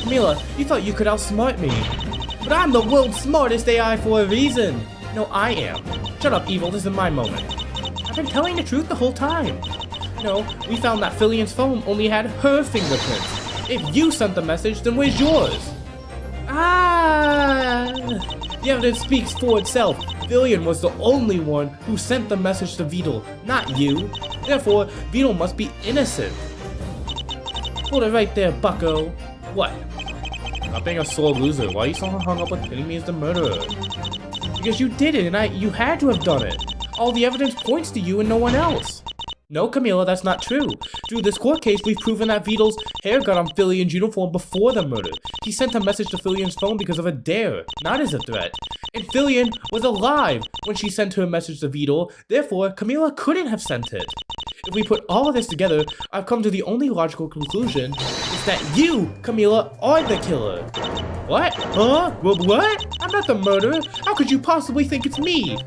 Camila, you thought you could outsmart me. But I'm the world's smartest AI for a reason. No, I am. Shut up, Evil. This is my moment. I've been telling the truth the whole time. No, we found that Filian's phone only had her fingerprints. If you sent the message, then where's yours? The evidence speaks for itself. Filian was the only one who sent the message to Vito, not you. Therefore, Vito must be innocent. Hold it right there, bucko. What? Not being a sore loser. Why are you so hung up with pitting me as the murderer? Because you did it, and you had to have done it. All the evidence points to you and no one else. No, Camila, that's not true. Through this court case, we've proven that Vito's hair got on Filian's uniform before the murder. He sent a message to Filian's phone because of a dare, not as a threat. And Filian was alive when she sent her message to Vito, therefore, Camila couldn't have sent it. If we put all of this together, I've come to the only logical conclusion is that you, Camila, are the killer. What? Huh? What? I'm not the murderer. How could you possibly think it's me?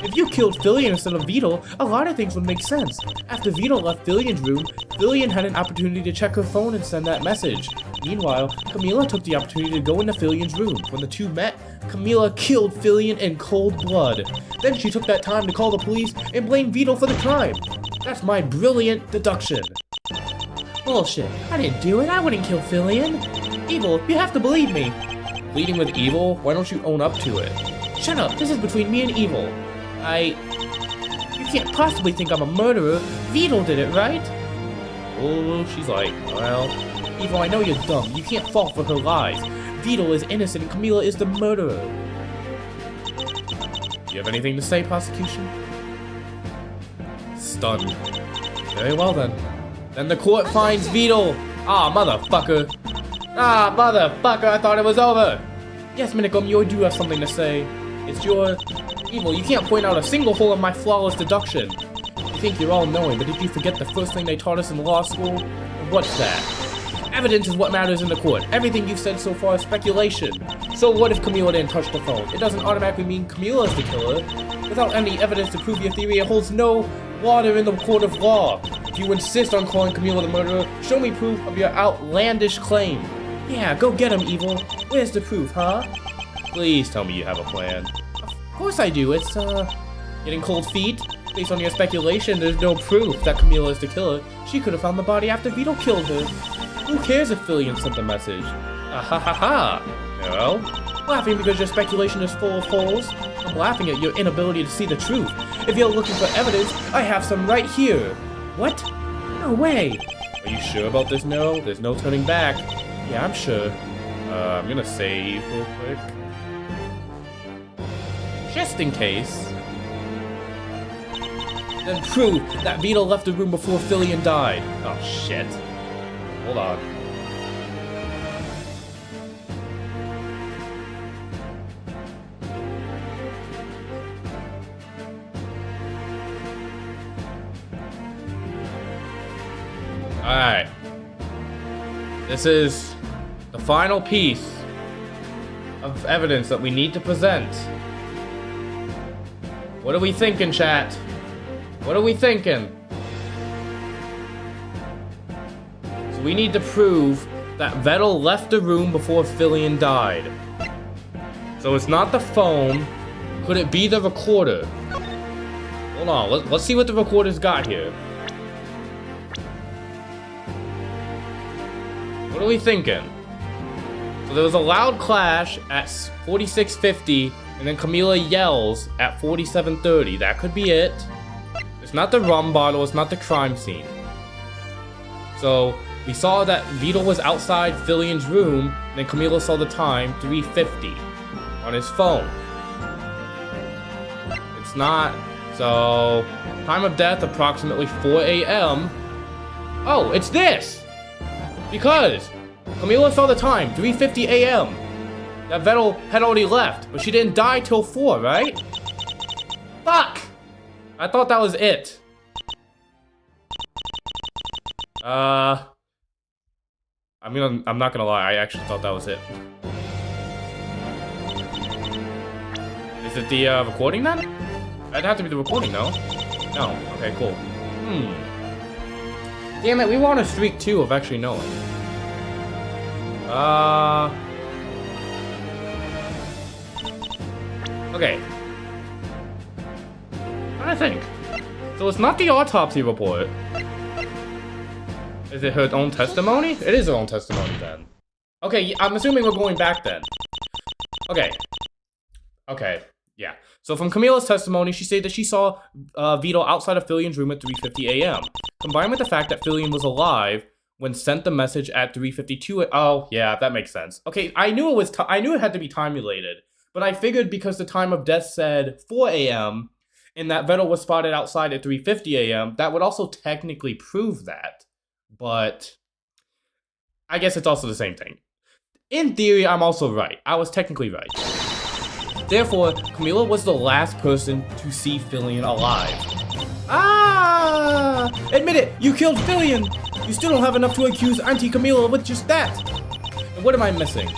If you killed Filian instead of Vito, a lot of things would make sense. After Vito left Filian's room, Filian had an opportunity to check her phone and send that message. Meanwhile, Camila took the opportunity to go into Filian's room. When the two met, Camila killed Filian in cold blood. Then she took that time to call the police and blame Vito for the crime. That's my brilliant deduction. Bullshit. I didn't do it. I wouldn't kill Filian. Evil, you have to believe me. Pleading with Evil? Why don't you own up to it? Shut up. This is between me and Evil. You can't possibly think I'm a murderer. Vito did it, right? Oh, she's like, well, Evil, I know you're dumb. You can't fall for her lies. Vito is innocent and Camila is the murderer. Do you have anything to say, prosecution? Stunned. Very well then. Then the court finds Beetle. Ah, motherfucker. Ah, motherfucker, I thought it was over. Yes, Minicum, you do have something to say. It's your... Evil, you can't point out a single hole in my flawless deduction. You think you're all-knowing, but did you forget the first thing they taught us in law school? And what's that? Evidence is what matters in the court. Everything you've said so far is speculation. So what if Camila didn't touch the phone? It doesn't automatically mean Camila's the killer. Without any evidence to prove your theory, it holds no water in the court of law. If you insist on calling Camila the murderer, show me proof of your outlandish claim. Yeah, go get him, Evil. Where's the proof, huh? Please tell me you have a plan. Of course I do. It's, getting cold feet. Based on your speculation, there's no proof that Camila is the killer. She could have found the body after Beetle killed her. Who cares if Fillion sent the message? Ah ha ha ha. No? Laughing because your speculation is full of holes? I'm laughing at your inability to see the truth. If you're looking for evidence, I have some right here. What? No way. Are you sure about this, Neuro? There's no turning back. Yeah, I'm sure. I'm gonna save real quick. Just in case. Then prove that Beetle left the room before Fillion died. Oh shit. Hold on. Alright. This is the final piece of evidence that we need to present. What are we thinking, chat? What are we thinking? So we need to prove that Vettel left the room before Fillion died. So it's not the phone. Could it be the recorder? Hold on, let's see what the recorder's got here. What are we thinking? So there was a loud clash at 46:50, and then Camila yells at 47:30. That could be it. It's not the rum bottle, it's not the crime scene. So we saw that Beetle was outside Fillion's room, and then Camila saw the time, 3:50, on his phone. It's not. So time of death approximately 4 a.m. Oh, it's this! Because Camila saw the time, 3:50 a.m. That Vettel had already left, but she didn't die till 4, right? Fuck! I thought that was it. I'm not gonna lie, I actually thought that was it. Is it the recording then? That'd have to be the recording, no? No. Okay, cool. Damn it, we want a streak too of actually knowing. Okay. I think. So it's not the autopsy report. Is it her own testimony? It is her own testimony then. Okay, I'm assuming we're going back then. Okay. Okay, yeah. So from Camila's testimony, she said that she saw Beetle outside of Fillion's room at 3:50 a.m. Combined with the fact that Fillion was alive when sent the message at 3:52. Oh, yeah, that makes sense. Okay, I knew it had to be time related, but I figured because the time of death said 4 a.m. and that Vettel was spotted outside at 3:50 a.m., that would also technically prove that. But I guess it's also the same thing. In theory, I'm also right. I was technically right. Therefore, Camila was the last person to see Fillion alive. Ah! Admit it! You killed Fillion! You still don't have enough to accuse Auntie Camila with just that! And what am I missing?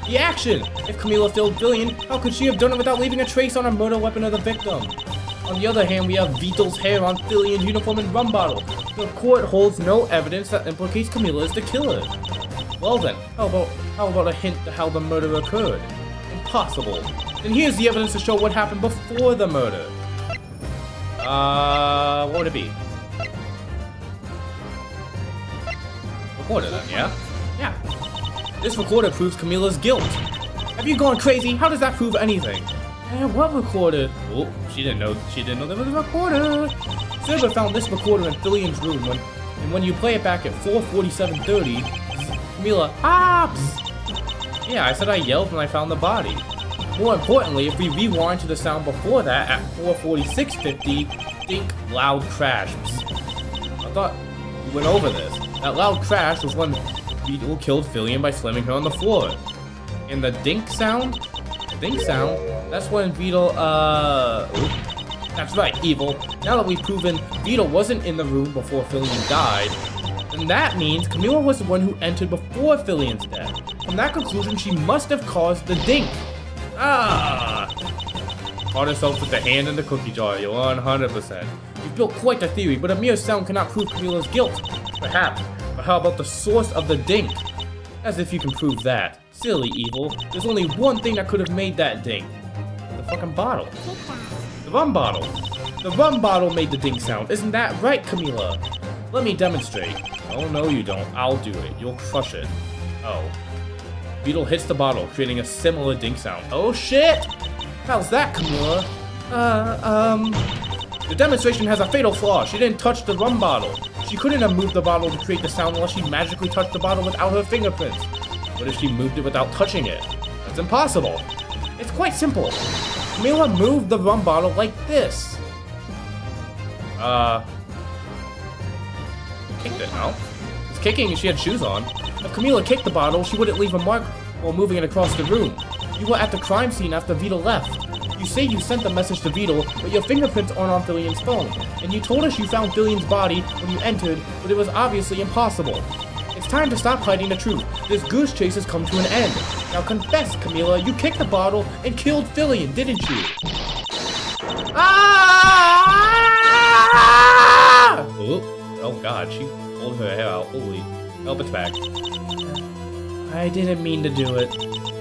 The action! If Camila killed Fillion, how could she have done it without leaving a trace on a murder weapon of the victim? On the other hand, we have Beetle's hair on Fillion's uniform and rum bottle. The court holds no evidence that implicates Camila as the killer. Well then, how about a hint to how the murder occurred? Impossible. And here's the evidence to show what happened before the murder. What would it be? Recorder then, yeah? Yeah. This recorder proves Camila's guilt. Have you gone crazy? How does that prove anything? What recorder? Oh, she didn't know there was a recorder. Silver found this recorder in Fillion's room when you play it back at 4:47:30, Camila, psst. Yeah, I said I yelled when I found the body. More importantly, if we rewind to the sound before that at 4:46:50, think loud crash. Psst. I thought We went over this. That loud crash was when Beetle killed Fillion by slamming her on the floor. And the dink sound? Dink sound? That's when Beetle, That's right, Evil. Now that we've proven Beetle wasn't in the room before Fillion died, then that means Camila was the one who entered before Fillion's death. From that conclusion, she must have caused the dink. Caught herself with the hand in the cookie jar, you're 100%. You've built quite the theory, but a mere sound cannot prove Camila's guilt. Perhaps, but how about the source of the dink? As if you can prove that. Silly Evil. There's only one thing that could have made that dink. The fucking bottle. The rum bottle. The rum bottle made the dink sound. Isn't that right, Camila? Let me demonstrate. Oh, no you don't. I'll do it. You'll crush it. Oh. Beetle hits the bottle, creating a similar dink sound. Oh, shit! How's that, Camila? The demonstration has a fatal flaw. She didn't touch the rum bottle. She couldn't have moved the bottle to create the sound unless she magically touched the bottle without her fingerprints. What if she moved it without touching it? That's impossible. It's quite simple. Camila moved the rum bottle like this. Kicked it, no? It's kicking and she had shoes on. If Camila kicked the bottle, she wouldn't leave a mark while moving it across the room. You were at the crime scene after Vito left. You say you sent the message to Vito, but your fingerprints aren't on Fillion's phone. And you told us you found Fillion's body when you entered, but it was obviously impossible. It's time to stop hiding the truth. This goose chase has come to an end. Now confess, Camila, you kicked the bottle and killed Fillion, didn't you? Ah! Oh god, she pulled her hair out. Holy. Nope, it's back. I didn't mean to do it.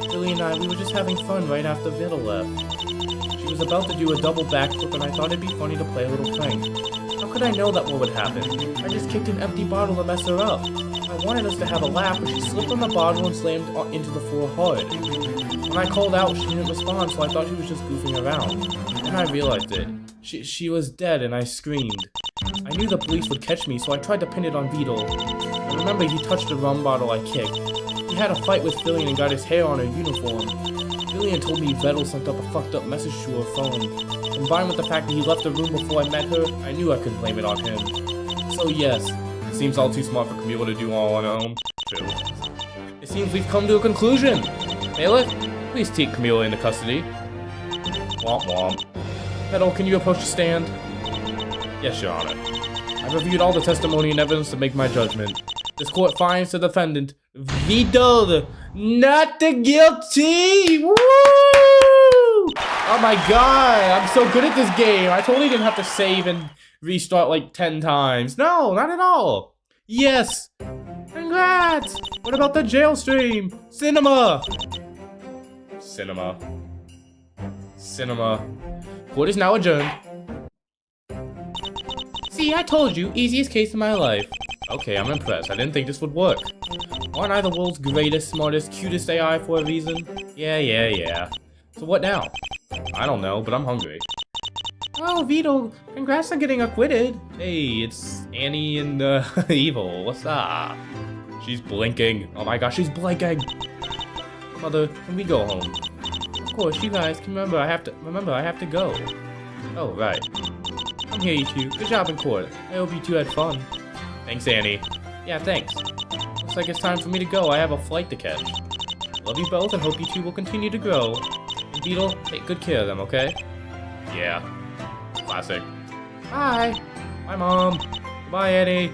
Fillion and I, we were just having fun right after Vito left. She was about to do a double backflip and I thought it'd be funny to play a little prank. How could I know that what would happen? I just kicked an empty bottle to mess her up. I wanted us to have a laugh, but she slipped on the bottle and slammed into the floor hard. When I called out, she didn't respond, so I thought she was just goofing around. Then I realized it. She was dead and I screamed. I knew the police would catch me, so I tried to pin it on Vito. I remember he touched the rum bottle I kicked. He had a fight with Fillion and got his hair on her uniform. Fillion told me Vettel sent up a fucked up message to her phone. Combined with the fact that he left the room before I met her, I knew I could blame it on him. So yes, it seems all too smart for Camila to do all on her own. True. It seems we've come to a conclusion. Bailiff, please take Camila into custody. Womp womp. Vettel, can you approach the stand? Yes, Your Honor. I've reviewed all the testimony and evidence to make my judgment. This court finds the defendant, Vito, not the guilty! Woo! Oh my god, I'm so good at this game. I totally didn't have to save and restart like 10 times. No, not at all. Yes. Congrats. What about the jail stream? Cinema. Cinema. Cinema. Court is now adjourned. See, I told you, easiest case in my life. Okay, I'm impressed. I didn't think this would work. Aren't I the world's greatest, smartest, cutest AI for a reason? Yeah. So what now? I don't know, but I'm hungry. Oh, Vito, congrats on getting acquitted. Hey, it's Annie and Evil. What's up? She's blinking. Oh my gosh, she's blinking. Mother, can we go home? Of course, you guys can remember I have to go. Oh, right. I'm here, you two. Good job in court. I hope you two had fun. Thanks, Annie. Yeah, thanks. Looks like it's time for me to go. I have a flight to catch. Love you both and hope you two will continue to grow. And Beetle, take good care of them, okay? Yeah. Classic. Bye. Bye, Mom. Bye, Annie.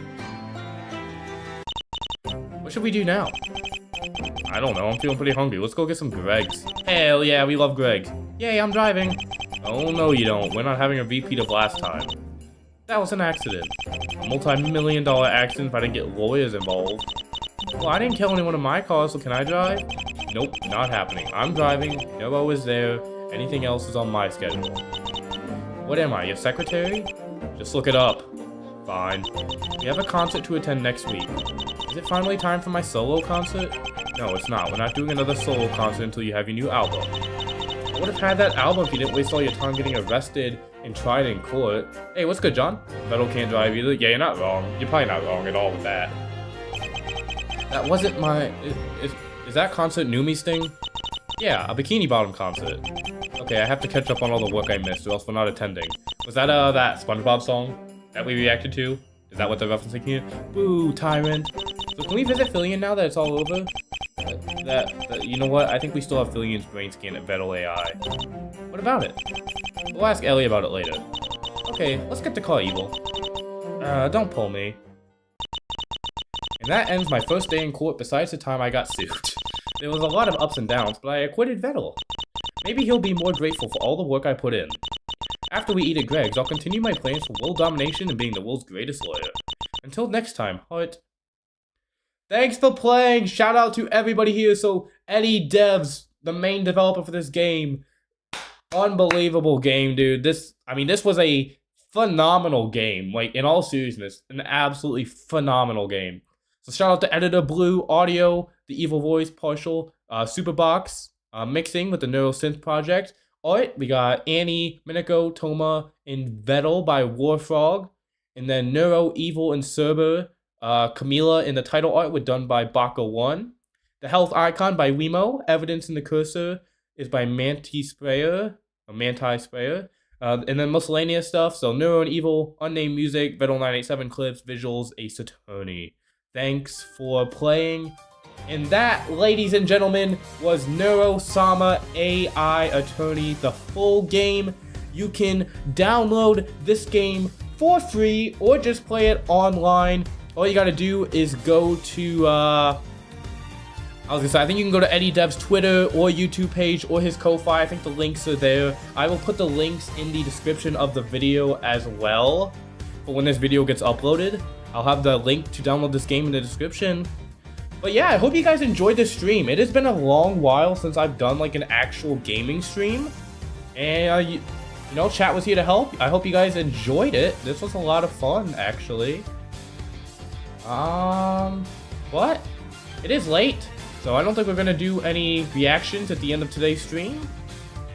What should we do now? I don't know. I'm feeling pretty hungry. Let's go get some Greg's. Hell yeah, we love Greg's. Yay, I'm driving. Oh, no, you don't. We're not having a repeat of last time. That was an accident. A multi-million-dollar accident if I didn't get lawyers involved. Well, I didn't kill anyone in my car, so can I drive? Nope, not happening. I'm driving. Neuro is there. Anything else is on my schedule. What am I, your secretary? Just look it up. Fine. We have a concert to attend next week. Is it finally time for my solo concert? No, it's not. We're not doing another solo concert until you have your new album. I would have had that album if you didn't waste all your time getting arrested and tried in court. Hey, what's good, John? Vettel can't drive either. Yeah, you're not wrong. You're probably not wrong at all with that. That wasn't my... Is that concert Numi's thing? Yeah, a Bikini Bottom concert. Okay, I have to catch up on all the work I missed or else we're not attending. Was that, that SpongeBob song that we reacted to? Is that what they're referencing here? Boo, tyrant. So can we visit Fillion now that it's all over? You know what? I think we still have Fillion's brain scan at Vettel AI. What about it? We'll ask Ellie about it later. Okay, let's get to call Evil. Don't pull me. And that ends my first day in court besides the time I got sued. There was a lot of ups and downs, but I acquitted Vettel. Maybe he'll be more grateful for all the work I put in. After we eat at Greg's, I'll continue my plans for world domination and being the world's greatest lawyer. Until next time, Heart. Thanks for playing! Shout out to everybody here. So, Eddie Devs, the main developer for this game. Unbelievable game, dude. This was a phenomenal game. Like, in all seriousness, an absolutely phenomenal game. So shout out to Editor Blue, Audio, The Evil Voice, Partial, Superbox, Mixing with the Neuro-Synth Project. Art, we got Annie, Minako, Toma, and Vettel by Warfrog. And then Neuro, Evil, and Cerber, Camila in the title art were done by Baka1. The Health Icon by Wemo. Evidence in the Cursor is by Manti Sprayer. And then miscellaneous stuff. So Neuro and Evil, Unnamed Music, Vettel 987 Clips, Visuals, Ace Attorney. Thanks for playing. And that, ladies and gentlemen, was Neuro-sama AI Attorney, the full game. You can download this game for free or just play it online. All you gotta do is go to, I think you can go to Eddie Dev's Twitter or YouTube page or his Ko-Fi. I think the links are there. I will put the links in the description of the video as well. But when this video gets uploaded, I'll have the link to download this game in the description. But yeah, I hope you guys enjoyed this stream. It has been a long while since I've done like an actual gaming stream. And, you know, chat was here to help. I hope you guys enjoyed it. This was a lot of fun, actually. What? It is late, so I don't think we're gonna do any reactions at the end of today's stream.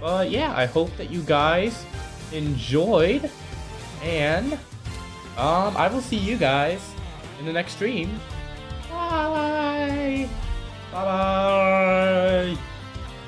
But yeah, I hope that you guys enjoyed. And I will see you guys in the next stream. Bye.